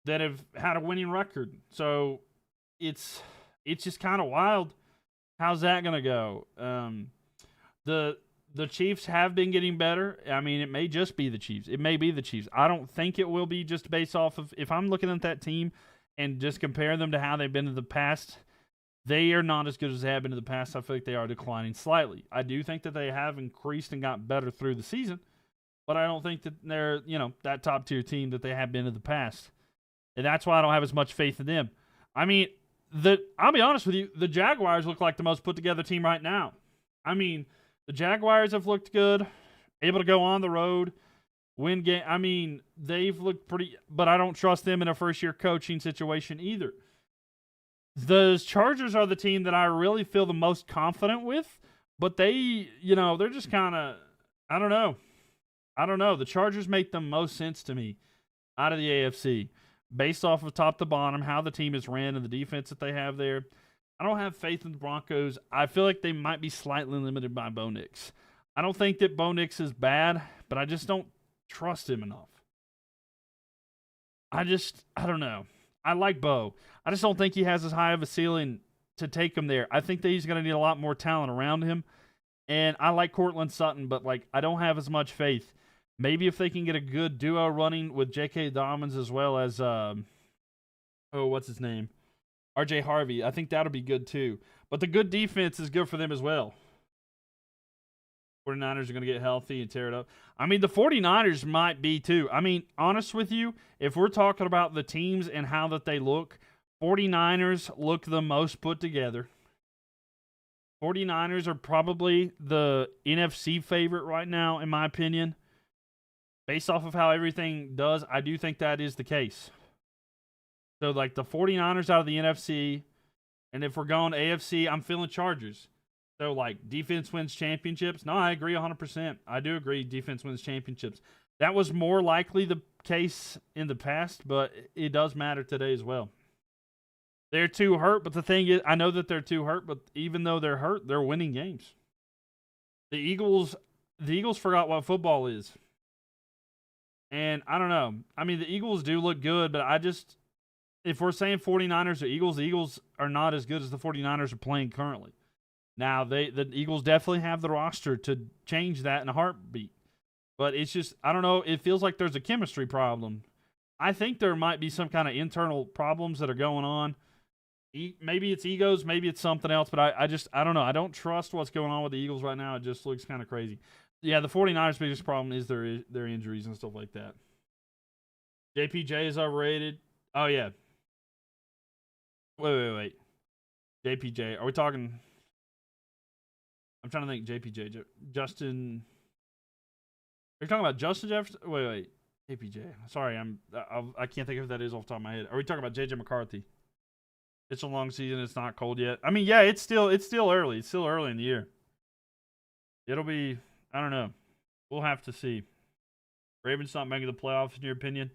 that have had a winning record. So it's just kind of wild. How's that going to go? The Chiefs have been getting better. I mean, it may just be the Chiefs. It may be the Chiefs. I don't think it will be just based off of, if I'm looking at that team and just compare them to how they've been in the past, they are not as good as they have been in the past. I feel like they are declining slightly. I do think that they have increased and got better through the season, but I don't think that they're, you know, that top-tier team that they have been in the past. And that's why I don't have as much faith in them. I mean, I'll be honest with you, the Jaguars look like the most put-together team right now. I mean, the Jaguars have looked good, able to go on the road, win game. I mean, they've looked pretty, but I don't trust them in a first-year coaching situation either. The Chargers are the team that I really feel the most confident with, but they, you know, they're just kind of, I don't know. The Chargers make the most sense to me out of the AFC, based off of top to bottom, how the team is ran and the defense that they have there. I don't have faith in the Broncos. I feel like they might be slightly limited by Bo Nix. I don't think that Bo Nix is bad, but I just don't trust him enough. I don't know. I like Bo. I just don't think he has as high of a ceiling to take him there. I think that he's going to need a lot more talent around him. And I like Cortland Sutton, but like I don't have as much faith. Maybe if they can get a good duo running with J.K. Dobbins as well as, what's his name? R.J. Harvey. I think that'll be good too. But the good defense is good for them as well. 49ers are going to get healthy and tear it up. I mean, the 49ers might be too. I mean, honest with you, if we're talking about the teams and how that they look, 49ers look the most put together. 49ers are probably the NFC favorite right now, in my opinion. Based off of how everything does, I do think that is the case. So, like, the 49ers out of the NFC, and if we're going AFC, I'm feeling Chargers. So, like, defense wins championships. No, I agree 100%. I do agree defense wins championships. That was more likely the case in the past, but it does matter today as well. They're too hurt, but the thing is, I know that they're too hurt, but even though they're hurt, they're winning games. The Eagles forgot what football is. And I don't know. I mean, the Eagles do look good, but if we're saying 49ers or Eagles, the Eagles are not as good as the 49ers are playing currently. Now, the Eagles definitely have the roster to change that in a heartbeat. But it's just, I don't know, it feels like there's a chemistry problem. I think there might be some kind of internal problems that are going on. Maybe it's egos, maybe it's something else, but I don't know. I don't trust what's going on with the Eagles right now. It just looks kind of crazy. Yeah, the 49ers' biggest problem is their injuries and stuff like that. JPJ is overrated. Oh, yeah. Wait. JPJ. Are we talking... I'm trying to think JPJ. Justin... Are you talking about Justin Jefferson? Wait. JPJ. Sorry, I can't think of who that is off the top of my head. Are we talking about JJ McCarthy? It's a long season. It's not cold yet. I mean, yeah, it's still early. It's still early in the year. It'll be, I don't know. We'll have to see. Ravens not making the playoffs, in your opinion?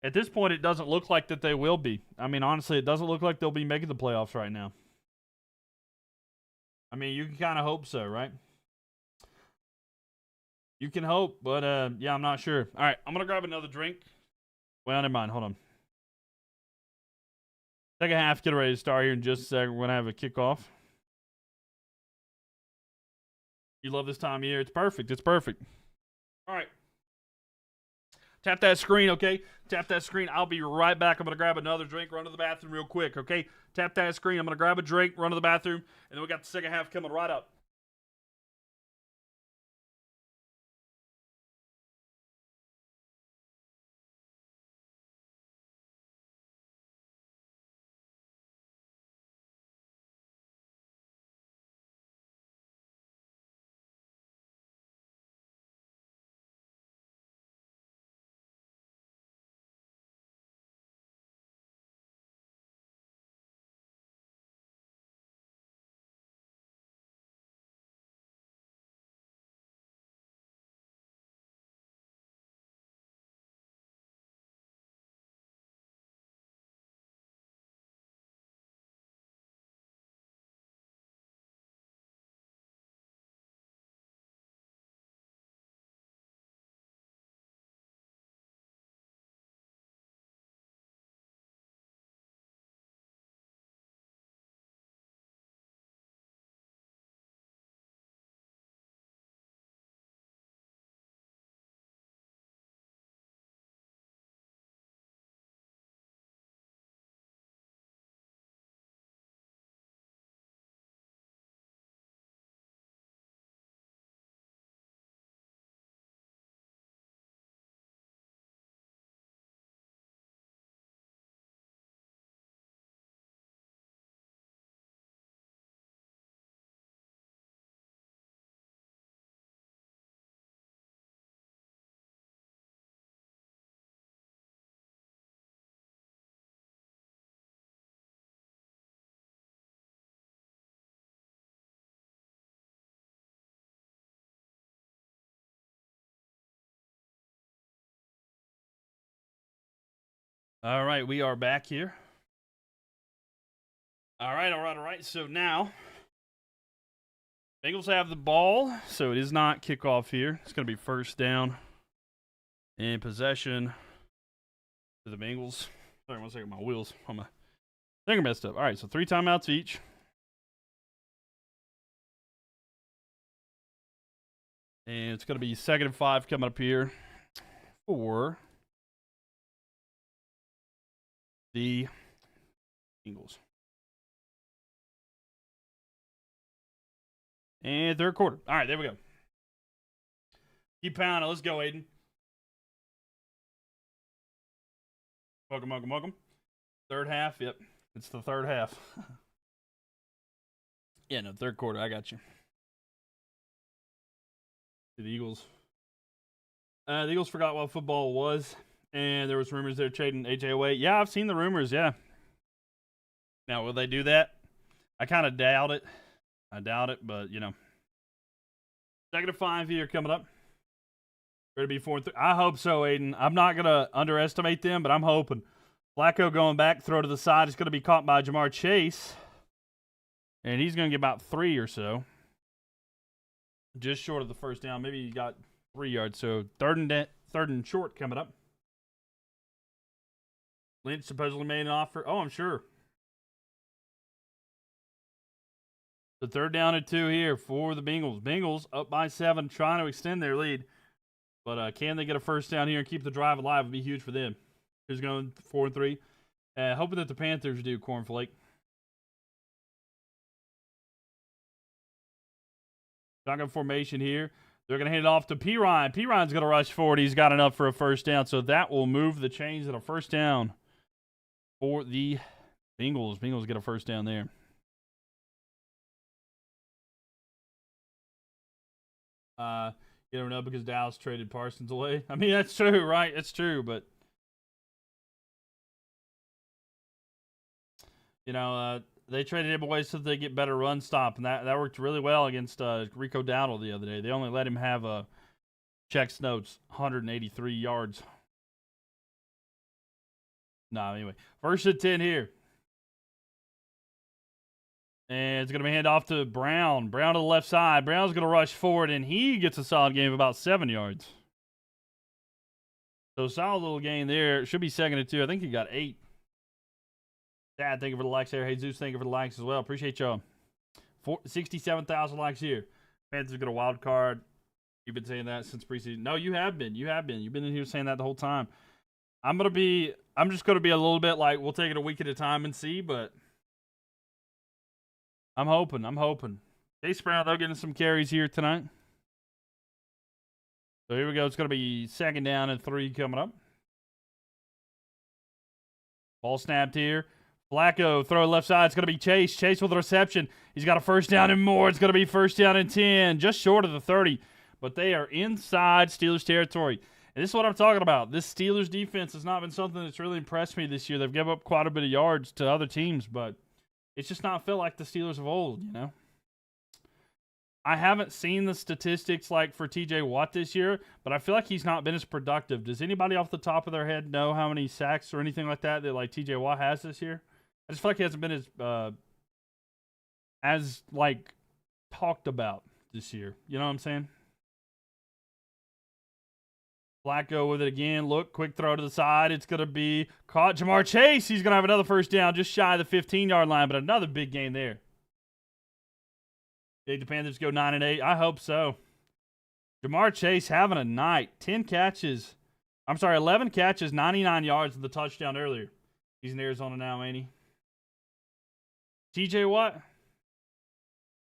At this point, it doesn't look like that they will be. I mean, honestly, it doesn't look like they'll be making the playoffs right now. I mean, you can kind of hope so, right? You can hope, but yeah, I'm not sure. All right, I'm going to grab another drink. Well, never mind. Hold on. Second half, get ready to start here in just a second. We're going to have a kickoff. You love this time of year. It's perfect. It's perfect. All right. Tap that screen, okay? Tap that screen. I'll be right back. I'm going to grab another drink, run to the bathroom real quick, okay? Tap that screen. I'm going to grab a drink, run to the bathroom, and then we got the second half coming right up. All right, we are back here. All right. So now, Bengals have the ball, so it is not kickoff here. It's going to be first down and possession to the Bengals. Sorry, 1 second, my wheels on my thing are messed up. All right, so 3 timeouts each. And it's going to be 2nd and 5 coming up here for the Bengals. And 3rd quarter. All right, there we go. Keep pounding. Let's go, Aiden. Welcome. Third half. Yep. It's the third half. Yeah, no, third quarter. I got you. The Eagles. The Eagles forgot what football was, and there was rumors they're trading AJ away. Yeah, I've seen the rumors, yeah. Now, will they do that? I kind of doubt it. But, you know. Second to 5 here coming up. Ready to be 4-3. I hope so, Aiden. I'm not going to underestimate them, but I'm hoping. Flacco going back, throw to the side. It's going to be caught by Jamar Chase. And he's going to get about 3 or so. Just short of the first down. Maybe he got 3 yards. So third and short coming up. Lynch supposedly made an offer. Oh, I'm sure. The third down and 2 here for the Bengals. Bengals up by 7, trying to extend their lead. But can they get a first down here and keep the drive alive? Would be huge for them. Who's going 4-3? Hoping that the Panthers do, Cornflake. Shotgun formation here. They're going to hand it off to P. Ryan. P. Ryan's going to rush forward. He's got enough for a first down, so that will move the chains at a first down for the Bengals. Bengals get a first down there. You never know because Dallas traded Parsons away. I mean, that's true, right? It's true, but you know, they traded him away so that they get better run stop, and that worked really well against Rico Dowdle the other day. They only let him have checks notes, 183 yards. No, anyway, first and 10 here. And it's going to be handed off to Brown. Brown to the left side. Brown's going to rush forward, and he gets a solid gain of about 7 yards. So solid little gain there. It should be second and 2. I think he got 8. Dad, thank you for the likes there. Jesus, thank you for the likes as well. Appreciate y'all. 67,000 likes here. Panthers got a wild card. You've been saying that since preseason. No, you have been. You've been in here saying that the whole time. I'm just going to be a little bit like, we'll take it a week at a time and see, but I'm hoping. Chase Brown, though, getting some carries here tonight. So here we go. It's going to be second down and 3 coming up. Ball snapped here. Flacco, throw left side. It's going to be Chase. Chase with the reception. He's got a first down and more. It's going to be first down and 10. Just short of the 30. But they are inside Steelers territory. And this is what I'm talking about. This Steelers defense has not been something that's really impressed me this year. They've given up quite a bit of yards to other teams, but it's just not felt like the Steelers of old, you know? I haven't seen the statistics like for TJ Watt this year, but I feel like he's not been as productive. Does anybody off the top of their head know how many sacks or anything like that like TJ Watt has this year? I just feel like he hasn't been as like talked about this year. You know what I'm saying? Flacco with it again. Look, quick throw to the side. It's going to be caught. Jamar Chase, he's going to have another first down just shy of the 15-yard line, but another big gain there. Did the Panthers go 9-8? I hope so. Jamar Chase having a night. 11 catches, 99 yards, and the touchdown earlier. He's in Arizona now, ain't he? TJ Watt?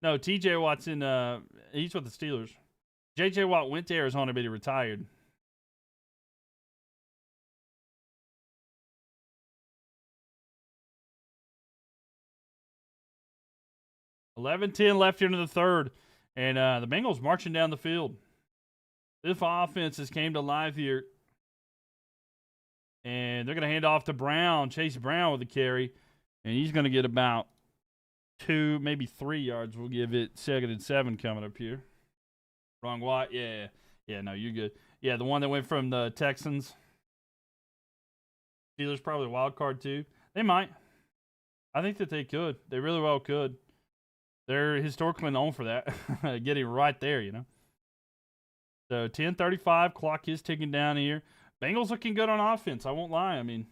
No, TJ Watt's in, he's with the Steelers. JJ Watt went to Arizona, but he retired. $11-10 left here into the third. And the Bengals marching down the field. This offense has came to life here. And they're going to hand off to Brown. Chase Brown with the carry. And he's going to get about 2, maybe 3 yards. We'll give it second and 7 coming up here. Wrong Watt. Yeah. Yeah, no, you're good. Yeah, the one that went from the Texans. Steelers probably a wild card too. They might. I think that they could. They really well could. They're historically known for that. Getting right there, you know. So 10:35, clock is ticking down here. Bengals looking good on offense. I won't lie. I mean,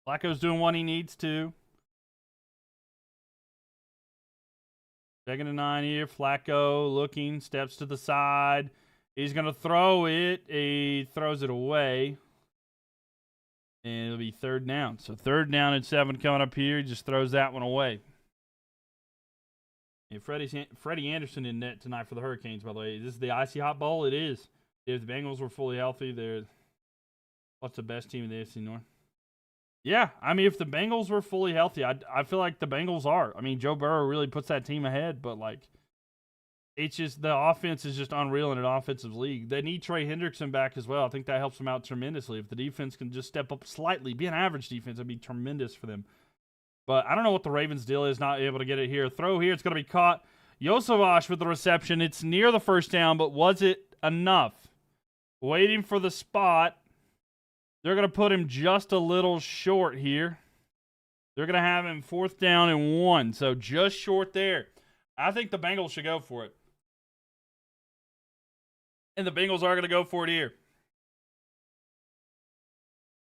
Flacco's doing what he needs to. Second and 9 here. Flacco looking, steps to the side. He's going to throw it. He throws it away. And it'll be third down. So third down and 7 coming up here. He just throws that one away. And Freddie Anderson in net tonight for the Hurricanes, by the way. Is this the Icy Hot Bowl? It is. If the Bengals were fully healthy, they're what's the best team in the AFC North? Yeah, I mean, if the Bengals were fully healthy, I feel like the Bengals are. I mean, Joe Burrow really puts that team ahead, but like, it's just the offense is just unreal in an offensive league. They need Trey Hendrickson back as well. I think that helps them out tremendously. If the defense can just step up slightly, be an average defense, it'd be tremendous for them. But I don't know what the Ravens' deal is, not able to get it here. Throw here, it's going to be caught. Yosevach with the reception. It's near the first down, but was it enough? Waiting for the spot. They're going to put him just a little short here. They're going to have him 4th down and 1, so just short there. I think the Bengals should go for it. And the Bengals are going to go for it here.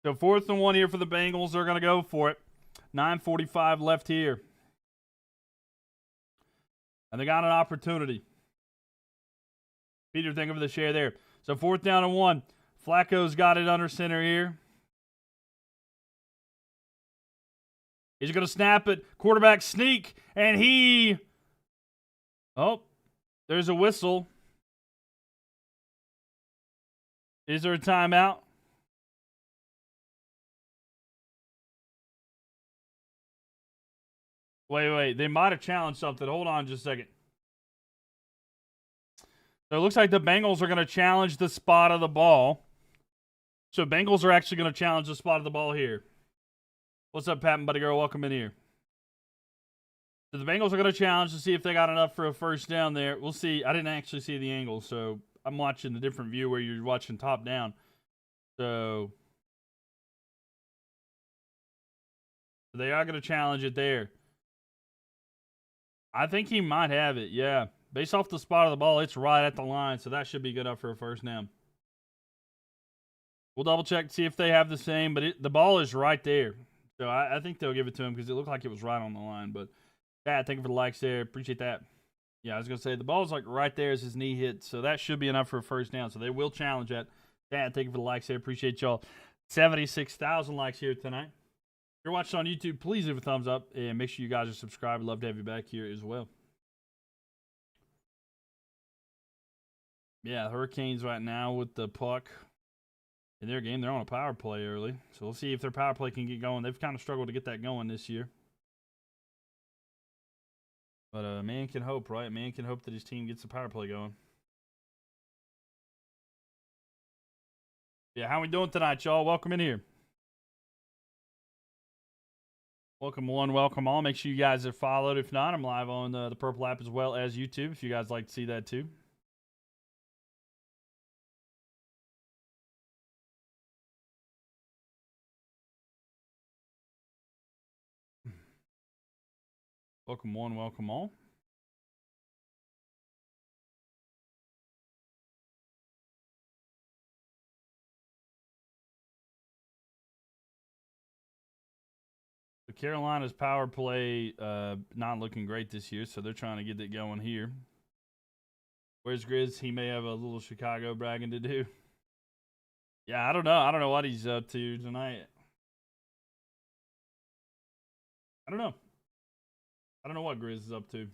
So 4th and 1 here for the Bengals. They're going to go for it. 9:45 left here. And they got an opportunity. Peter, think of the share there. So 4th down and 1. Flacco's got it under center here. He's going to snap it. Quarterback sneak. And he... Oh, there's a whistle. Is there a timeout? Wait. They might have challenged something. Hold on just a second. So it looks like the Bengals are going to challenge the spot of the ball. So Bengals are actually going to challenge the spot of the ball here. What's up, Pat and Buddy Girl? Welcome in here. So the Bengals are going to challenge to see if they got enough for a first down there. We'll see. I didn't actually see the angle, so I'm watching the different view where you're watching top down. So they are going to challenge it there. I think he might have it, yeah. Based off the spot of the ball, it's right at the line, so that should be good enough for a first down. We'll double check to see if they have the same, but the ball is right there. So I think they'll give it to him because it looked like it was right on the line. But, yeah, thank you for the likes there. Appreciate that. Yeah, I was going to say, the ball's like right there as his knee hit, so that should be enough for a first down. So they will challenge that. Yeah, thank you for the likes there. Appreciate y'all. 76,000 likes here tonight. If you're watching on YouTube, please leave a thumbs up and make sure you guys are subscribed. I'd love to have you back here as well. Yeah, Hurricanes right now with the puck in their game. They're on a power play early. So we'll see if their power play can get going. They've kind of struggled to get that going this year. But man can hope, right? Man can hope that his team gets the power play going. Yeah, how we doing tonight, y'all? Welcome in here. Welcome one, welcome all. Make sure you guys are followed. If not, I'm live on the Purple app as well as YouTube if you guys like to see that too. Welcome one, welcome all. So Carolina's power play not looking great this year, so they're trying to get it going here. Where's Grizz? He may have a little Chicago bragging to do. Yeah, I don't know. I don't know what he's up to tonight. I don't know. I don't know what Grizz is up to.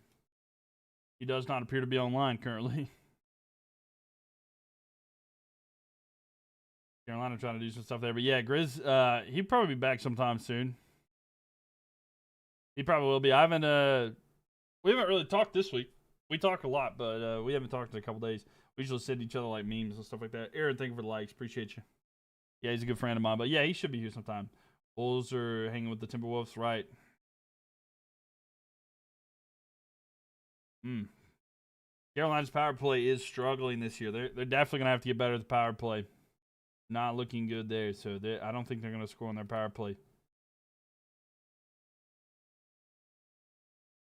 He does not appear to be online currently. Carolina trying to do some stuff there. But yeah, Grizz, he'll probably be back sometime soon. He probably will be. We haven't really talked this week. We talk a lot, but we haven't talked in a couple days. We usually send each other like memes and stuff like that. Aaron, thank you for the likes. Appreciate you. Yeah, he's a good friend of mine. But yeah, he should be here sometime. Bulls are hanging with the Timberwolves, right? Carolina's power play is struggling this year. They're definitely going to have to get better at the power play. Not looking good there, so I don't think they're going to score on their power play.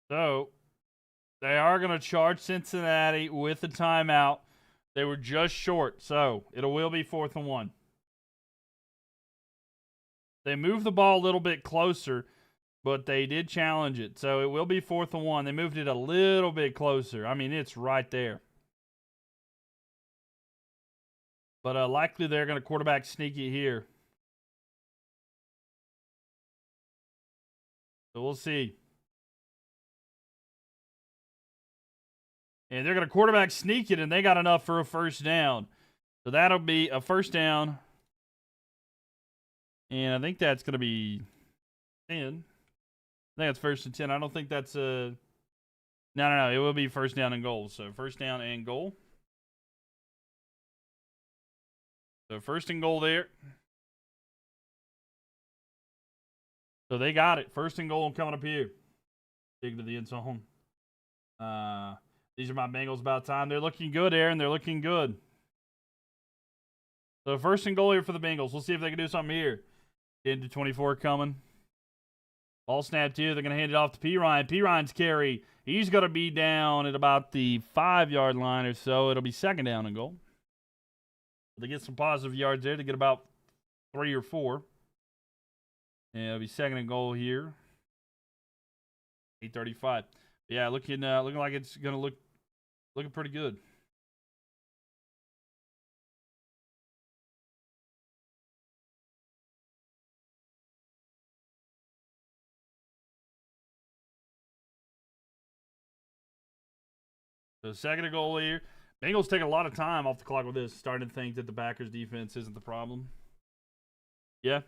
So, they are going to charge Cincinnati with a timeout. They were just short, so it will be 4th and 1. They moved the ball a little bit closer, but they did challenge it. So it will be 4th and 1. They moved it a little bit closer. I mean, it's right there. But likely they're going to quarterback sneak it here. So we'll see. And they're going to quarterback sneak it, and they got enough for a first down. So that'll be a first down. And I think that's going to be 10. I think that's first and 10. I don't think that's a... No. It will be first down and goal. So first down and goal. So first and goal there. So they got it. First and goal coming up here. Dig to the end zone. These are my Bengals about time. They're looking good, Aaron. They're looking good. So first and goal here for the Bengals. We'll see if they can do something here. 10 to 24 coming. Ball snapped here. They're going to hand it off to P. Ryan. P. Ryan's carry. He's going to be down at about the 5-yard line or so. It'll be second down and goal. They get some positive yards there. They get about 3 or 4. And it'll be second and goal here. 8:35. Yeah, looking like it's going to looking pretty good. So second and goal here. Bengals take a lot of time off the clock with this, starting to think that the Packers defense isn't the problem. Yeah.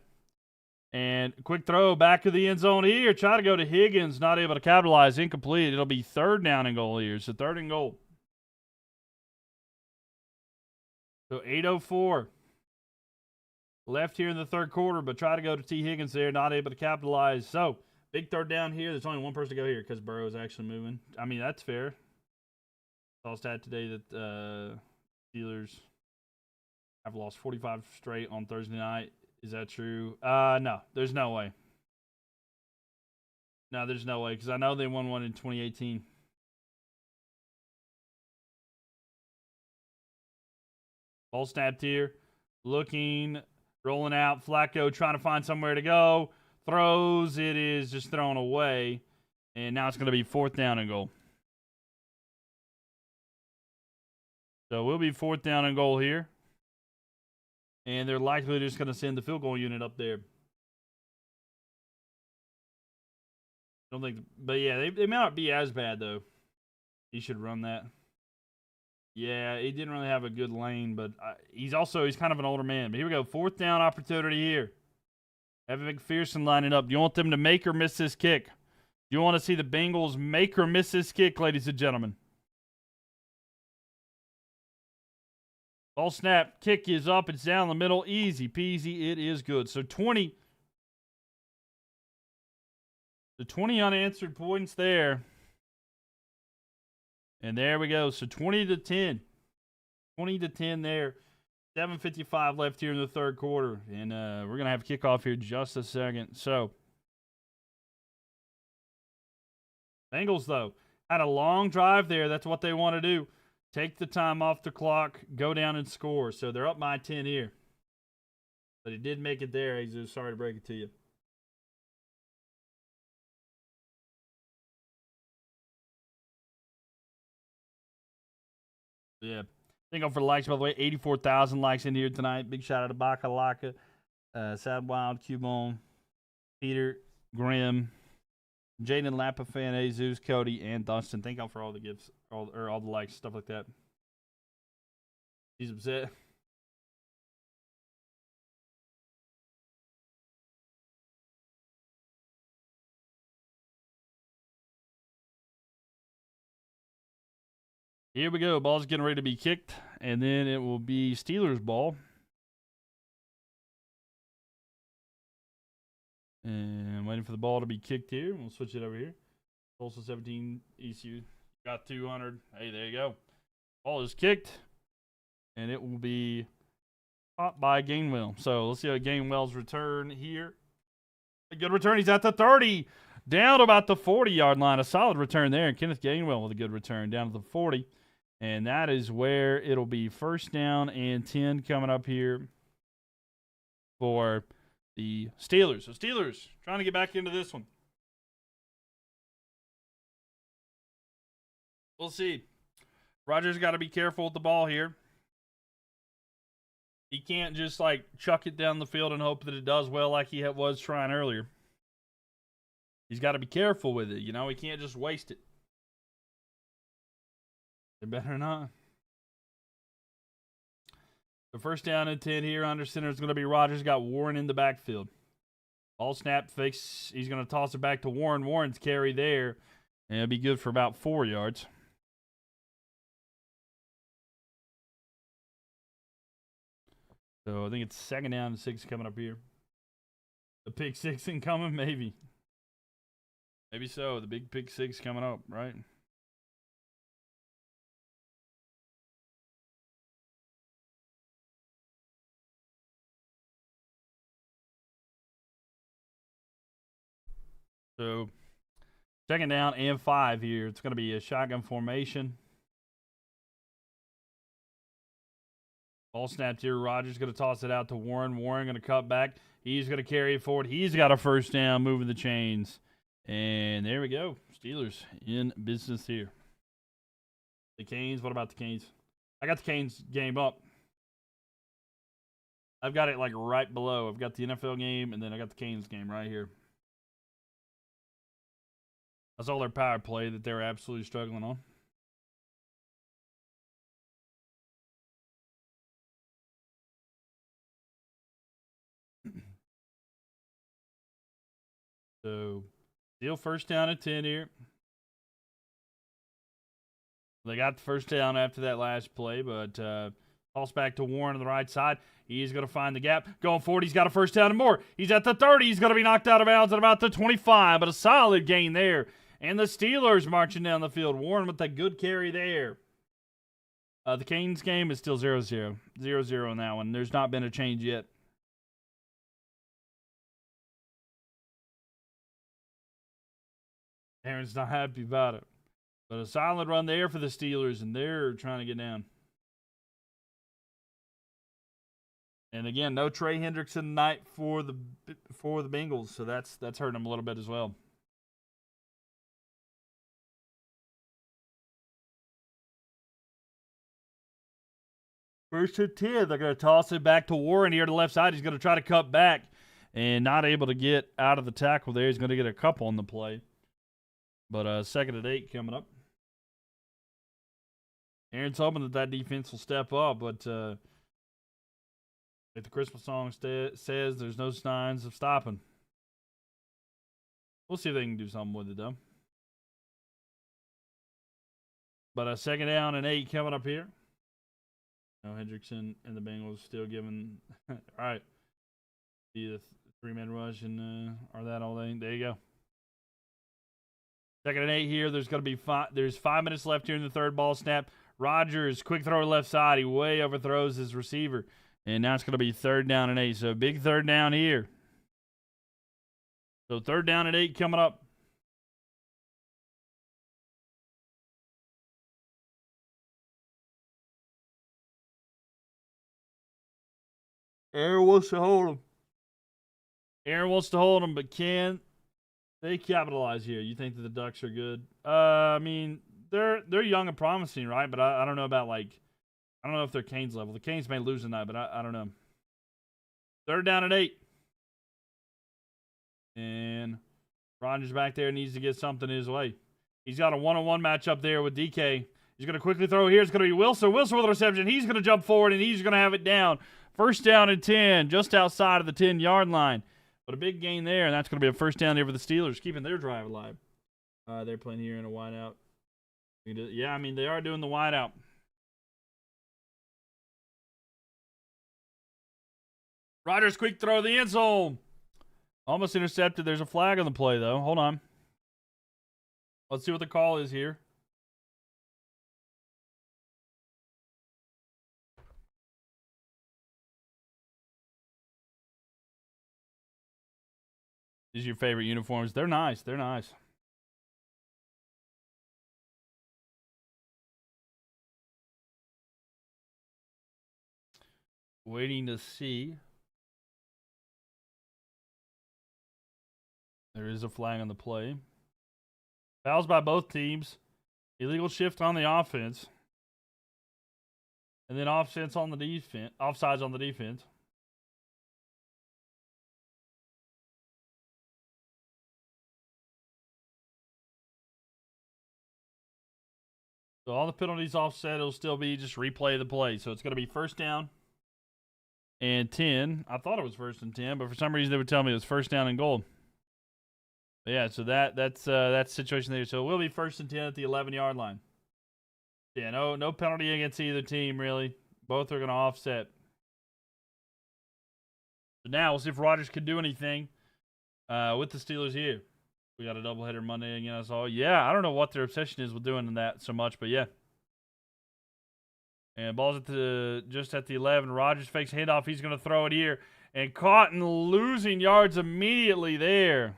And quick throw back of the end zone here. Try to go to Higgins, not able to capitalize, incomplete. It'll be third down and goal here. So third and goal. So 8:04 left here in the third quarter, but try to go to T. Higgins there, not able to capitalize. So big third down here. There's only one person to go here because Burrow's actually moving. I mean, that's fair. Saw a stat today that Steelers have lost 45 straight on Thursday night. Is that true? No, there's no way. No, there's no way because I know they won one in 2018. Ball snapped here. Looking, rolling out. Flacco trying to find somewhere to go. Throws. It is just thrown away. And now it's going to be fourth down and goal. So we'll be fourth down and goal here. And they're likely just going to send the field goal unit up there. Don't think, but yeah, they may not be as bad though. He should run that. Yeah, he didn't really have a good lane, but he's kind of an older man. But here we go, fourth down opportunity here. Evan McPherson lining up. Do you want them to make or miss this kick? Do you want to see the Bengals make or miss this kick, ladies and gentlemen? Ball snap, kick is up, it's down the middle, easy peasy, it is good. So 20 unanswered points there. And there we go, so 20 to 10. 20 to 10 there. 7:55 left here in the third quarter. And we're going to have a kickoff here in just a second. So, Bengals, though, had a long drive there. That's what they want to do. Take the time off the clock, go down and score. So they're up by 10 here. But he did make it there, Jesus. Sorry to break it to you. Yeah. Thank you for the likes, by the way. 84,000 likes in here tonight. Big shout out to Bakalaka, Sad Wild, Cubone, Peter, Grimm, Jaden Lappa fan, Jesus, Cody, and Dustin. Thank y'all for all the gifts, all the likes, stuff like that. He's upset. Here we go. Ball's getting ready to be kicked, and then it will be Steelers ball. And waiting for the ball to be kicked here. We'll switch it over here. Tulsa 17, ECU. Got 200. Hey, there you go. Ball is kicked, and it will be caught by Gainwell. So let's see how Gainwell's return here. A good return. He's at the 30. Down to about the 40-yard line. A solid return there. And Kenneth Gainwell with a good return down to the 40. And that is where it'll be first down and 10 coming up here for the Steelers. So Steelers trying to get back into this one. We'll see. Rodgers got to be careful with the ball here. He can't just chuck it down the field and hope that it does well like he was trying earlier. He's got to be careful with it. He can't just waste it. They better not. The first down and 10 here under center is going to be Rodgers. Got Warren in the backfield. All snap fakes. He's going to toss it back to Warren. Warren's carry there. And it'll be good for about 4 yards. So I think it's second down and 6 coming up here. The pick 6 incoming? Maybe. Maybe so. The big pick 6 coming up, right? So, second down and 5 here. It's going to be a shotgun formation. Ball snapped here. Rodgers going to toss it out to Warren. Warren going to cut back. He's going to carry it forward. He's got a first down, moving the chains. And there we go. Steelers in business here. The Canes. What about the Canes? I got the Canes game up. I've got it like right below. I've got the NFL game, and then I got the Canes game right here. That's all their power play that they were absolutely struggling on. So, still first down at 10 here. They got the first down after that last play, but toss back to Warren on the right side. He's going to find the gap. Going forward, he's got a first down and more. He's at the 30. He's going to be knocked out of bounds at about the 25, but a solid gain there. And the Steelers marching down the field. Warren with a good carry there. The Canes game is still 0-0. 0-0 on that one. There's not been a change yet. Aaron's not happy about it. But a solid run there for the Steelers, and they're trying to get down. And again, no Trey Hendrickson tonight for the Bengals, so that's hurting them a little bit as well. First and 10, they're going to toss it back to Warren here to the left side. He's going to try to cut back and not able to get out of the tackle there. He's going to get a couple on the play. But second and 8 coming up. Aaron's hoping that defense will step up, but like the Christmas song says, there's no signs of stopping. We'll see if they can do something with it, though. But second down and 8 coming up here. No, Hendrickson and the Bengals still giving. All right. See the three-man rush and are that all they? There you go. Second and 8 here. There's going to be there's 5 minutes left here in the third ball snap. Rodgers, quick throw to left side. He way overthrows his receiver. And now it's going to be third down and 8. So big third down here. So third down and 8 coming up. Aaron wants to hold him. Aaron wants to hold him, but can they capitalize here? You think that the Ducks are good? I mean, they're young and promising, right? But I don't know about I don't know if they're Canes level. The Canes may lose tonight, but I don't know. Third down and 8. And Rodgers back there needs to get something his way. He's got a one-on-one matchup there with DK. He's going to quickly throw here. It's going to be Wilson. Wilson with a reception. He's going to jump forward, and he's going to have it down. First down and 10, just outside of the 10-yard line. But a big gain there, and that's going to be a first down there for the Steelers, keeping their drive alive. They're playing here in a wideout. Yeah, I mean, they are doing the wideout. Rodgers, quick throw to the end zone. Almost intercepted. There's a flag on the play, though. Hold on. Let's see what the call is here. These are your favorite uniforms. They're nice. They're nice. Waiting to see. There is a flag on the play. Fouls by both teams. Illegal shift on the offense. And then offsides on the defense. So all the penalties offset. It'll still be just replay the play. So it's going to be first down and 10. I thought it was first and 10, but for some reason they would tell me it was first down and goal. But yeah, so that's the situation there. So it will be first and 10 at the 11-yard line. Yeah, no penalty against either team, really. Both are going to offset. So now we'll see if Rodgers can do anything with the Steelers here. We got a doubleheader Monday again, I saw. Yeah, I don't know what their obsession is with doing that so much, but yeah. And ball's just at the 11. Rodgers fakes handoff. He's going to throw it here. And caught and losing yards immediately there.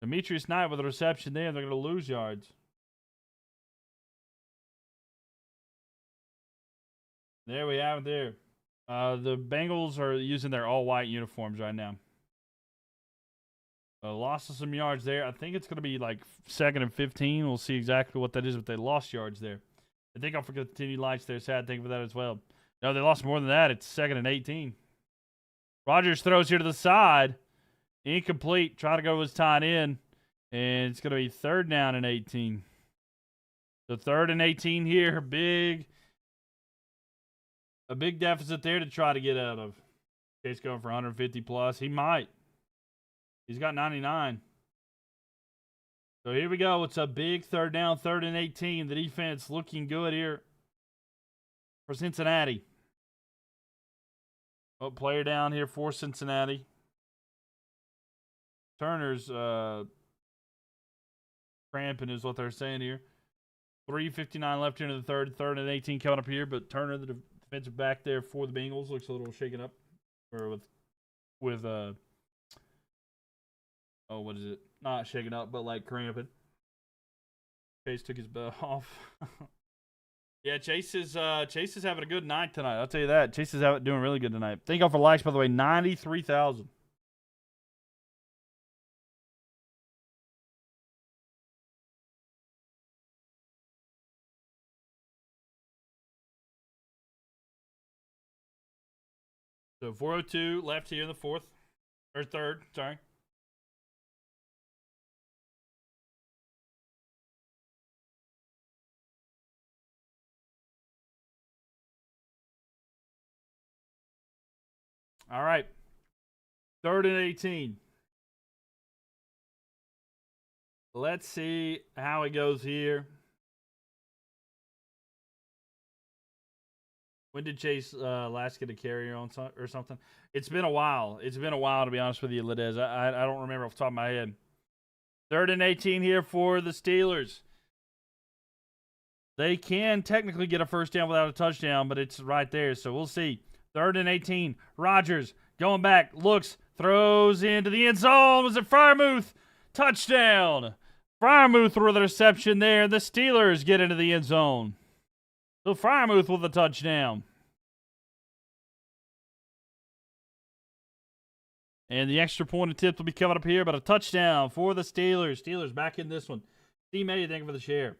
Demetrius Knight with a reception there. They're going to lose yards. There we have it there. The Bengals are using their all-white uniforms right now. Lost some yards there. I think it's going to be like 2nd and 15. We'll see exactly what that is, but they lost yards there. I think I'll forget the continued lights there. Sad thing for that as well. No, they lost more than that. It's 2nd and 18. Rodgers throws here to the side. Incomplete. Try to go with his tight end. And it's going to be 3rd down and 18. So 3rd and 18 here. A big deficit there to try to get out of. Chase going for 150 plus. He might. He's got 99. So here we go. It's a big 3rd down, 3rd and 18. The defense looking good here for Cincinnati. Oh, player down here for Cincinnati. Turner's cramping is what they're saying here. 3:59 left here in the third. 3rd and 18 coming up here. But Turner, the defensive back there for the Bengals, looks a little shaken up. Or with what is it? Not shaking up, but like cramping. Chase took his belt off. Yeah, Chase is having a good night tonight. I'll tell you that. Chase is doing really good tonight. Thank y'all for likes, by the way. 93,000. So 4:02 left here in the 4th. Or 3rd, sorry. All right. 3rd and 18. Let's see how it goes here. When did Chase last get a carrier on or something? It's been a while. It's been a while, to be honest with you, Ledez. I don't remember off the top of my head. 3rd and 18 here for the Steelers. They can technically get a first down without a touchdown, but it's right there, so we'll see. 3rd and 18. Rodgers going back, looks, throws into the end zone. Was it Freiermuth? Touchdown. Freiermuth with a reception there. The Steelers get into the end zone. So Freiermuth with a touchdown. And the extra point attempt will be coming up here, but a touchdown for the Steelers. Steelers back in this one. Steve May, thank you for the share.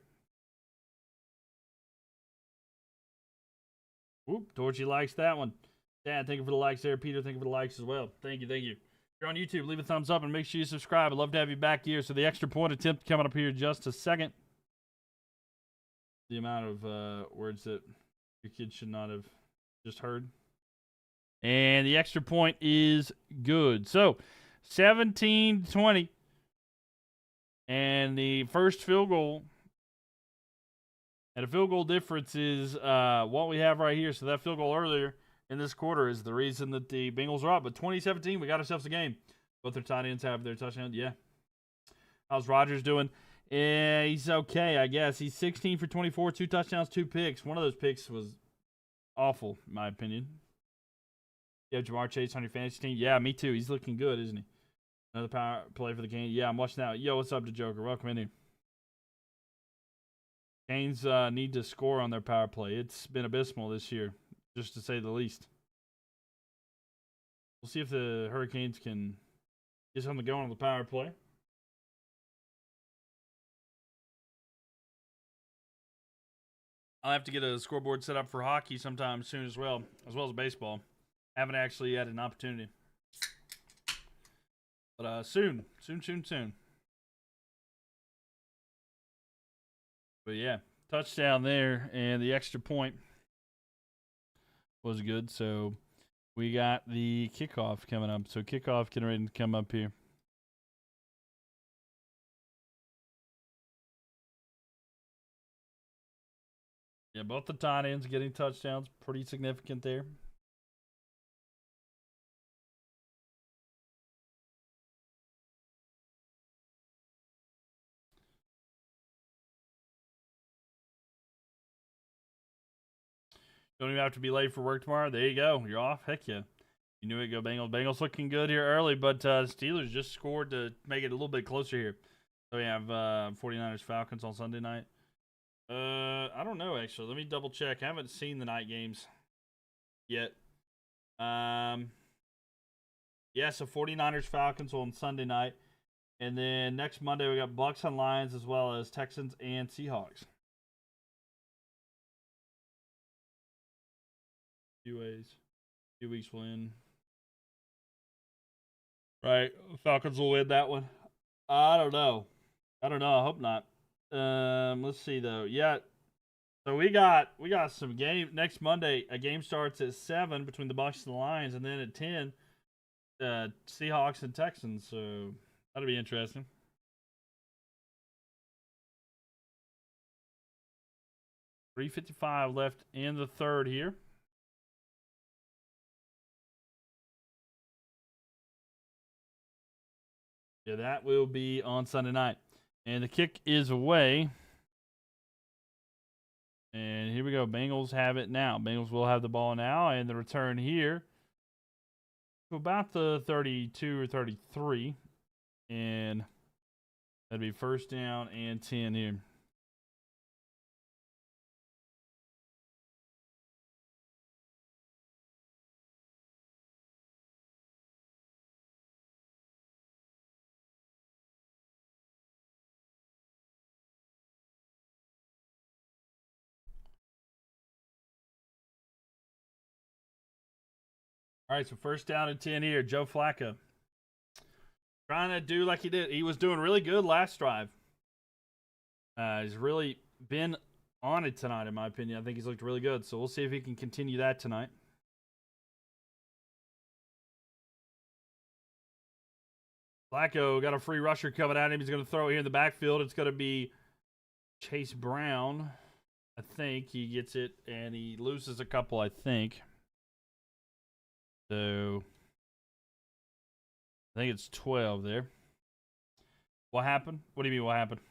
Whoop, Torchy likes that one. Dad, thank you for the likes there. Peter, thank you for the likes as well. Thank you, thank you. If you're on YouTube, leave a thumbs up and make sure you subscribe. I'd love to have you back here. So the extra point attempt coming up here in just a second. The amount of words that your kids should not have just heard. And the extra point is good. So 17-20. And the first field goal. And a field goal difference is what we have right here. So that field goal earlier in this quarter is the reason that the Bengals are up. But 2017, we got ourselves a game. Both their tight ends have their touchdown. Yeah. How's Rodgers doing? Yeah, he's okay, I guess. He's 16 for 24, 2 touchdowns, 2 picks. One of those picks was awful, in my opinion. You have Jamar Chase on your fantasy team? Yeah, me too. He's looking good, isn't he? Another power play for the Canes. Yeah, I'm watching that. Yo, what's up to Joker? Welcome in here. Canes need to score on their power play. It's been abysmal this year, just to say the least. We'll see if the Hurricanes can get something going on the power play. I'll have to get a scoreboard set up for hockey sometime soon as well as baseball. Haven't actually had an opportunity. But soon. But yeah, touchdown there, and the extra point was good. So we got the kickoff coming up. So kickoff getting ready to come up here. Yeah, both the tight ends getting touchdowns. Pretty significant there. Don't even have to be late for work tomorrow. There you go. You're off. Heck yeah. You knew it. Go Bengals. Bengals looking good here early, but Steelers just scored to make it a little bit closer here. So we have 49ers Falcons on Sunday night. I don't know, actually. Let me double check. I haven't seen the night games yet. Yeah, so 49ers Falcons on Sunday night. And then next Monday we got Bucks and Lions as well as Texans and Seahawks. Few weeks will end. Right. Falcons will win that one. I don't know. I hope not. Let's see though. Yeah. So we got some game next Monday. A game starts at 7 between the Bucks and the Lions, and then at 10, Seahawks and Texans. So that'll be interesting. $3:55 left in the third here. Yeah, that will be on Sunday night. And the kick is away. And here we go. Bengals have it now. Bengals will have the ball now. And the return here to about the 32 or 33. And that'd be first down and 10 here. All right, so first down and 10 here. Joe Flacco. Trying to do like he did. He was doing really good last drive. He's really been on it tonight, in my opinion. I think he's looked really good. So we'll see if he can continue that tonight. Flacco got a free rusher coming at him. He's going to throw it here in the backfield. It's going to be Chase Brown. I think he gets it, and he loses a couple, I think. So I think it's 12 there. What happened? What do you mean what happened?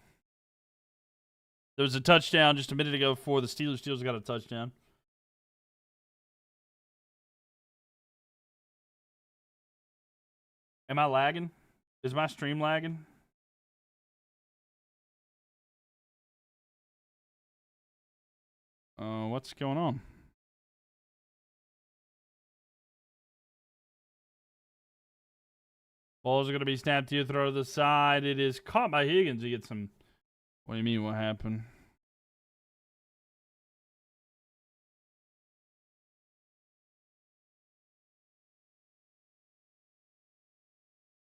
There was a touchdown just a minute ago for the Steelers. Steelers got a touchdown. Am I lagging? Is my stream lagging? What's going on? Balls are going to be snapped to you, throw to the side. It is caught by Higgins. You get some. What do you mean? What happened?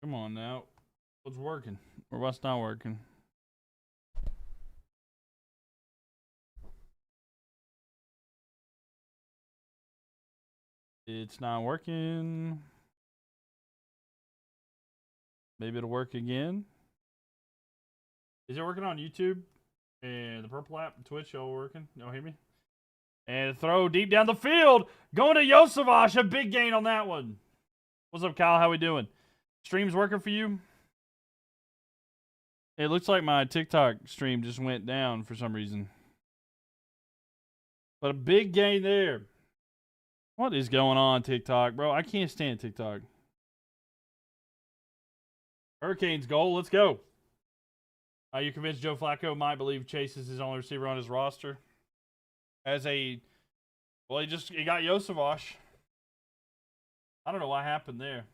Come on now. What's working? Or what's not working? It's not working. Maybe it'll work again. Is it working on YouTube? And the purple app, Twitch, y'all working? Y'all hear me? And throw deep down the field. Going to Yosavash. A big gain on that one. What's up, Kyle? How we doing? Stream's working for you? It looks like my TikTok stream just went down for some reason. But a big gain there. What is going on, TikTok, bro? I can't stand TikTok. Hurricanes goal. Let's go. Are you convinced Joe Flacco might believe Chase is his only receiver on his roster? Well, he got Yosavash. I don't know what happened there.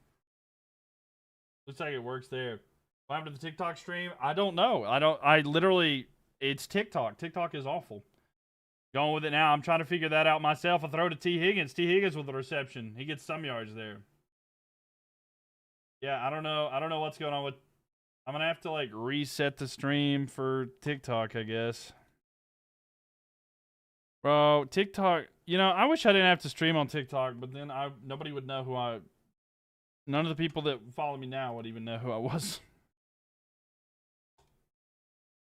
Looks like it works there. What happened to the TikTok stream? I don't know. It's TikTok. TikTok is awful. Going with it now. I'm trying to figure that out myself. I throw to T. Higgins. T. Higgins with the reception. He gets some yards there. Yeah, I don't know. I don't know what's going on with. I'm gonna have to reset the stream for TikTok, I guess. Bro, TikTok. You know, I wish I didn't have to stream on TikTok, but then nobody would know who I. None of the people that follow me now would even know who I was.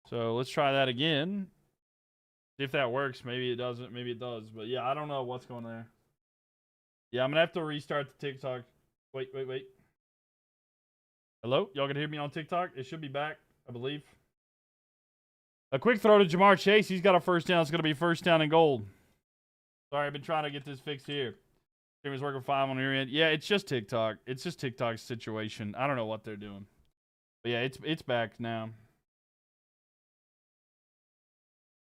So let's try that again. See if that works. Maybe it doesn't. Maybe it does. But yeah, I don't know what's going there. Yeah, I'm gonna have to restart the TikTok. Wait. Hello? Y'all can hear me on TikTok? It should be back, I believe. A quick throw to Jamar Chase. He's got a first down. It's going to be first down and gold. Sorry, I've been trying to get this fixed here. Stream is working fine on your end. Yeah, it's just TikTok. It's just TikTok's situation. I don't know what they're doing. But yeah, it's back now.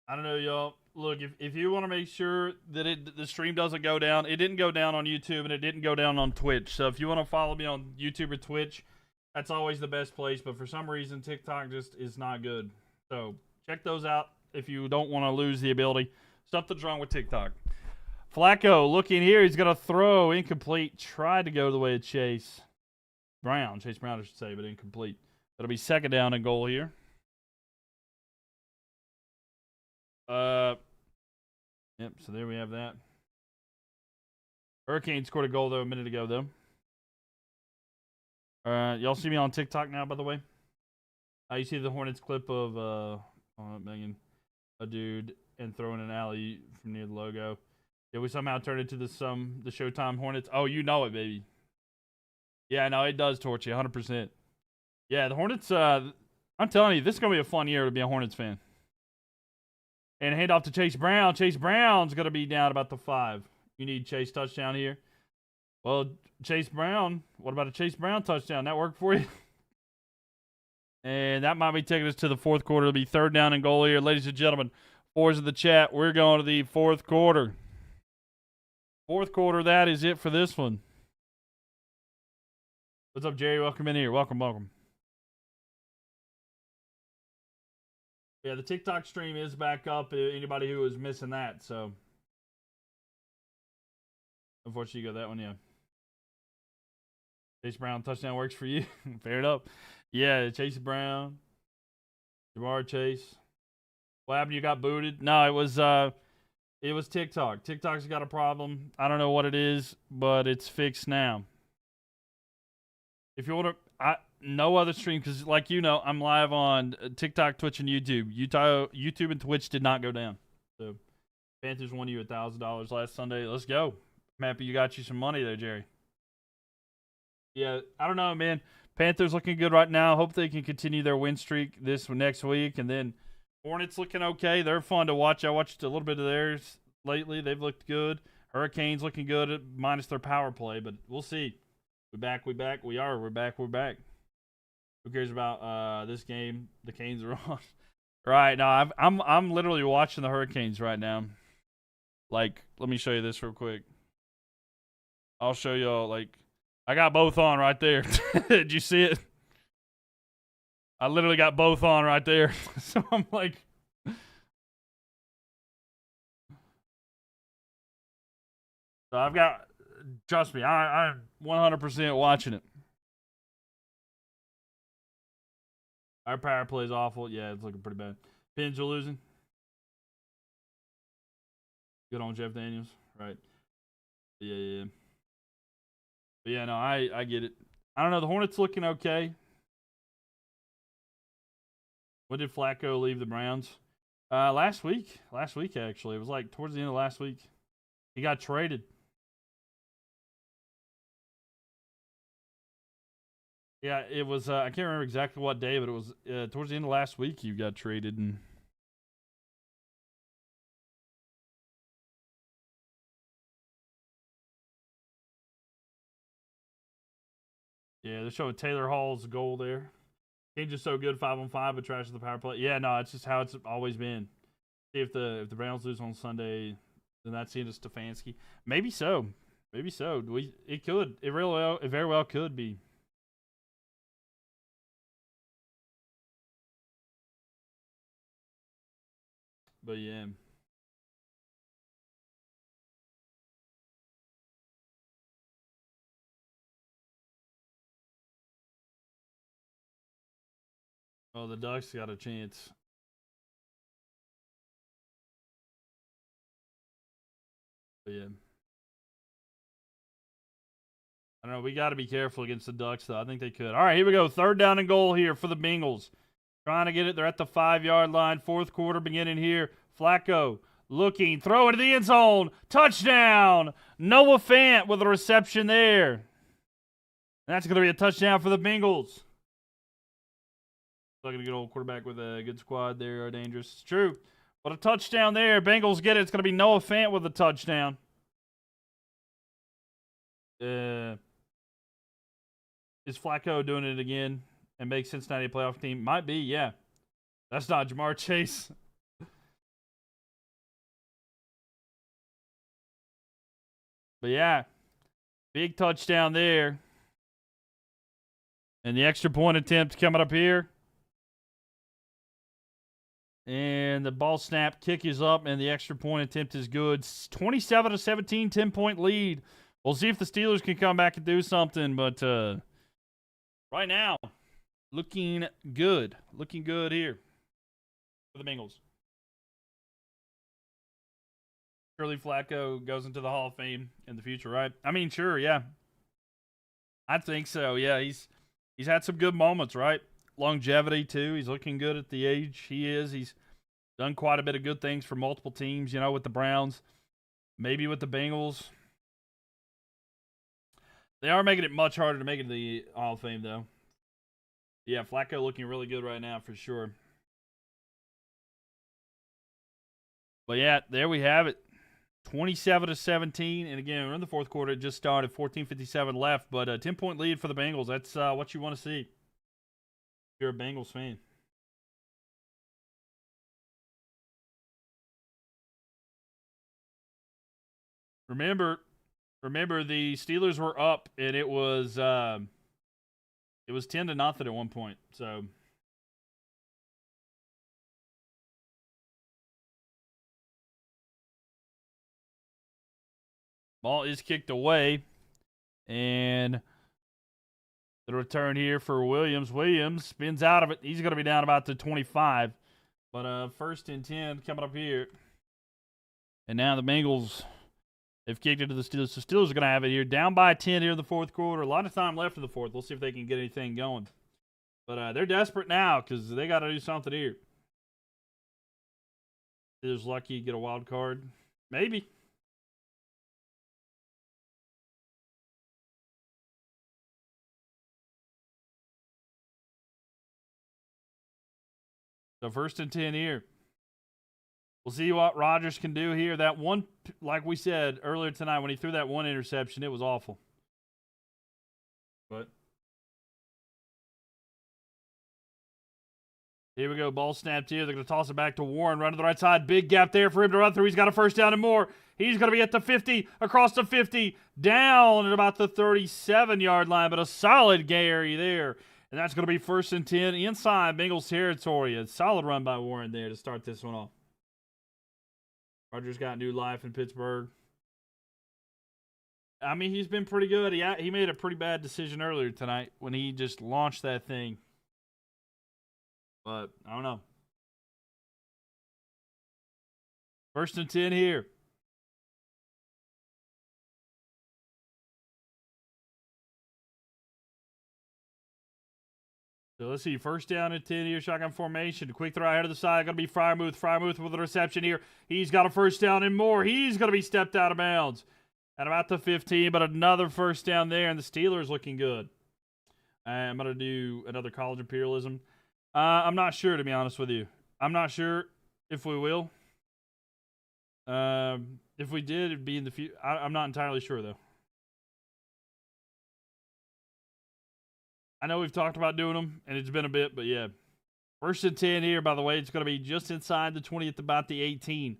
I don't know, y'all. Look, if you want to make sure that the stream doesn't go down, it didn't go down on YouTube and it didn't go down on Twitch. So if you want to follow me on YouTube or Twitch, that's always the best place. But for some reason, TikTok just is not good. So check those out if you don't want to lose the ability. Something's wrong with TikTok. Flacco looking here. He's going to throw incomplete. Tried to go the way of Chase Brown, I should say, but incomplete. It'll be second down and goal here. Yep, so there we have that. Hurricane scored a goal, though, a minute ago, though. Y'all see me on TikTok now, by the way? You see the Hornets clip of Megan, a dude, and throwing an alley from near the logo. Did we somehow turn it to the Showtime Hornets? Oh, you know it, baby. Yeah, no, it does torch you, 100%. Yeah, the Hornets, I'm telling you, this is going to be a fun year to be a Hornets fan. And hand off to Chase Brown. Chase Brown's going to be down about the 5. You need Chase touchdown here. Well, Chase Brown, what about a Chase Brown touchdown? That worked for you? And that might be taking us to the fourth quarter. It'll be third down and goal here. Ladies and gentlemen, fours in the chat, we're going to the fourth quarter. Fourth quarter, that is it for this one. What's up, Jerry? Welcome in here. Welcome. Yeah, the TikTok stream is back up. Anybody who was missing that, so. Unfortunately, you got that one, yeah. Chase Brown touchdown works for you. Fair enough. Yeah, Chase Brown. Jamar Chase. What happened? You got booted? No, it was TikTok. TikTok's got a problem. I don't know what it is, but it's fixed now. If you want to, no other stream, because like you know, I'm live on TikTok, Twitch, and YouTube. YouTube and Twitch did not go down. So Panthers won you $1,000 last Sunday. Let's go. I'm happy you got you some money there, Jerry. Yeah, I don't know, man. Panthers looking good right now. Hope they can continue their win streak this next week. And then Hornets looking okay. They're fun to watch. I watched a little bit of theirs lately. They've looked good. Hurricanes looking good minus their power play, but we'll see. We're back. We're back. Who cares about this game? The Canes are on. Right, no, I'm literally watching the Hurricanes right now. Like, let me show you this real quick. I'll show y'all, like, I got both on right there. Did you see it? I literally got both on right there. So I'm like, so I've got, trust me, I'm 100% watching it. Our power play is awful. Yeah, it's looking pretty bad. Pins are losing. Good on Jeff Daniels. Right. Yeah. But yeah, no, I get it. I don't know. The Hornets looking okay. When did Flacco leave the Browns? Last week. Last week, actually. It was like towards the end of last week. He got traded. Yeah, it was, I can't remember exactly what day, but it was towards the end of last week you got traded. And yeah, they're showing Taylor Hall's goal there. He's just so good 5-on-5, but trash the power play. Yeah, no, it's just how it's always been. See if the Browns lose on Sunday, then that's the end of Stefanski. Maybe so. It could. It very well could be. But yeah. Oh, the Ducks got a chance. But yeah. I don't know. We got to be careful against the Ducks, though. I think they could. All right, here we go. 3rd down and goal here for the Bengals. Trying to get it. They're at the 5-yard line. 4th quarter beginning here. Flacco looking. Throw into the end zone. Touchdown. Noah Fant with a reception there. And that's going to be a touchdown for the Bengals. Looking to get old quarterback with a good squad there. Are dangerous. It's true. But a touchdown there. Bengals get it. It's going to be Noah Fant with a touchdown. Is Flacco doing it again and make Cincinnati a playoff team? Might be, yeah. That's not Jamar Chase. But yeah, big touchdown there. And the extra point attempt coming up here. And the ball snap kick is up, and the extra point attempt is good. 27-17, 10-point lead. We'll see if the Steelers can come back and do something, but right now, looking good. Looking good here for the Bengals. Surely Flacco goes into the Hall of Fame in the future, right? I mean, sure, yeah. I think so, yeah. He's had some good moments, right? Longevity, too. He's looking good at the age he is. He's done quite a bit of good things for multiple teams, with the Browns, maybe with the Bengals. They are making it much harder to make it to the Hall of Fame, though. Yeah, Flacco looking really good right now for sure. But yeah, there we have it. 27-17. And again, we're in the 4th quarter. It just started. 14:57 left. But a 10-point lead for the Bengals. That's what you want to see if you're a Bengals fan. Remember, the Steelers were up, and it was 10-0 at one point. So ball is kicked away, and the return here for Williams. Williams spins out of it. He's going to be down about the 25. But 1st and 10 coming up here, and now the Bengals. They've kicked it to the Steelers. The Steelers are going to have it here. Down by 10 here in the 4th quarter. A lot of time left in the 4th. We'll see if they can get anything going. But they're desperate now because they got to do something here. Steelers lucky get a wild card. Maybe. So 1st and 10 here. We'll see what Rodgers can do here. That one, like we said earlier tonight, when he threw that one interception, it was awful. But here we go. Ball snapped here. They're going to toss it back to Warren. Run to the right side. Big gap there for him to run through. He's got a 1st down and more. He's going to be at the 50, across the 50, down at about the 37-yard line. But a solid Gary there. And that's going to be 1st and 10 inside Bengals territory. A solid run by Warren there to start this one off. Rodgers got new life in Pittsburgh. I mean, he's been pretty good. He made a pretty bad decision earlier tonight when he just launched that thing. But, I don't know. 1st and 10 here. So let's see, 1st down and 10 here, shotgun formation. Quick throw ahead of the side, going to be Freiermuth. Freiermuth with a reception here. He's got a 1st down and more. He's going to be stepped out of bounds at about the 15, but another 1st down there, and the Steelers looking good. I'm going to do another college imperialism. I'm not sure, to be honest with you. I'm not sure if we will. If we did, it'd be in the future. I'm not entirely sure, though. I know we've talked about doing them, and it's been a bit, but yeah. 1st and 10 here, by the way. It's going to be just inside the 20 at about the 18.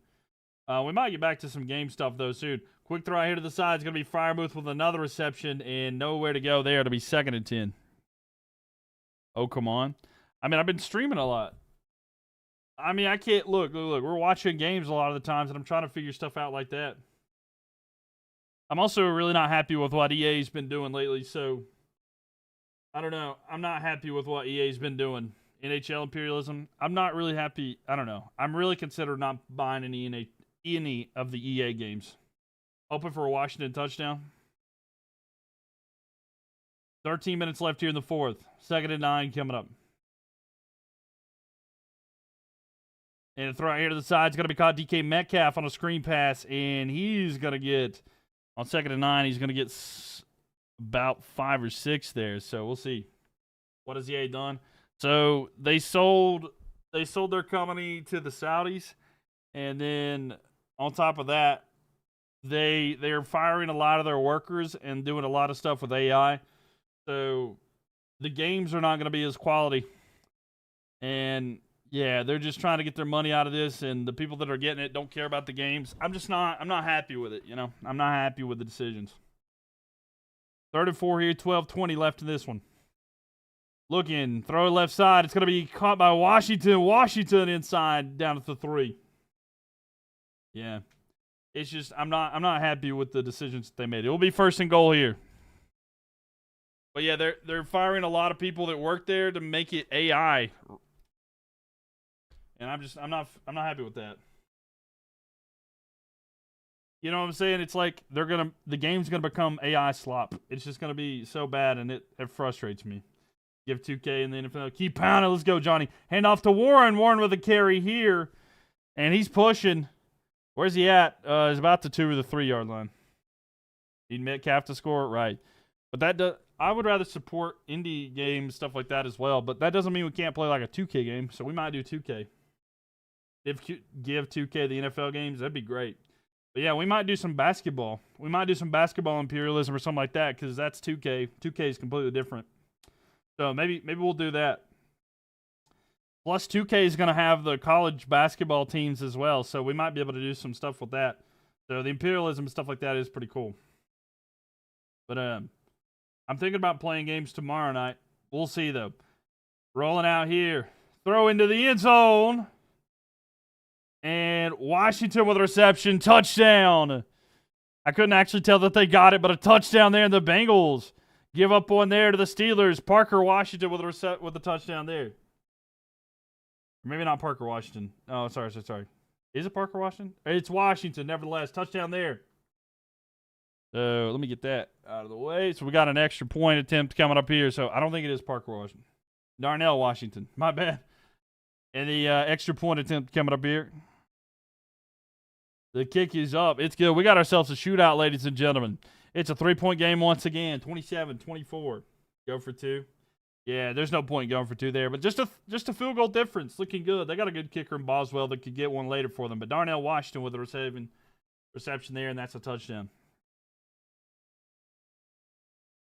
We might get back to some game stuff, though, soon. Quick throw here to the side. It's going to be Freiermuth with another reception, and nowhere to go there. It'll be 2nd and 10. Oh, come on. I mean, I've been streaming a lot. I mean, I can't look. We're watching games a lot of the times, and I'm trying to figure stuff out like that. I'm also really not happy with what EA's been doing lately, so I don't know. I'm not happy with what EA's been doing. NHL imperialism. I'm not really happy. I don't know. I'm really considering not buying any of the EA games. Hoping for a Washington touchdown. 13 minutes left here in the fourth. 2nd and 9 coming up. And a throw out here to the side is going to be caught. DK Metcalf on a screen pass. And he's going to get, on 2nd and 9, he's going to get about 5 or 6 there. So we'll see. What has EA done? So they sold their company to the Saudis. And then on top of that, they're firing a lot of their workers and doing a lot of stuff with AI. So the games are not going to be as quality. And yeah, they're just trying to get their money out of this, and the people that are getting it don't care about the games. I'm not happy with it, you know. I'm not happy with the decisions. 3rd and 4 here, 12-20 left in this one. Looking, throw left side. It's going to be caught by Washington. Washington inside down at the 3. Yeah. It's just I'm not happy with the decisions that they made. It will be 1st and goal here. But yeah, they're firing a lot of people that work there to make it AI. And I'm not happy with that. You know what I'm saying? It's like the game's gonna become AI slop. It's just gonna be so bad, and it frustrates me. Give 2K and then keep pounding. Let's go, Johnny. Hand off to Warren. Warren with a carry here, and he's pushing. Where's he at? He's about the 2 or the 3 yard line. Need Metcalf to score, right? But I would rather support indie games, stuff like that as well. But that doesn't mean we can't play like a 2K game. So we might do 2K. Give 2K the NFL games. That'd be great. But yeah, we might do some basketball. We might do some basketball imperialism or something like that because that's 2K. 2K is completely different. So maybe we'll do that. Plus, 2K is going to have the college basketball teams as well, so we might be able to do some stuff with that. So the imperialism and stuff like that is pretty cool. But I'm thinking about playing games tomorrow night. We'll see, though. Rolling out here. Throw into the end zone. And Washington with a reception. Touchdown. I couldn't actually tell that they got it, but a touchdown there, and the Bengals give up one there to the Steelers. Parker Washington with a touchdown there. Maybe not Parker Washington. Oh, sorry. Is it Parker Washington? It's Washington, nevertheless. Touchdown there. So let me get that out of the way. So we got an extra point attempt coming up here. So I don't think it is Parker Washington. Darnell Washington. My bad. And the extra point attempt coming up here. The kick is up. It's good. We got ourselves a shootout, ladies and gentlemen. It's a 3-point game once again. 27-24. Go for 2. Yeah, there's no point going for 2 there, but just a field goal difference. Looking good. They got a good kicker in Boswell that could get one later for them. But Darnell Washington with a reception there, and that's a touchdown.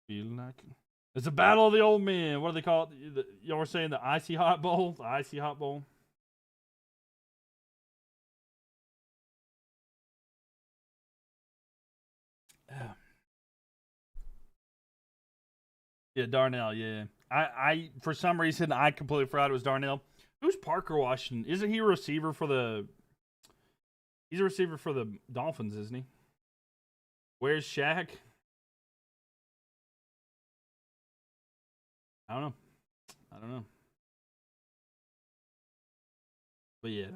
Feeling like it's a battle of the old men. What do they call it? Y'all were saying the Icy Hot Bowl? The Icy Hot Bowl? Yeah, Darnell, yeah. I for some reason I completely forgot it was Darnell. Who's Parker Washington? Isn't he a receiver for the He's a receiver for the Dolphins, isn't he? Where's Shaq? I don't know. But yeah,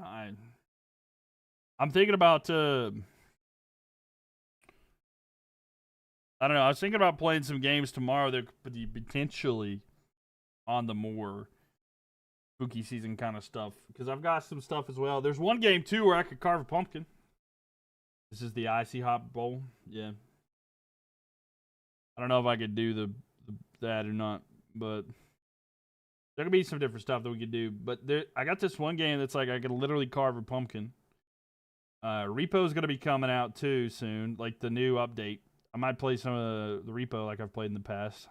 I'm thinking about I don't know. I was thinking about playing some games tomorrow that could be potentially on the more spooky season kind of stuff. Because I've got some stuff as well. There's one game, too, where I could carve a pumpkin. This is the Icy Hot Bowl. Yeah. I don't know if I could do that or not. But there could be some different stuff that we could do. But I got this one game that's like I could literally carve a pumpkin. Repo's going to be coming out, too, soon. Like the new update. I might play some of the repo like I've played in the past.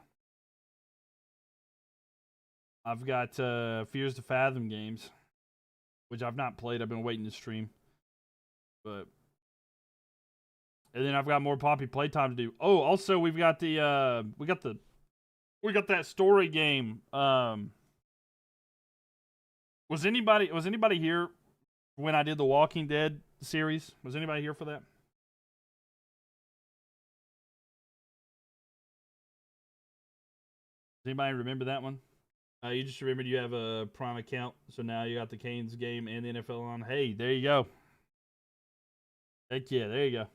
I've got Fears to Fathom games, which I've not played. I've been waiting to stream. And then I've got more Poppy playtime to do. Oh, also we've got the we got that story game. Was anybody here when I did the Walking Dead series? Was anybody here for that? Does anybody remember that one? You just remembered you have a Prime account, so now you got the Canes game and the NFL on. Hey, there you go. Heck yeah, there you go.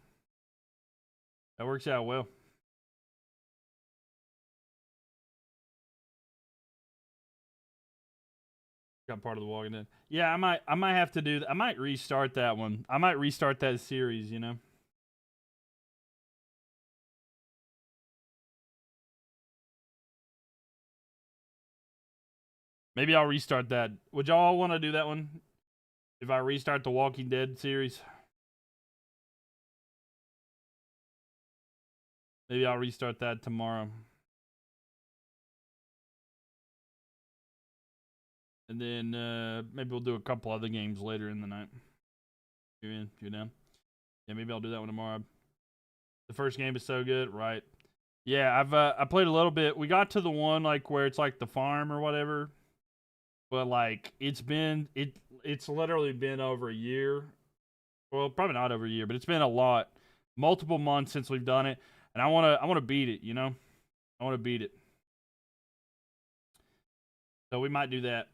That works out well. Got part of the Walking Dead. Yeah, I might have to do. I might restart that one. I might restart that series. You know. Maybe I'll restart that. Would y'all want to do that one? If I restart the Walking Dead series, maybe I'll restart that tomorrow. And then maybe we'll do a couple other games later in the night. You're in? You're down? Yeah, maybe I'll do that one tomorrow. The first game is so good, right? Yeah, I played a little bit. We got to the one like where it's like the farm or whatever, but like it's literally been over a year. Well, probably not over a year, but it's been a lot, multiple months since we've done it, and I wanna beat it. You know, I wanna beat it. So we might do that.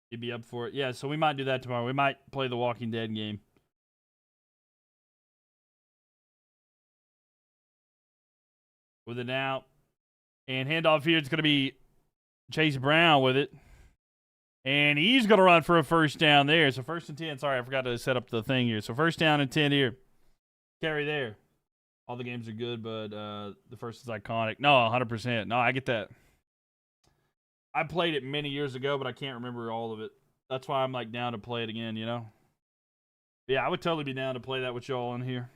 You'd be up for it, yeah. So we might do that tomorrow. We might play the Walking Dead game. With it out. And handoff here, it's going to be Chase Brown with it. And he's going to run for a first down there. So 1st and 10. Sorry, I forgot to set up the thing here. So 1st down and 10 here. Carry there. All the games are good, but the first is iconic. No, 100%. No, I get that. I played it many years ago, but I can't remember all of it. That's why I'm like down to play it again, you know? Yeah, I would totally be down to play that with y'all in here.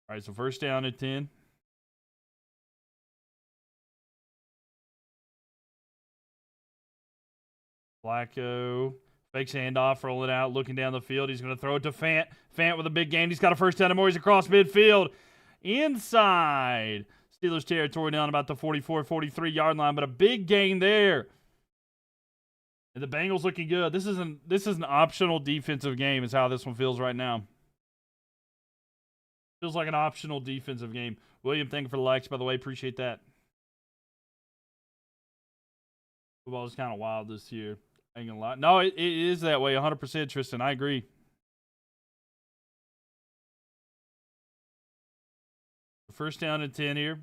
All right, so 1st down and 10. Flacco fakes handoff, rolling out, looking down the field. He's going to throw it to Fant. Fant with a big gain. He's got a 1st down and more. He's across midfield. Inside Steelers territory down about the 44, 43-yard line, but a big gain there. And the Bengals looking good. This is an optional defensive game is how this one feels right now. Feels like an optional defensive game. William, thank you for the likes, by the way. Appreciate that. Football is kind of wild this year. I ain't gonna lie. No, it is that way, 100%, Tristan. I agree. First down and 10 here.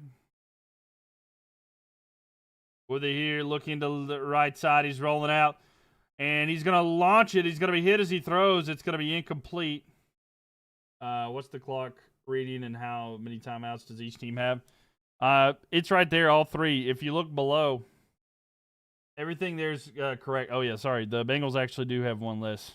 With it here, looking to the right side. He's rolling out. And he's going to launch it. He's going to be hit as he throws. It's going to be incomplete. What's the clock reading and how many timeouts does each team have? It's right there, all 3. If you look below, everything there's correct. Oh, yeah, sorry. The Bengals actually do have one less.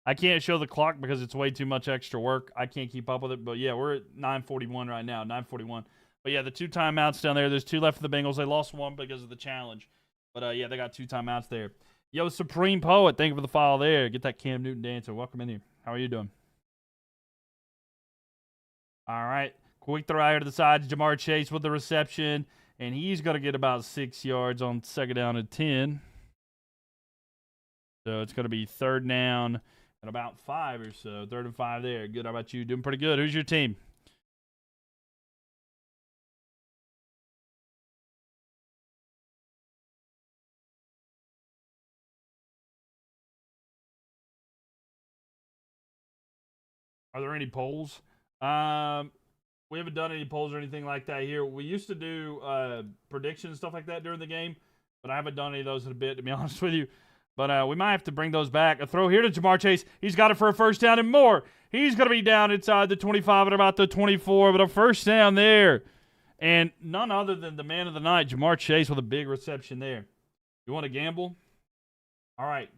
I can't show the clock because it's way too much extra work. I can't keep up with it. But, yeah, we're at 9:41 right now, 9:41. But, yeah, the 2 timeouts down there. There's 2 left for the Bengals. They lost 1 because of the challenge. But, yeah, they got 2 timeouts there. Yo, Supreme Poet, thank you for the follow there. Get that Cam Newton dancer. Welcome in here. How are you doing? All right. Quick throw out here to the sides. Jamar Chase with the reception. And he's going to get about 6 yards on 2nd down and 10. So it's going to be 3rd down and about 5 or so. 3rd and 5 there. Good. How about you? Doing pretty good. Who's your team? Are there any polls? We haven't done any polls or anything like that here. We used to do predictions, stuff like that during the game, but I haven't done any of those in a bit, to be honest with you. But we might have to bring those back. A throw here to Jamar Chase. He's got it for a 1st down and more. He's going to be down inside the 25 at about the 24, but a 1st down there. And none other than the man of the night, Jamar Chase, with a big reception there. You want to gamble? All right.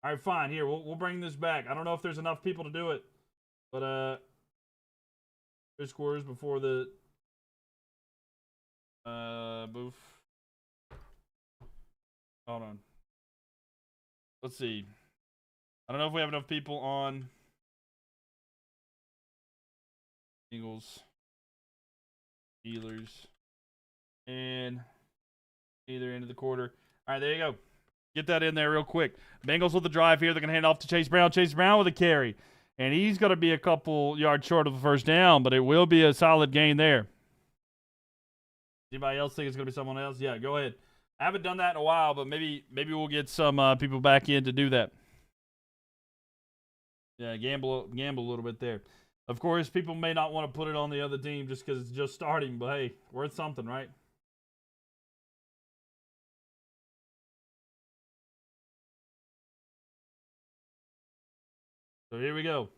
All right, fine. Here, we'll bring this back. I don't know if there's enough people to do it, but there's scores before the boof. Hold on. Let's see. I don't know if we have enough people on Eagles, Steelers, and either end of the quarter. All right, there you go. Get that in there real quick. Bengals with the drive here. They're going to hand off to Chase Brown. Chase Brown with a carry. And he's going to be a couple yards short of the 1st down, but it will be a solid gain there. Anybody else think it's going to be someone else? Yeah, go ahead. I haven't done that in a while, but maybe we'll get some people back in to do that. Yeah, gamble a little bit there. Of course, people may not want to put it on the other team just because it's just starting, but hey, worth something, right? So here we go.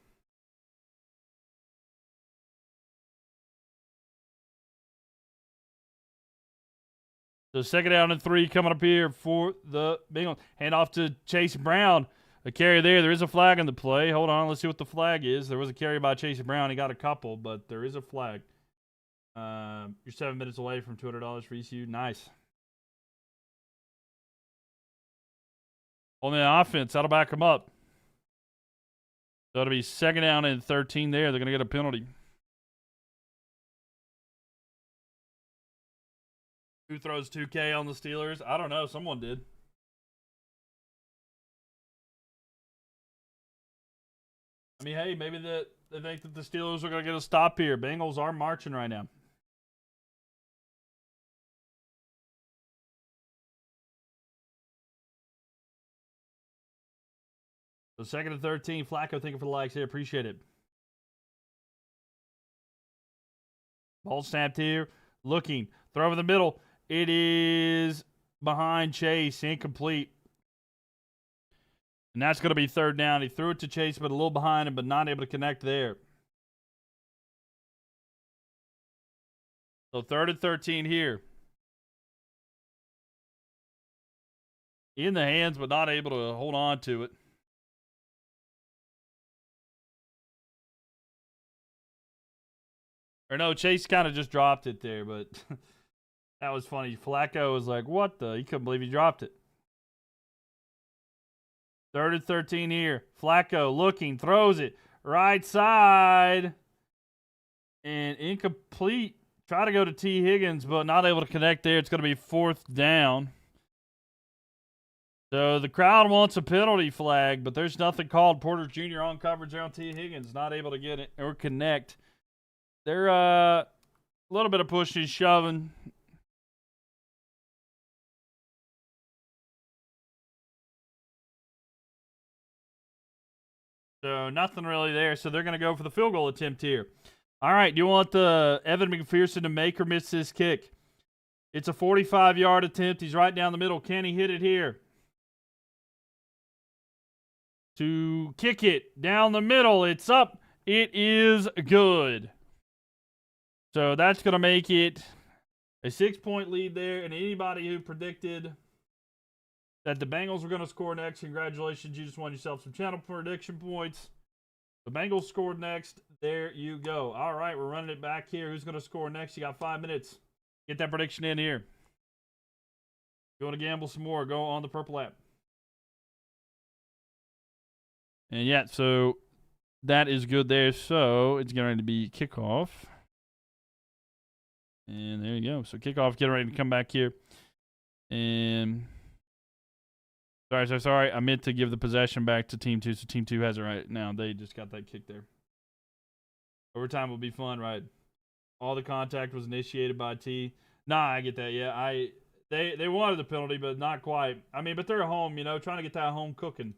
So second down and 3 coming up here for the Bengals. Hand off to Chase Brown. A carry there. There is a flag in the play. Hold on. Let's see what the flag is. There was a carry by Chase Brown. He got a couple, but there is a flag. You're 7 minutes away from $200 for ECU. Nice. On the offense, that'll back them up. So it'll be second down and 13 there. They're going to get a penalty. Who throws 2K on the Steelers? I don't know. Someone did. I mean, hey, maybe they think that the Steelers are going to get a stop here. Bengals are marching right now. So second and 13. Flacco thinking for the likes here. Appreciate it. Ball snapped here. Looking. Throw over the middle. It is behind Chase. Incomplete. And that's going to be third down. He threw it to Chase, but a little behind him, but not able to connect there. So third and 13 here. In the hands, but not able to hold on to it. Or no, Chase kind of just dropped it there, but that was funny. Flacco was like, what the? He couldn't believe he dropped it. Third and 13 here. Flacco looking, throws it. Right side. And incomplete. Try to go to T. Higgins, but not able to connect there. It's going to be fourth down. So the crowd wants a penalty flag, but there's nothing called. Porter Jr. on coverage there on T. Higgins. Not able to get it or connect. They're a little bit of pushing, shoving. So nothing really there. So they're going to go for the field goal attempt here. All right, do you want Evan McPherson to make or miss this kick? It's a 45-yard attempt. He's right down the middle. Can he hit it here? To kick it down the middle. It's up. It is good. So that's going to make it a 6-point lead there. And anybody who predicted that the Bengals were going to score next, congratulations. You just won yourself some channel prediction points. The Bengals scored next. There you go. All right, we're running it back here. Who's going to score next? You got 5 minutes. Get that prediction in here. You want to gamble some more, go on the purple app. And yeah, so that is good there. So it's getting ready to be kickoff. And there you go. So kickoff, getting ready to come back here. And sorry. I meant to give the possession back to Team 2. So Team 2 has it right now. They just got that kick there. Overtime will be fun, right? All the contact was initiated by T. Nah, I get that. Yeah, they wanted the penalty, but not quite. I mean, but they're home, trying to get that home cooking.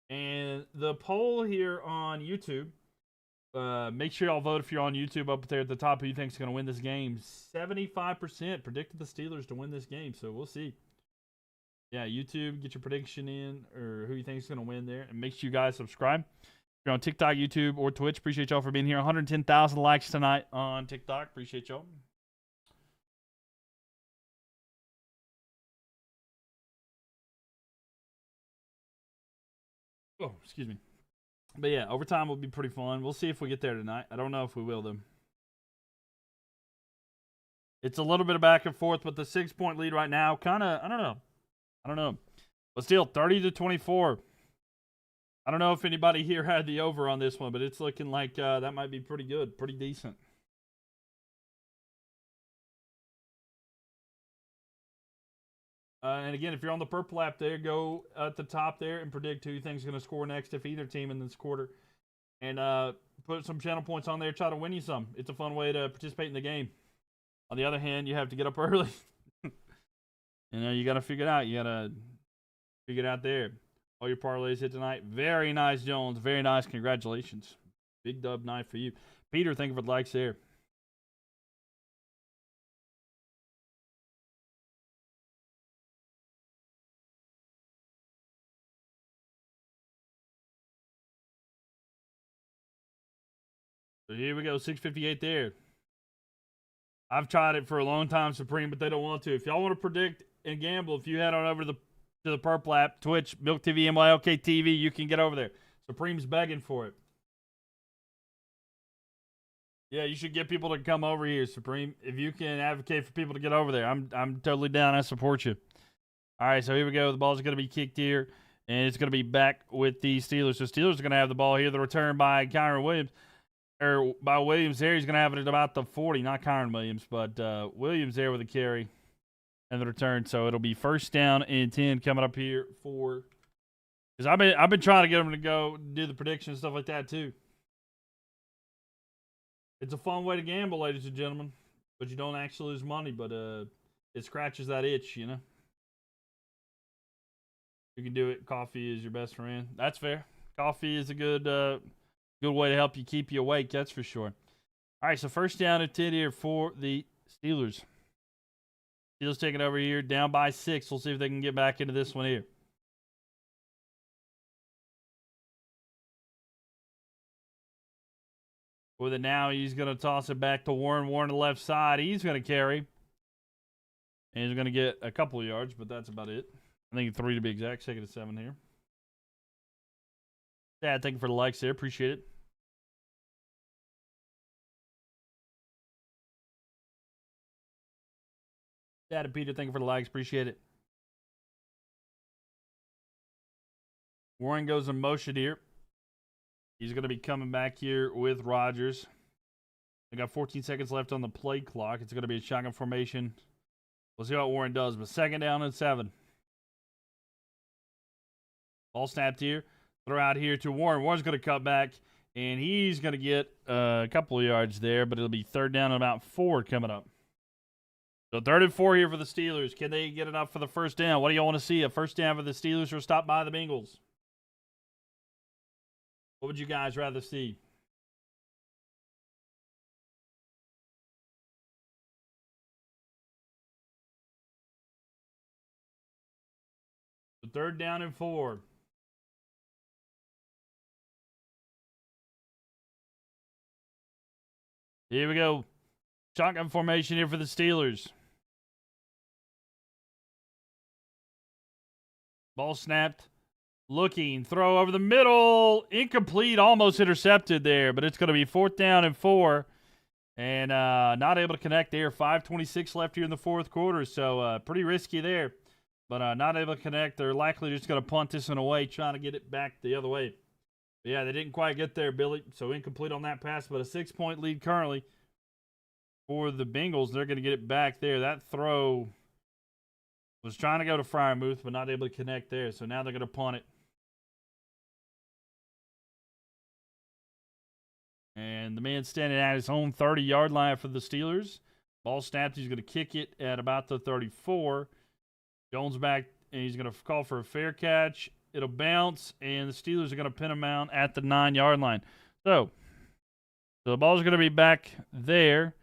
And the poll here on YouTube, make sure y'all vote if you're on YouTube up there at the top who you think is going to win this game. 75% predicted the Steelers to win this game, so we'll see. Yeah, YouTube, get your prediction in or who you think is going to win there. And make sure you guys subscribe. If you're on TikTok, YouTube, or Twitch, appreciate y'all for being here. 110,000 likes tonight on TikTok. Appreciate y'all. Oh, excuse me. But yeah, overtime will be pretty fun. We'll see if we get there tonight. I don't know if we will, though. It's a little bit of back and forth, but the 6-point lead right now, kind of, I don't know. But still, 30-24. I don't know if anybody here had the over on this one, but it's looking like that might be pretty good, pretty decent. And again, if you're on the purple app there, go at the top there and predict who you think is going to score next if either team in this quarter. And put some channel points on there, try to win you some. It's a fun way to participate in the game. On the other hand, you have to get up early. You got to figure it out. You got to figure it out there. All your parlays hit tonight. Very nice, Jones. Very nice. Congratulations. Big dub night for you. Peter, thank you for the likes there. So here we go, 658 there. I've tried it for a long time, Supreme, but they don't want to. If y'all want to predict and gamble, if you head on over to the Purple app, Twitch, MylkTV, MylkTV, you can get over there. Supreme's begging for it. Yeah, you should get people to come over here, Supreme. If you can advocate for people to get over there, I'm totally down. I support you. All right, so here we go. The ball's going to be kicked here, and it's going to be back with the Steelers. So Steelers are going to have the ball here. The return by Kyron Williams. Or by Williams there, he's going to have it at about the 40. Not Kyron Williams, but Williams there with a carry and the return. So it'll be first down and 10 coming up here for – because I've been trying to get them to go do the predictions and stuff like that too. It's a fun way to gamble, ladies and gentlemen, but you don't actually lose money, but it scratches that itch, you know. You can do it. Coffee is your best friend. That's fair. Coffee is a good way to help you keep you awake, that's for sure. All right, so first down and 10 here for the Steelers. Steelers taking over here, down by 6. We'll see if they can get back into this one here. With it now, he's going to toss it back to Warren. Warren to the left side. He's going to carry. And he's going to get a couple of yards, but that's about it. I think 3 to be exact. 2nd and 7 here. Dad, thank you for the likes there. Appreciate it. Dad and Peter, thank you for the likes. Appreciate it. Warren goes in motion here. He's going to be coming back here with Rodgers. They got 14 seconds left on the play clock. It's going to be a shotgun formation. We'll see what Warren does, but 2nd down and 7. Ball snapped here. Throw out here to Warren. Warren's going to cut back, and he's going to get a couple of yards there, but it'll be 3rd down and about 4 coming up. So 3rd and 4 here for the Steelers. Can they get enough for the first down? What do you want to see? A first down for the Steelers or stop by the Bengals? What would you guys rather see? So 3rd down and 4. Here we go. Shotgun formation here for the Steelers. Ball snapped. Looking. Throw over the middle. Incomplete. Almost intercepted there. But it's going to be 4th down and 4. And not able to connect there. 5:26 left here in the 4th quarter. So pretty risky there. But not able to connect. They're likely just going to punt this one away. Trying to get it back the other way. But yeah, they didn't quite get there, Billy. So incomplete on that pass. But a 6-point lead currently for the Bengals. They're going to get it back there. That throw was trying to go to Freiermuth, but not able to connect there. So now they're going to punt it. And the man standing at his own 30-yard line for the Steelers. Ball snapped. He's going to kick it at about the 34. Jones back, and he's going to call for a fair catch. It'll bounce, and the Steelers are going to pin him out at the 9-yard line. So the ball's going to be back there.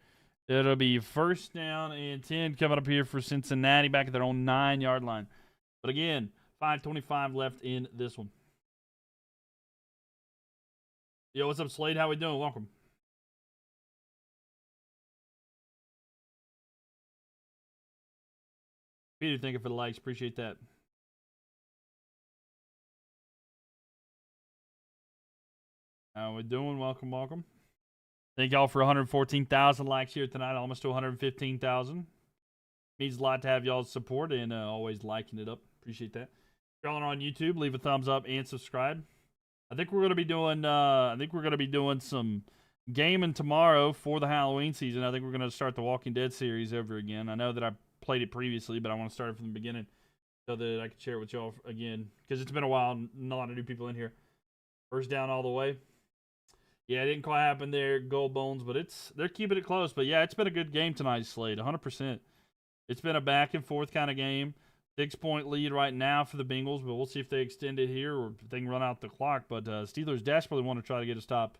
It'll be 1st down and 10 coming up here for Cincinnati back at their own 9-yard line. But again, 5:25 left in this one. Yo, what's up, Slade? How we doing? Welcome. Peter, thank you for the likes. Appreciate that. How we doing? Welcome, welcome. Thank y'all for 114,000 likes here tonight, almost to 115,000. Means a lot to have y'all's support and always liking it up. Appreciate that. If y'all are on YouTube, leave a thumbs up and subscribe. I think we're gonna be doing some gaming tomorrow for the Halloween season. I think we're gonna start the Walking Dead series over again. I know that I played it previously, but I want to start it from the beginning so that I can share it with y'all again because it's been a while and a lot of new people in here. 1st down all the way. Yeah, it didn't quite happen there, Gold Bones, but they're keeping it close. But yeah, it's been a good game tonight, Slade, 100%. It's been a back and forth kind of game. 6-point lead right now for the Bengals, but we'll see if they extend it here or if they can run out the clock. But Steelers desperately want to try to get a stop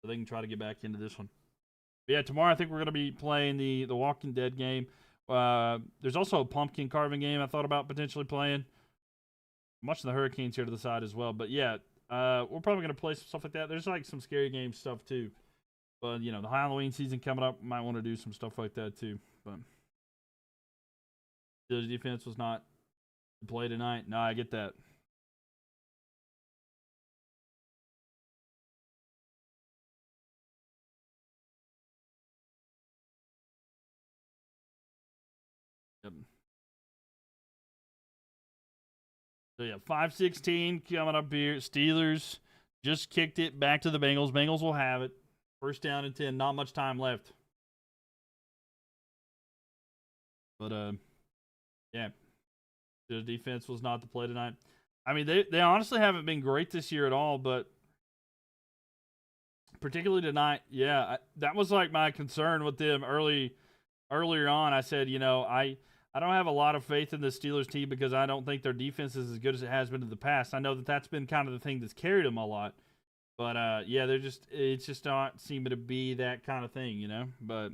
so they can try to get back into this one. But yeah, tomorrow I think we're going to be playing the Walking Dead game. There's also a pumpkin carving game I thought about potentially playing. Much of the Hurricanes here to the side as well. But yeah, we're probably going to play some stuff like that. There's like some scary game stuff too. But, you know, the Halloween season coming up, might want to do some stuff like that too. But the defense was not to play tonight. No, I get that. Yep. So, yeah, 5-16 coming up here. Steelers just kicked it back to the Bengals. Bengals will have it. First down and 10. Not much time left. But, yeah, the defense was not to play tonight. I mean, they honestly haven't been great this year at all, but particularly tonight, yeah, that was like my concern with them earlier on. I said, you know, I don't have a lot of faith in the Steelers team because I don't think their defense is as good as it has been in the past. I know that's been kind of the thing that's carried them a lot. But, yeah, it's just not seeming to be that kind of thing, you know? But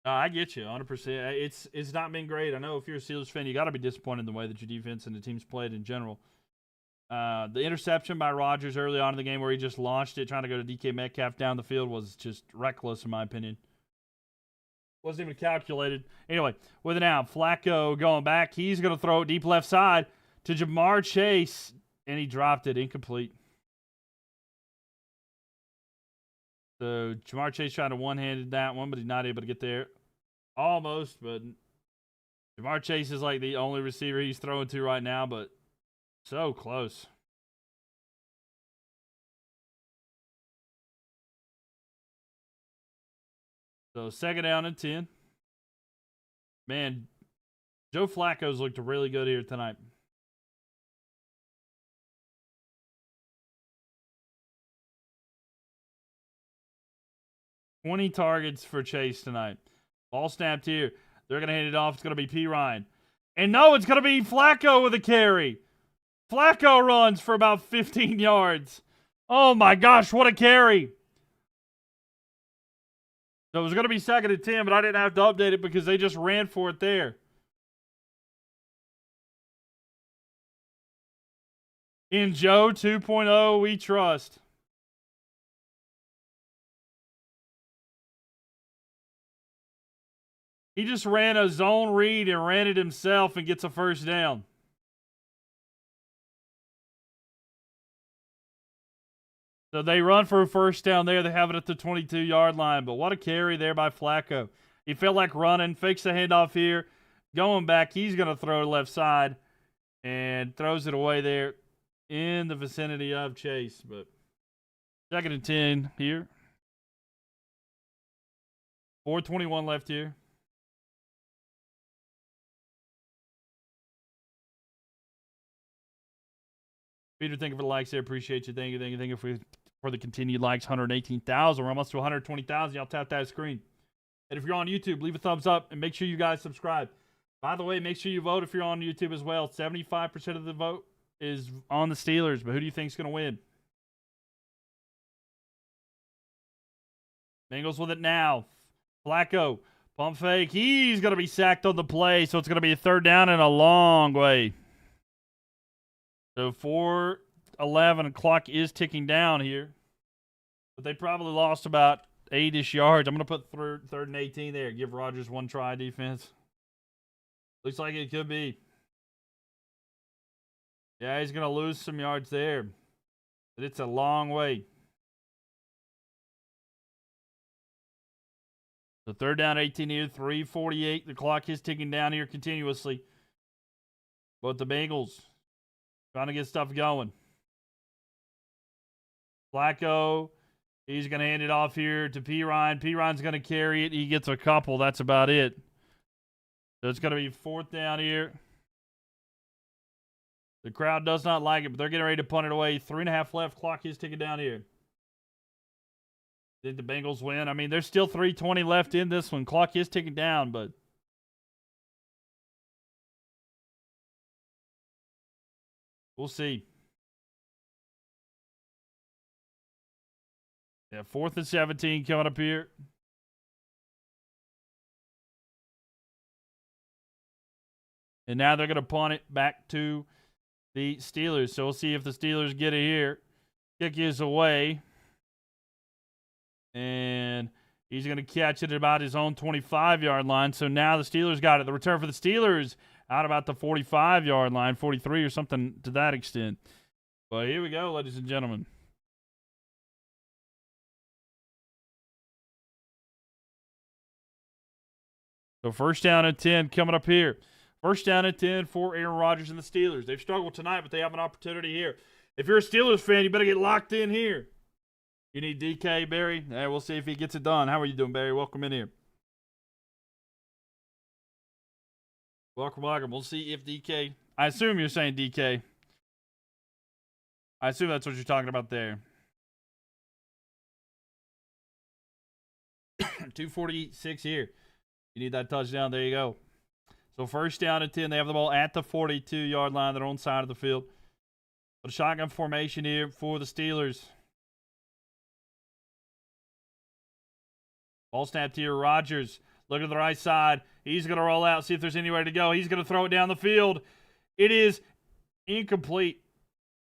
I get you 100%. It's not been great. I know if you're a Steelers fan, you got to be disappointed in the way that your defense and the team's played in general. The interception by Rodgers early on in the game where he just launched it, trying to go to DK Metcalf down the field, was just reckless in my opinion. Wasn't even calculated. Anyway, with it now, Flacco going back. He's going to throw it deep left side to Jamar Chase, and he dropped it incomplete. So Jamar Chase tried to one-handed that one, but he's not able to get there. Almost, but Jamar Chase is like the only receiver he's throwing to right now, but so close. So 2nd down and 10. Man, Joe Flacco's looked really good here tonight. $20 targets for Chase tonight. Ball snapped here. They're going to hand it off. It's going to be P. Ryan. And no, it's going to be Flacco with a carry. Flacco runs for about 15 yards. Oh my gosh, what a carry. So it was going to be 2nd and 10, but I didn't have to update it because they just ran for it there. In Joe 2.0, we trust. He just ran a zone read and ran it himself and gets a first down. So they run for a first down there. They have it at the 22-yard line. But what a carry there by Flacco. He felt like running, fakes the handoff here. Going back, he's going to throw to left side and throws it away there in the vicinity of Chase. But 2nd and 10 here. 4:21 left here. Peter, thank you for the likes there. Appreciate you. Thank you for the continued likes. 118,000. We're almost to 120,000. Y'all tap that screen. And if you're on YouTube, leave a thumbs up and make sure you guys subscribe. By the way, make sure you vote if you're on YouTube as well. 75% of the vote is on the Steelers, but who do you think is going to win? Bengals with it now. Flacco, pump fake. He's going to be sacked on the play, so it's going to be a 3rd down and a long way. So 4:11, clock is ticking down here. But they probably lost about 8-ish yards. I'm going to put 3rd and 18 there. Give Rodgers one try defense. Looks like it could be. Yeah, he's going to lose some yards there. But it's a long way. So 3rd down, 18 here, 3:48. The clock is ticking down here continuously. But the Bengals trying to get stuff going. Flacco, he's going to hand it off here to P. Ryan. P. Ryan's going to carry it. He gets a couple. That's about it. So it's going to be 4th down here. The crowd does not like it, but they're getting ready to punt it away. 3.5 left. Clock is ticking down here. Did the Bengals win? I mean, there's still 3:20 left in this one. Clock is ticking down, but We'll see. Yeah, 4th and 17 coming up here. And now they're going to punt it back to the Steelers. So we'll see if the Steelers get it here. Kick is away. And he's going to catch it at about his own 25-yard line. So now the Steelers got it. The return for the Steelers out about the 45-yard line, 43 or something to that extent. But here we go, ladies and gentlemen. So 1st down and 10 coming up here. 1st down and 10 for Aaron Rodgers and the Steelers. They've struggled tonight, but they have an opportunity here. If you're a Steelers fan, you better get locked in here. You need DK, Barry? Hey, we'll see if he gets it done. How are you doing, Barry? Welcome in here. Welcome. We'll see if DK... I assume you're saying DK. I assume that's what you're talking about there. 2:46 here. You need that touchdown. There you go. So 1st down and 10. They have the ball at the 42-yard line, their own side of the field. But a shotgun formation here for the Steelers. Ball snapped here. Rodgers. Look at the right side. He's going to roll out, see if there's anywhere to go. He's going to throw it down the field. It is incomplete.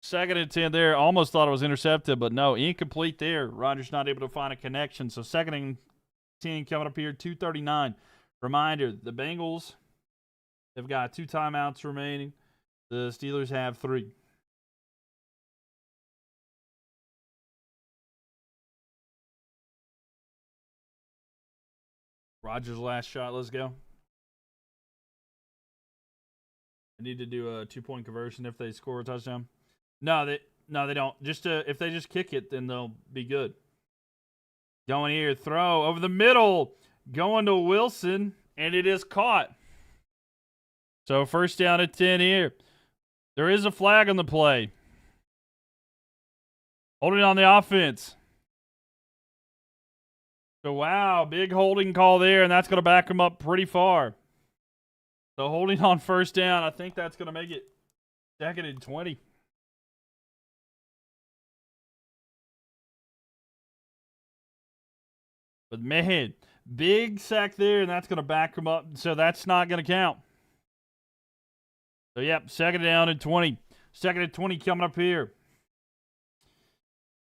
2nd and 10 there. Almost thought it was intercepted, but no, incomplete there. Rodgers not able to find a connection. So 2nd and 10 coming up here, 2:39. Reminder, the Bengals have got 2 timeouts remaining. The Steelers have 3. Rodgers' last shot. Let's go. I need to do a 2-point conversion if they score a touchdown. No, they don't. Just if they just kick it, then they'll be good. Going here, throw over the middle, going to Wilson, and it is caught. So 1st down and 10 here. There is a flag on the play. Holding on the offense. So, wow, big holding call there, and that's going to back him up pretty far. So, holding on 1st down, I think that's going to make it 2nd and 20. But, man, big sack there, and that's going to back him up. So, that's not going to count. So, yep, 2nd down and 20. 2nd and 20 coming up here.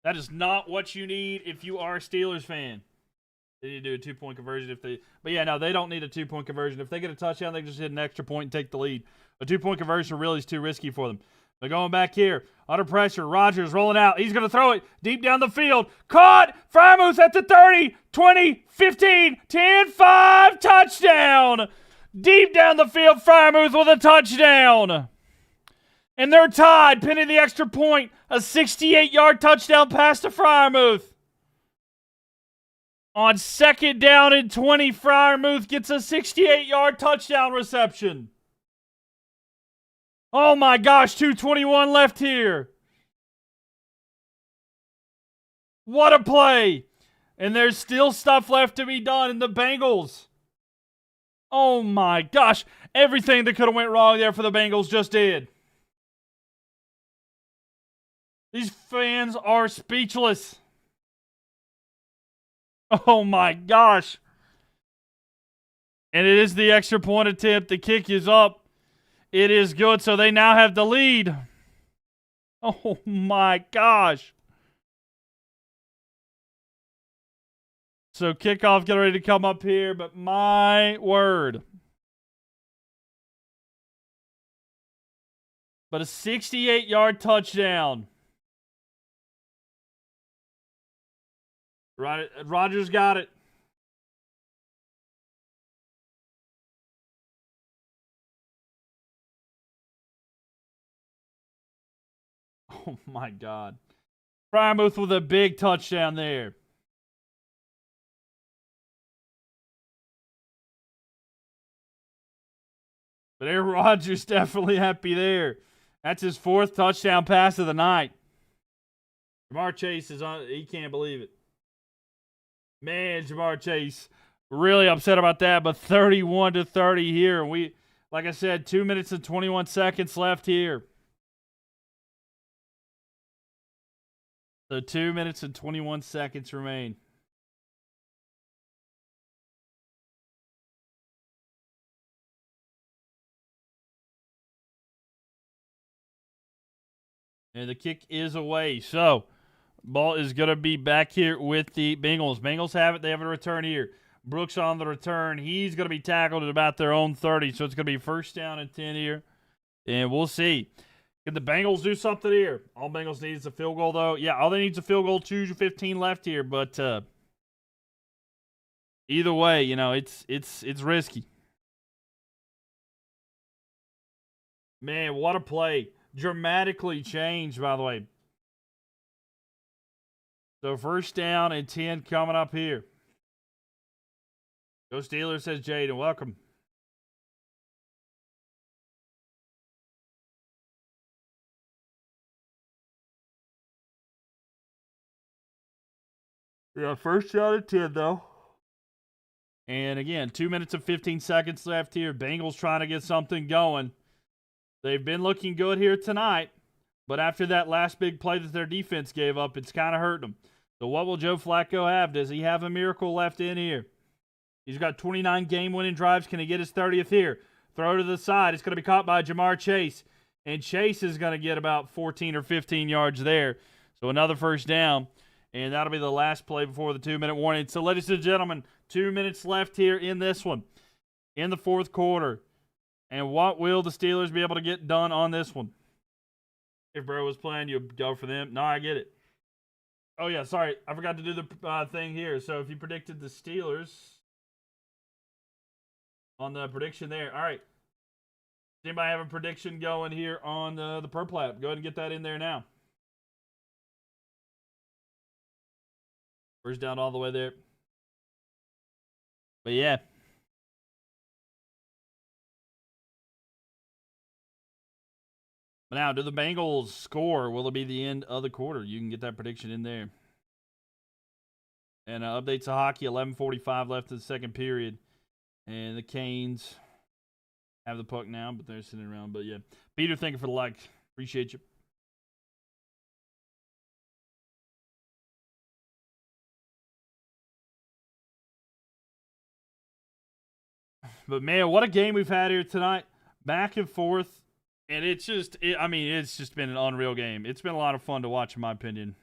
That is not what you need if you are a Steelers fan. They need to do a 2-point conversion but yeah, no, they don't need a 2-point conversion. If they get a touchdown, they can just hit an extra point and take the lead. A 2-point conversion really is too risky for them. They're going back here. Under pressure. Rodgers rolling out. He's going to throw it deep down the field. Caught! Frymouth at the 30, 20, 15, 10, 5. Touchdown! Deep down the field, Frymouth with a touchdown. And they're tied, pinning the extra point. A 68-yard touchdown pass to Frymouth. On 2nd down and 20, Frymouth gets a 68-yard touchdown reception. Oh my gosh, 2:21 left here. What a play. And there's still stuff left to be done in the Bengals. Oh my gosh, everything that could have went wrong there for the Bengals just did. These fans are speechless. Oh my gosh. And it is the extra point attempt. The kick is up. It is good. So they now have the lead. Oh my gosh. So kickoff getting ready to come up here, but my word. But a 68-yard touchdown. Rodgers got it. Oh, my God. Frymouth with a big touchdown there. But Aaron Rodgers definitely happy there. That's his 4th touchdown pass of the night. Jamar Chase is on. He can't believe it. Man, Jamar Chase really upset about that, but 31-30 here. We, like I said, 2 minutes and 21 seconds left here. So 2 minutes and 21 seconds remain. And the kick is away. So, ball is going to be back here with the Bengals. Bengals have it. They have a return here. Brooks on the return. He's going to be tackled at about their own 30. So, it's going to be first down and 10 here. And we'll see. Can the Bengals do something here? All Bengals need is a field goal, though. Yeah, all they need is a field goal. 2:15 left here. But either way, you know, it's risky. Man, what a play. Dramatically changed, by the way. So first down and 10 coming up here. Go Steelers, says Jaden. Welcome. Yeah, first down and 10, though. And again, 2 minutes and 15 seconds left here. Bengals trying to get something going. They've been looking good here tonight, but after that last big play that their defense gave up, it's kind of hurting them. So what will Joe Flacco have? Does he have a miracle left in here? He's got 29 game-winning drives. Can he get his 30th here? Throw to the side. It's going to be caught by Jamar Chase, and Chase is going to get about 14 or 15 yards there. So another first down, and that'll be the last play before the 2-minute warning. So, ladies and gentlemen, 2 minutes left here in this one, in the fourth quarter. And what will the Steelers be able to get done on this one? If Bro was playing, you'd go for them. No, I get it. Oh, yeah, sorry. I forgot to do the thing here. So if you predicted the Steelers on the prediction there. All right. Does anybody have a prediction going here on the Purple app? Go ahead and get that in there now. First down all the way there. But, yeah. But now, do the Bengals score? Will it be the end of the quarter? You can get that prediction in there. And updates of hockey, 11:45 left in the second period. And the Canes have the puck now, but they're sitting around. But, yeah. Peter, thank you for the like. Appreciate you. But, man, what a game we've had here tonight. Back and forth. And it's just, it's just been an unreal game. It's been a lot of fun to watch, in my opinion.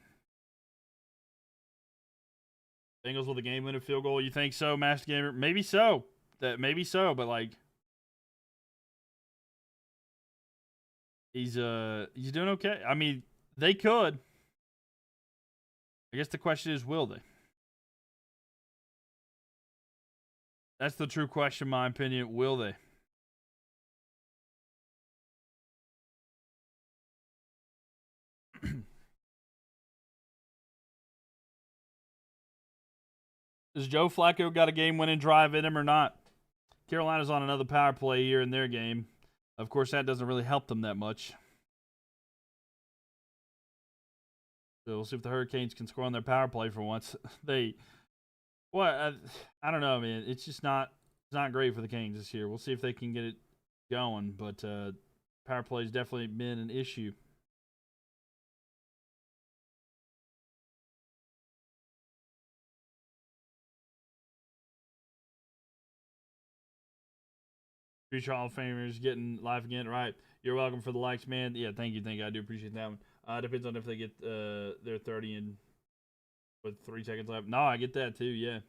Bengals with a game-winning field goal. You think so, Master Gamer? Maybe so. Maybe so, but like, he's doing okay. I mean, they could. I guess the question is, will they? That's the true question, in my opinion. Will they? Does Joe Flacco got a game-winning drive in him or not? Carolina's on another power play here in their game. Of course, that doesn't really help them that much. So we'll see if the Hurricanes can score on their power play for once. I don't know, man. It's just not great for the Canes this year. We'll see if they can get it going, but power play has definitely been an issue. Future Hall of Famers getting live again. Right. You're welcome for the likes, man. Yeah, thank you. I do appreciate that one. Depends on if they get their 30 in with 3 seconds left. No, I get that too, yeah.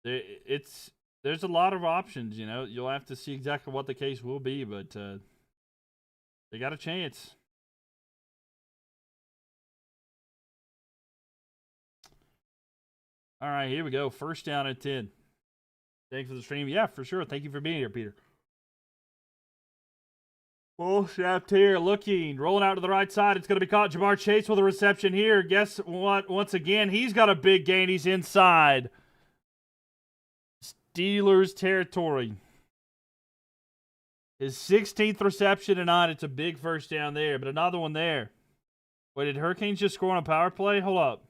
There's a lot of options, you know. You'll have to see exactly what the case will be, but they got a chance. All right, here we go. First down at 10. Thanks for the stream. Yeah, for sure. Thank you for being here, Peter. Full snapped here, looking, rolling out to the right side. It's going to be caught. Jamar Chase with a reception here. Guess what? Once again, he's got a big gain. He's inside Steelers territory. His 16th reception tonight. It's a big first down there, but another one there. Wait, did Hurricanes just score on a power play? Hold up.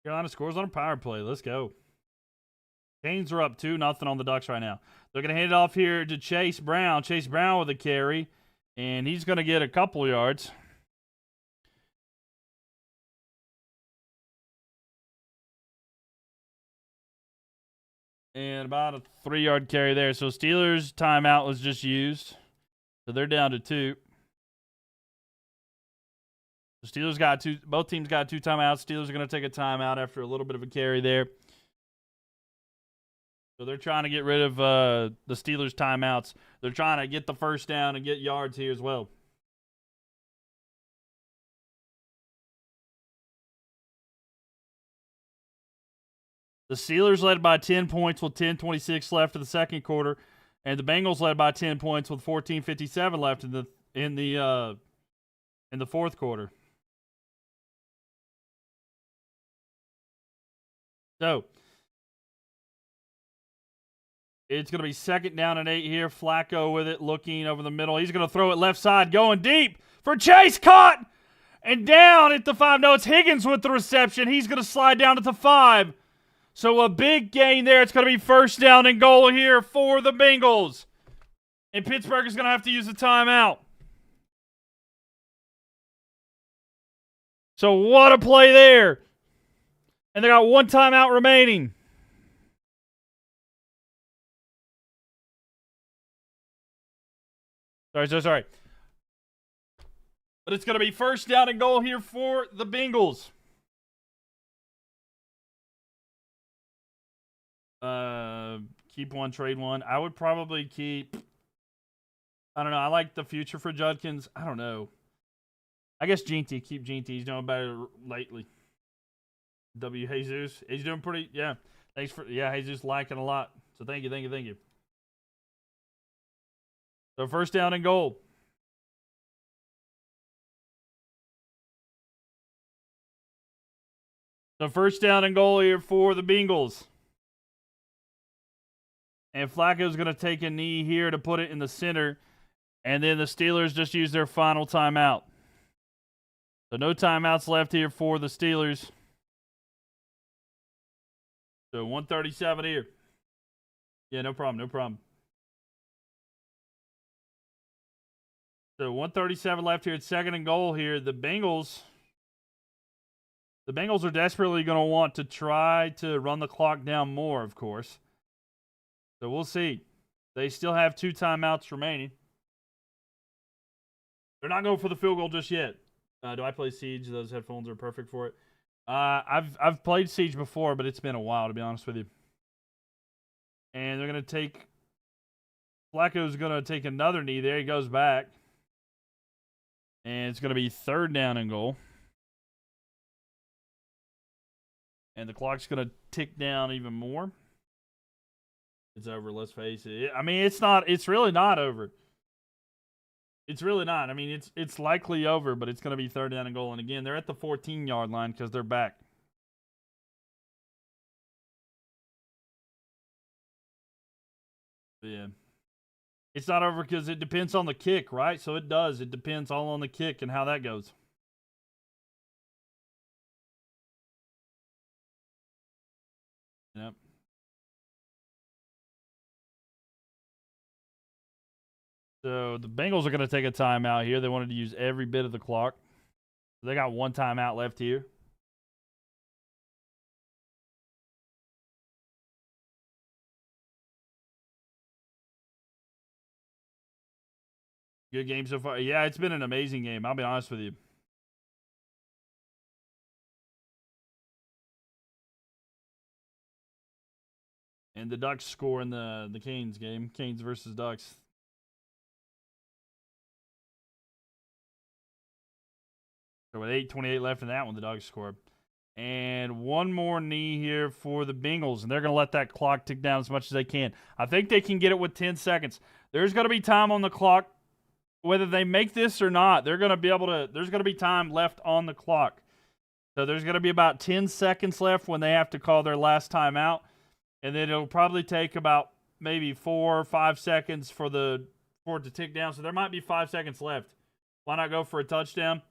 Carolina scores on a power play. Let's go. Canes are up 2-0 on the Ducks right now. They're going to hand it off here to Chase Brown. Chase Brown with a carry, and he's going to get a couple yards. And about a 3-yard carry there. So Steelers timeout was just used. So they're down to 2. The Steelers got 2. Both teams got 2 timeouts. Steelers are going to take a timeout after a little bit of a carry there. So they're trying to get rid of the Steelers timeouts. They're trying to get the first down and get yards here as well. The Steelers led by 10 points with 10:26 left in the second quarter, and the Bengals led by 10 points with 14:57 left in the fourth quarter. So it's going to be 2nd down and 8 here. Flacco with it, looking over the middle. He's going to throw it left side, going deep for Chase. Caught and down at the 5. No, it's Higgins with the reception. He's going to slide down at the 5. So a big gain there. It's going to be 1st down and goal here for the Bengals. And Pittsburgh is going to have to use a timeout. So what a play there. And they got 1 timeout remaining. Sorry. But it's going to be 1st down and goal here for the Bengals. Keep 1, trade 1. I would probably keep. I don't know. I like the future for Judkins. I don't know. I guess Ginty. Keep Ginty. He's doing better lately. W. Jesus. He's doing pretty. Yeah. Thanks for. Yeah, he's just liking a lot. So thank you. So 1st down and goal. So 1st down and goal here for the Bengals. And Flacco's going to take a knee here to put it in the center. And then the Steelers just use their final timeout. So no timeouts left here for the Steelers. So 137 here. Yeah, no problem. So 137 left here. It's 2nd and goal here. The Bengals are desperately going to want to try to run the clock down more, of course. So we'll see. They still have 2 timeouts remaining. They're not going for the field goal just yet. Do I play Siege? Those headphones are perfect for it. I've played Siege before, but it's been a while, to be honest with you. And they're going to take. Flacco's going to take another knee there. He goes back. And it's going to be 3rd down and goal. And the clock's going to tick down even more. It's over, let's face it. I mean, it's really not over. It's really not. I mean, it's likely over, but it's going to be 3rd down and goal. And again, they're at the 14-yard line because they're back. But yeah. It's not over because it depends on the kick, right? So it does. It depends all on the kick and how that goes. Yep. So the Bengals are going to take a timeout here. They wanted to use every bit of the clock. So they got 1 timeout left here. Good game so far. Yeah, it's been an amazing game. I'll be honest with you. And the Ducks score in the Canes game. Canes versus Ducks. So with 8:28 left in that one, the Ducks scored. And 1 more knee here for the Bengals. And they're going to let that clock tick down as much as they can. I think they can get it with 10 seconds. There's going to be time on the clock. Whether they make this or not, they're going to be able to. There's going to be time left on the clock. So there's going to be about 10 seconds left when they have to call their last timeout. And then it'll probably take about maybe 4 or 5 seconds for it to tick down. So there might be 5 seconds left. Why not go for a touchdown?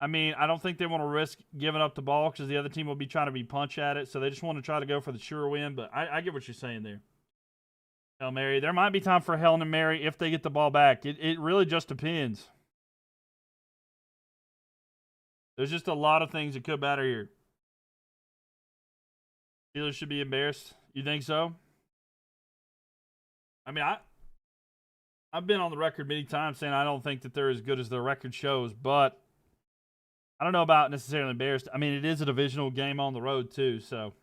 I mean, I don't think they want to risk giving up the ball because the other team will be trying to be punch at it. So they just want to try to go for the sure win. But I get what you're saying there. Hail Mary. There might be time for Hail Mary if they get the ball back. It really just depends. There's just a lot of things that could matter here. Steelers should be embarrassed. You think so? I mean, I've been on the record many times saying I don't think that they're as good as their record shows, but I don't know about necessarily embarrassed. I mean, it is a divisional game on the road too, so.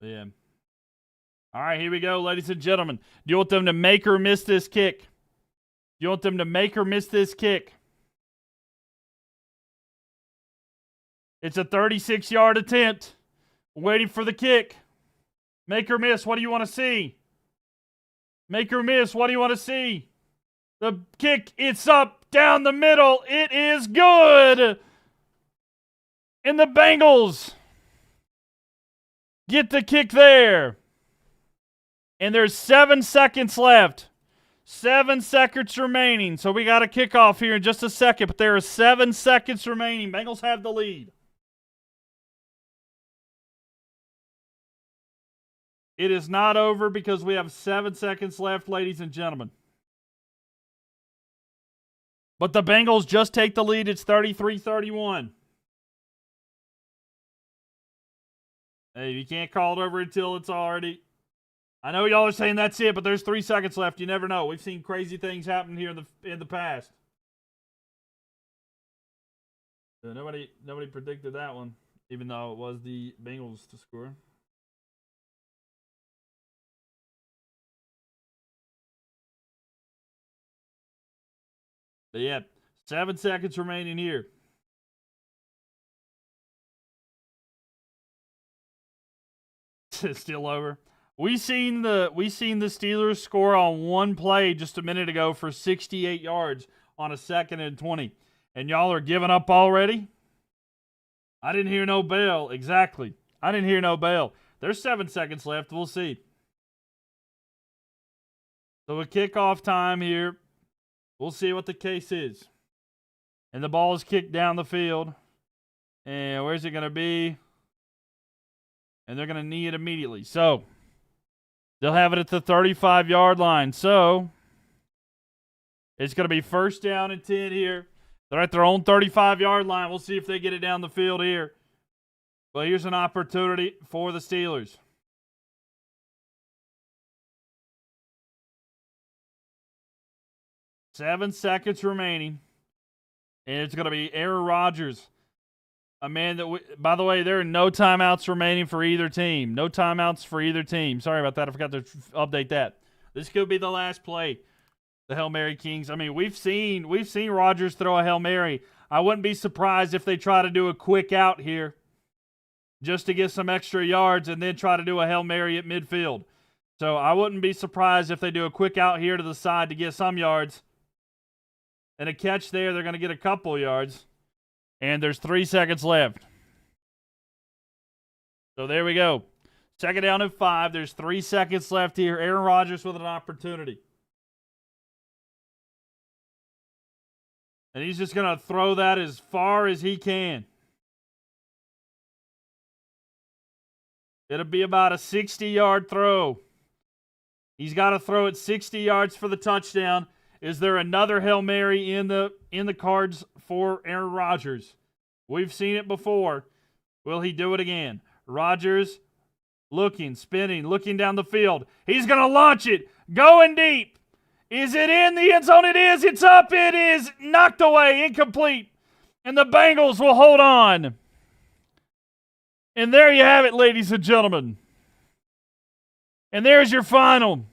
Yeah. All right, here we go, ladies and gentlemen. Do you want them to make or miss this kick? Do you want them to make or miss this kick? It's a 36-yard attempt. Waiting for the kick. Make or miss. What do you want to see? Make or miss. What do you want to see? The kick, it's up down the middle. It is good. And the Bengals get the kick there. And there's 7 seconds left. 7 seconds remaining. So we got a kickoff here in just a second. But there are 7 seconds remaining. Bengals have the lead. It is not over because we have 7 seconds left, ladies and gentlemen. But the Bengals just take the lead. It's 33-31. Hey, you can't call it over until it's already... I know y'all are saying that's it, but there's 3 seconds left. You never know. We've seen crazy things happen here in the past. So nobody predicted that one, even though it was the Bengals to score. But yeah, 7 seconds remaining here. It's still over. We seen the Steelers score on one play just a minute ago for 68 yards on a 2nd and 20. And y'all are giving up already? I didn't hear no bell. Exactly. I didn't hear no bell. There's 7 seconds left. We'll see. So a kickoff time here. We'll see what the case is. And the ball is kicked down the field. And where's it going to be? And they're going to knee it immediately. So they'll have it at the 35-yard line. So it's going to be 1st down and 10 here. They're at their own 35-yard line. We'll see if they get it down the field here. But here's an opportunity for the Steelers. Seven seconds remaining. And it's going to be Aaron Rodgers. A man that, by the way, there are no timeouts remaining for either team. No timeouts for either team. Sorry about that. I forgot to update that. This could be the last play. The Hail Mary Kings. I mean, we've seen Rodgers throw a Hail Mary. I wouldn't be surprised if they try to do a quick out here just to get some extra yards and then try to do a Hail Mary at midfield. So I wouldn't be surprised if they do a quick out here to the side to get some yards. And a catch there, they're going to get a couple yards. And there's 3 seconds left. So there we go. 2nd down and 5. There's 3 seconds left here. Aaron Rodgers with an opportunity. And he's just going to throw that as far as he can. It'll be about a 60-yard throw. He's got to throw it 60 yards for the touchdown. Is there another Hail Mary in the cards for Aaron Rodgers? We've seen it before. Will he do it again? Rodgers looking, spinning, looking down the field. He's going to launch it. Going deep. Is it in the end zone? It is. It's up. It is knocked away. Incomplete. And the Bengals will hold on. And there you have it, ladies and gentlemen. And there's your final.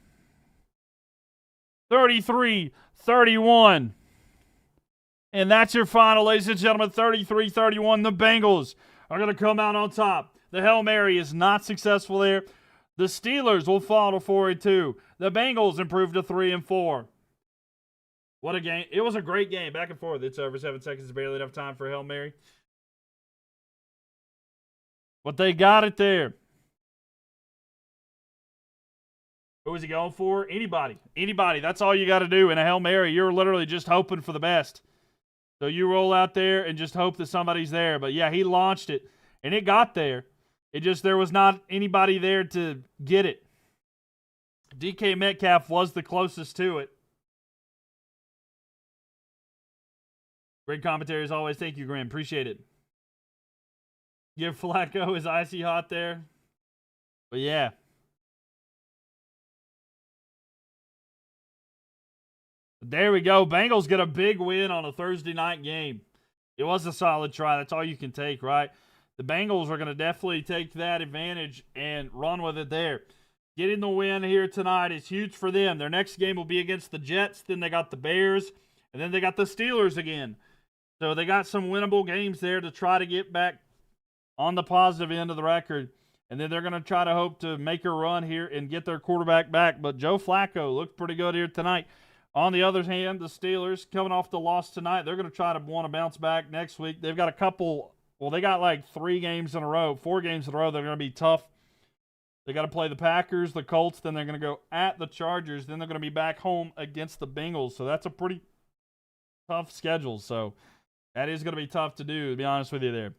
33-31. And that's your final, ladies and gentlemen. 33-31. The Bengals are going to come out on top. The Hail Mary is not successful there. The Steelers will fall to 4-2. The Bengals improve to 3-4. What a game. It was a great game. Back and forth. It's over 7 seconds. Barely enough time for Hail Mary. But they got it there. Who was he going for? Anybody. Anybody. That's all you got to do in a Hail Mary. You're literally just hoping for the best. So you roll out there and just hope that somebody's there. But, yeah, he launched it, and it got there. It just there was not anybody there to get it. DK Metcalf was the closest to it. Great commentary as always. Thank you, Graham. Appreciate it. Give Flacco his icy hot there. But, yeah. There we go. Bengals get a big win on a Thursday night game. It was a solid try. That's all you can take, right? The Bengals are going to definitely take that advantage and run with it there. Getting the win here tonight is huge for them. Their next game will be against the Jets. Then they got the Bears. And then they got the Steelers again. So they got some winnable games there to try to get back on the positive end of the record. And then they're going to try to hope to make a run here and get their quarterback back. But Joe Flacco looked pretty good here tonight. On the other hand, the Steelers, coming off the loss tonight, they're going to try to want to bounce back next week. They've got a couple, well, they got like 4 games in a row that are going to be tough. They got to play the Packers, the Colts, then they're going to go at the Chargers, then they're going to be back home against the Bengals. So that's a pretty tough schedule. So that is going to be tough to do, to be honest with you there.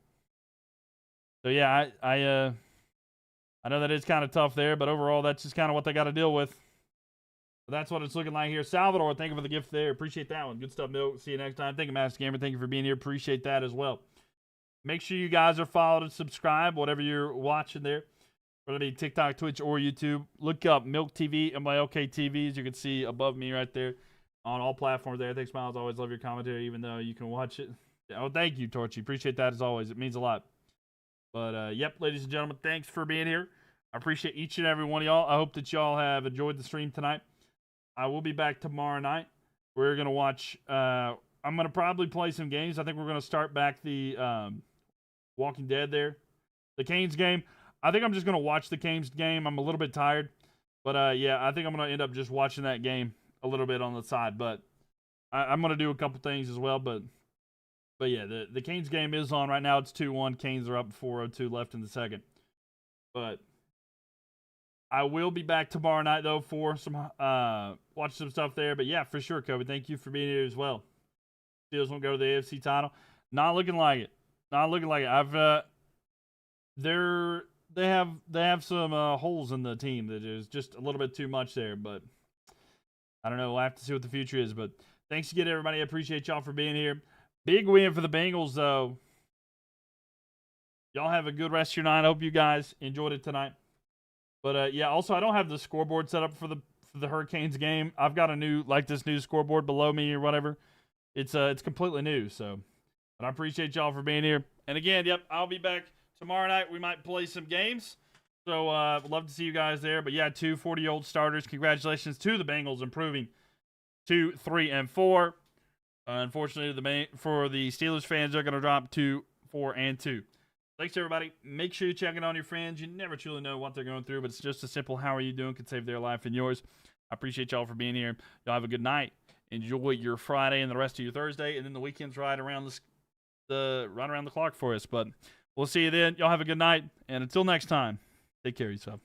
So, yeah, I know that it's kind of tough there, but overall that's just kind of what they got to deal with. But that's what it's looking like here. Salvador, thank you for the gift there. Appreciate that one. Good stuff, Mylk. See you next time. Thank you, Master Gamer. Thank you for being here. Appreciate that as well. Make sure you guys are followed and subscribed, whatever you're watching there. Whether it be TikTok, Twitch, or YouTube. Look up MylkTV and MylkTV, as you can see above me right there on all platforms there. Thanks, Miles. Always love your commentary, even though you can watch it. Oh, thank you, Torchy. Appreciate that as always. It means a lot. But, yep, ladies and gentlemen, thanks for being here. I appreciate each and every one of y'all. I hope that y'all have enjoyed the stream tonight. I will be back tomorrow night. We're going to watch I'm going to probably play some games. I think we're going to start back the Walking Dead there. The Canes game. I think I'm just going to watch the Canes game. I'm a little bit tired. But, yeah, I think I'm going to end up just watching that game a little bit on the side. But I'm going to do a couple things as well. But yeah, the Canes game is on right now. It's 2-1. Canes are up 4:02 left in the second. But I will be back tomorrow night, though, for some watch some stuff there. But, yeah, for sure, Kobe. Thank you for being here as well. Steelers won't go to the AFC title. Not looking like it. Not looking like it. They have some holes in the team that is just a little bit too much there. But I don't know. We'll have to see what the future is. But thanks again, everybody. I appreciate y'all for being here. Big win for the Bengals, though. Y'all have a good rest of your night. I hope you guys enjoyed it tonight. But, yeah, also, I don't have the scoreboard set up for the Hurricanes game. I've got a new, like this new scoreboard below me or whatever. It's completely new, so. But I appreciate y'all for being here. And, again, yep, I'll be back tomorrow night. We might play some games. So, would love to see you guys there. But, yeah, 2 40-year-old starters. Congratulations to the Bengals improving to 3-4. Unfortunately, for the Steelers fans, they're going to drop to 4-2. Thanks, everybody. Make sure you check it on your friends. You never truly know what they're going through, but it's just a simple how are you doing could save their life and yours. I appreciate y'all for being here. Y'all have a good night. Enjoy your Friday and the rest of your Thursday, and then the weekend's right around the clock for us. But we'll see you then. Y'all have a good night, and until next time, take care of yourself.